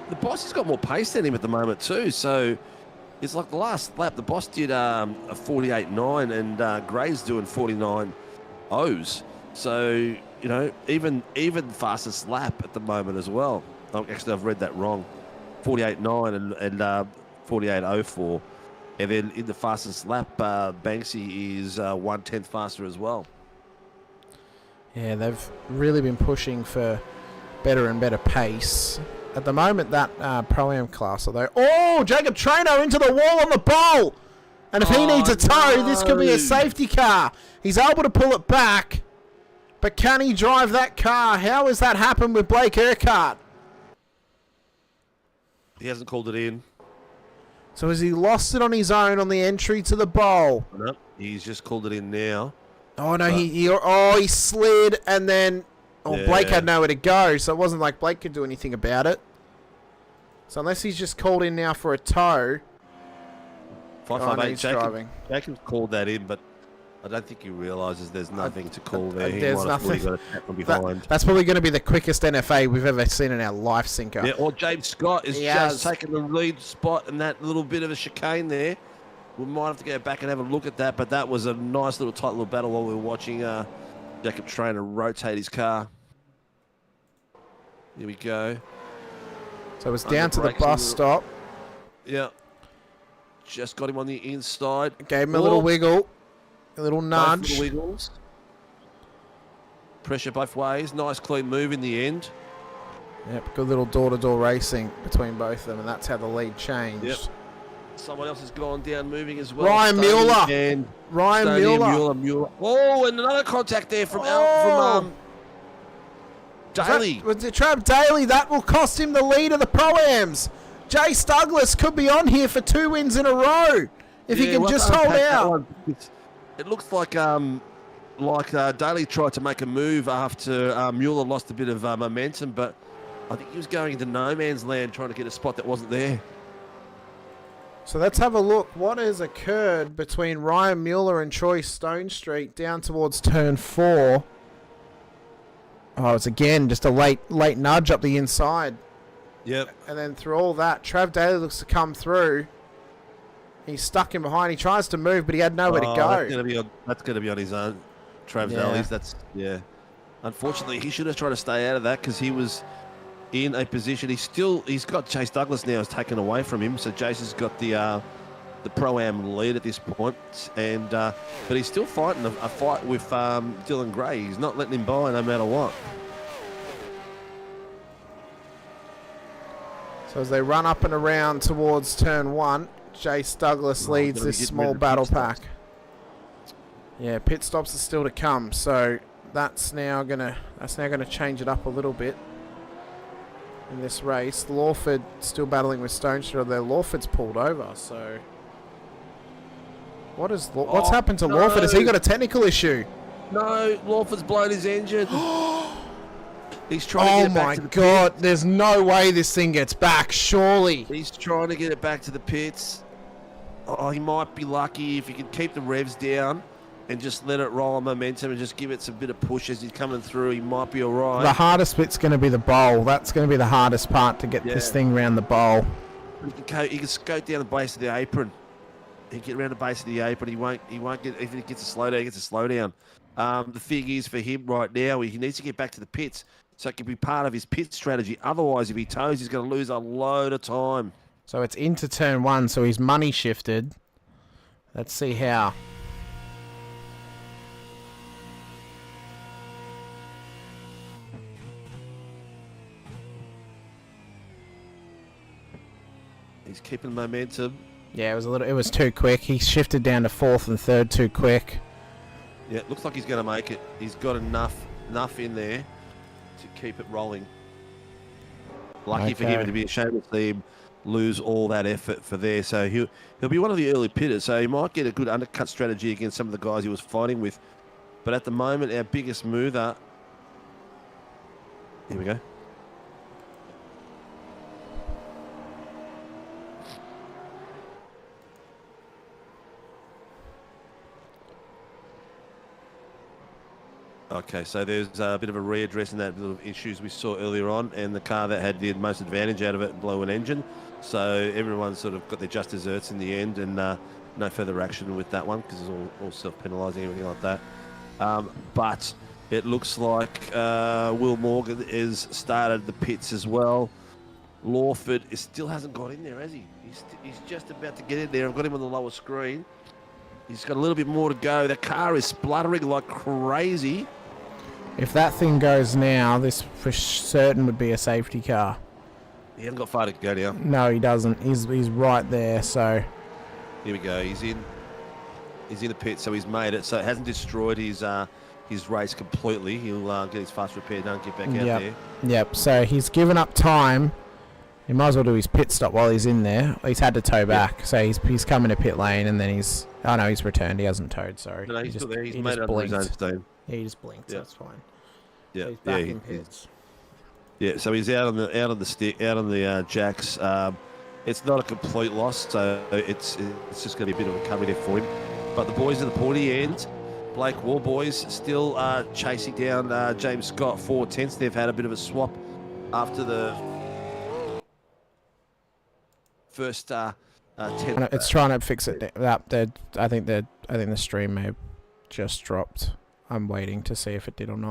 The boss has got more pace than him at the moment too. So it's like the last lap. The boss did a 48.9, and Gray's doing 49.0s. So even fastest lap at the moment as well. Actually, I've read that wrong. 48.9 and 48.04, and then in the fastest lap, Banksy is 1/10 faster as well. Yeah, they've really been pushing for better and better pace. At the moment, that Pro-Am class, although... Jacob Trainer into the wall on the pole! And if he needs a tow, this could be a safety car. He's able to pull it back, but can he drive that car? How has that happened with Blake Urquhart? He hasn't called it in. So has he lost it on his own on the entry to the bowl? No, he's just called it in now. Oh, no, he slid, and then... Blake had nowhere to go, so it wasn't like Blake could do anything about it. So unless he's just called in now for a tow... 558, Jacob's called that in, but I don't think he realises there's nothing to call there. There's nothing. Got a tap from behind. That's probably going to be the quickest NFA we've ever seen in our life, Sinker. Yeah, or James Scott is just taking the lead spot in that little bit of a chicane there. We might have to go back and have a look at that, but that was a nice little tight little battle while we were watching Jacob Trainer rotate his car. Here we go. So it was down to the bus stop. Yeah. Just got him on the inside. Gave him a little wiggle. A little nudge. Little wiggles. Pressure both ways. Nice clean move in the end. Yep, good little door-to-door racing between both of them, and that's how the lead changed. Yep. Someone else has gone down moving as well. Ryan Mueller. Mueller. Oh, and another contact there from Daly. Was it Trav Daly? That will cost him the lead of the Pro-Ams. Jace Douglas could be on here for 2 wins in a row if he can just hold out. It looks like Daly tried to make a move after Mueller lost a bit of momentum, but I think he was going into no man's land trying to get a spot that wasn't there. So let's have a look. What has occurred between Ryan Mueller and Troy Stonestreet down towards turn 4? Oh, it's again just a late nudge up the inside. Yep. And then through all that, Trav Daly looks to come through. He's stuck in behind. He tries to move, but he had nowhere to go. That's going to be on his own. Trav Daly's. Unfortunately, he should have tried to stay out of that because he was in a position. He's got Chase Douglas now is taken away from him. So Jason's got the Pro-Am lead at this point, and but he's still fighting a fight with Dylan Gray. He's not letting him by no matter what. So as they run up and around towards turn 1, Jace Douglas leads this small battle pack. Yeah, pit stops are still to come, so that's now gonna change it up a little bit in this race. Lawford still battling with Stonestreet, although Lawford's pulled over. So what's happened to Lawford? Has he got a technical issue? No, Lawford's blown his engine. He's trying to get it back to the pits. Oh my God, there's no way this thing gets back, surely. He's trying to get it back to the pits. Oh, he might be lucky if he can keep the revs down and just let it roll on momentum and just give it some bit of push as he's coming through. He might be all right. The hardest bit's going to be the bowl. That's going to be the hardest part to get this thing around the bowl. He can skate down the base of the apron. He can get around the base of the apron. He won't get, if he gets a slowdown, he gets a slowdown. The thing is for him right now, he needs to get back to the pits so it can be part of his pit strategy. Otherwise, if he toes, he's going to lose a load of time. So it's into turn 1, so he's money shifted. Let's see how. He's keeping momentum. Yeah, it was too quick. He shifted down to 4th and 3rd too quick. Yeah, it looks like he's going to make it. He's got enough in there to keep it rolling. Lucky for him, to be ashamed to see him lose all that effort for there. So he'll be one of the early pitters. So he might get a good undercut strategy against some of the guys he was fighting with. But at the moment, our biggest mover. Here we go. Okay, so there's a bit of a readdressing that little issues we saw earlier on, and the car that had the most advantage out of it blew an engine. So everyone sort of got their just desserts in the end, and no further action with that one because it's all self-penalising, everything like that. But it looks like Will Morgan has started the pits as well. Lawford still hasn't got in there, has he? He's just about to get in there. I've got him on the lower screen. He's got a little bit more to go. The car is spluttering like crazy. If that thing goes now, this for certain would be a safety car. He hasn't got far to go now. No, he doesn't. He's right there, so... Here we go. He's in the pit, so he's made it. So it hasn't destroyed his race completely. He'll get his fast repair done, get back out there. Yep, so he's given up time. He might as well do his pit stop while he's in there. He's had to tow back, so he's coming to pit lane, and then he's... Oh, no, he's returned. He hasn't towed, sorry. No, he's still there. He's made it under his own steam. Yeah, he just blinked. That's fine. Yeah, so he's back in pits. Yeah, so he's out on the jacks. It's not a complete loss, so it's just going to be a bit of recovery there for him. But the boys at the pointy end, Blake Warboys, still chasing down James Scott 4/10. They've had a bit of a swap after the first 10. It's trying to fix it up. I think the stream may have just dropped. I'm waiting to see if it did or not.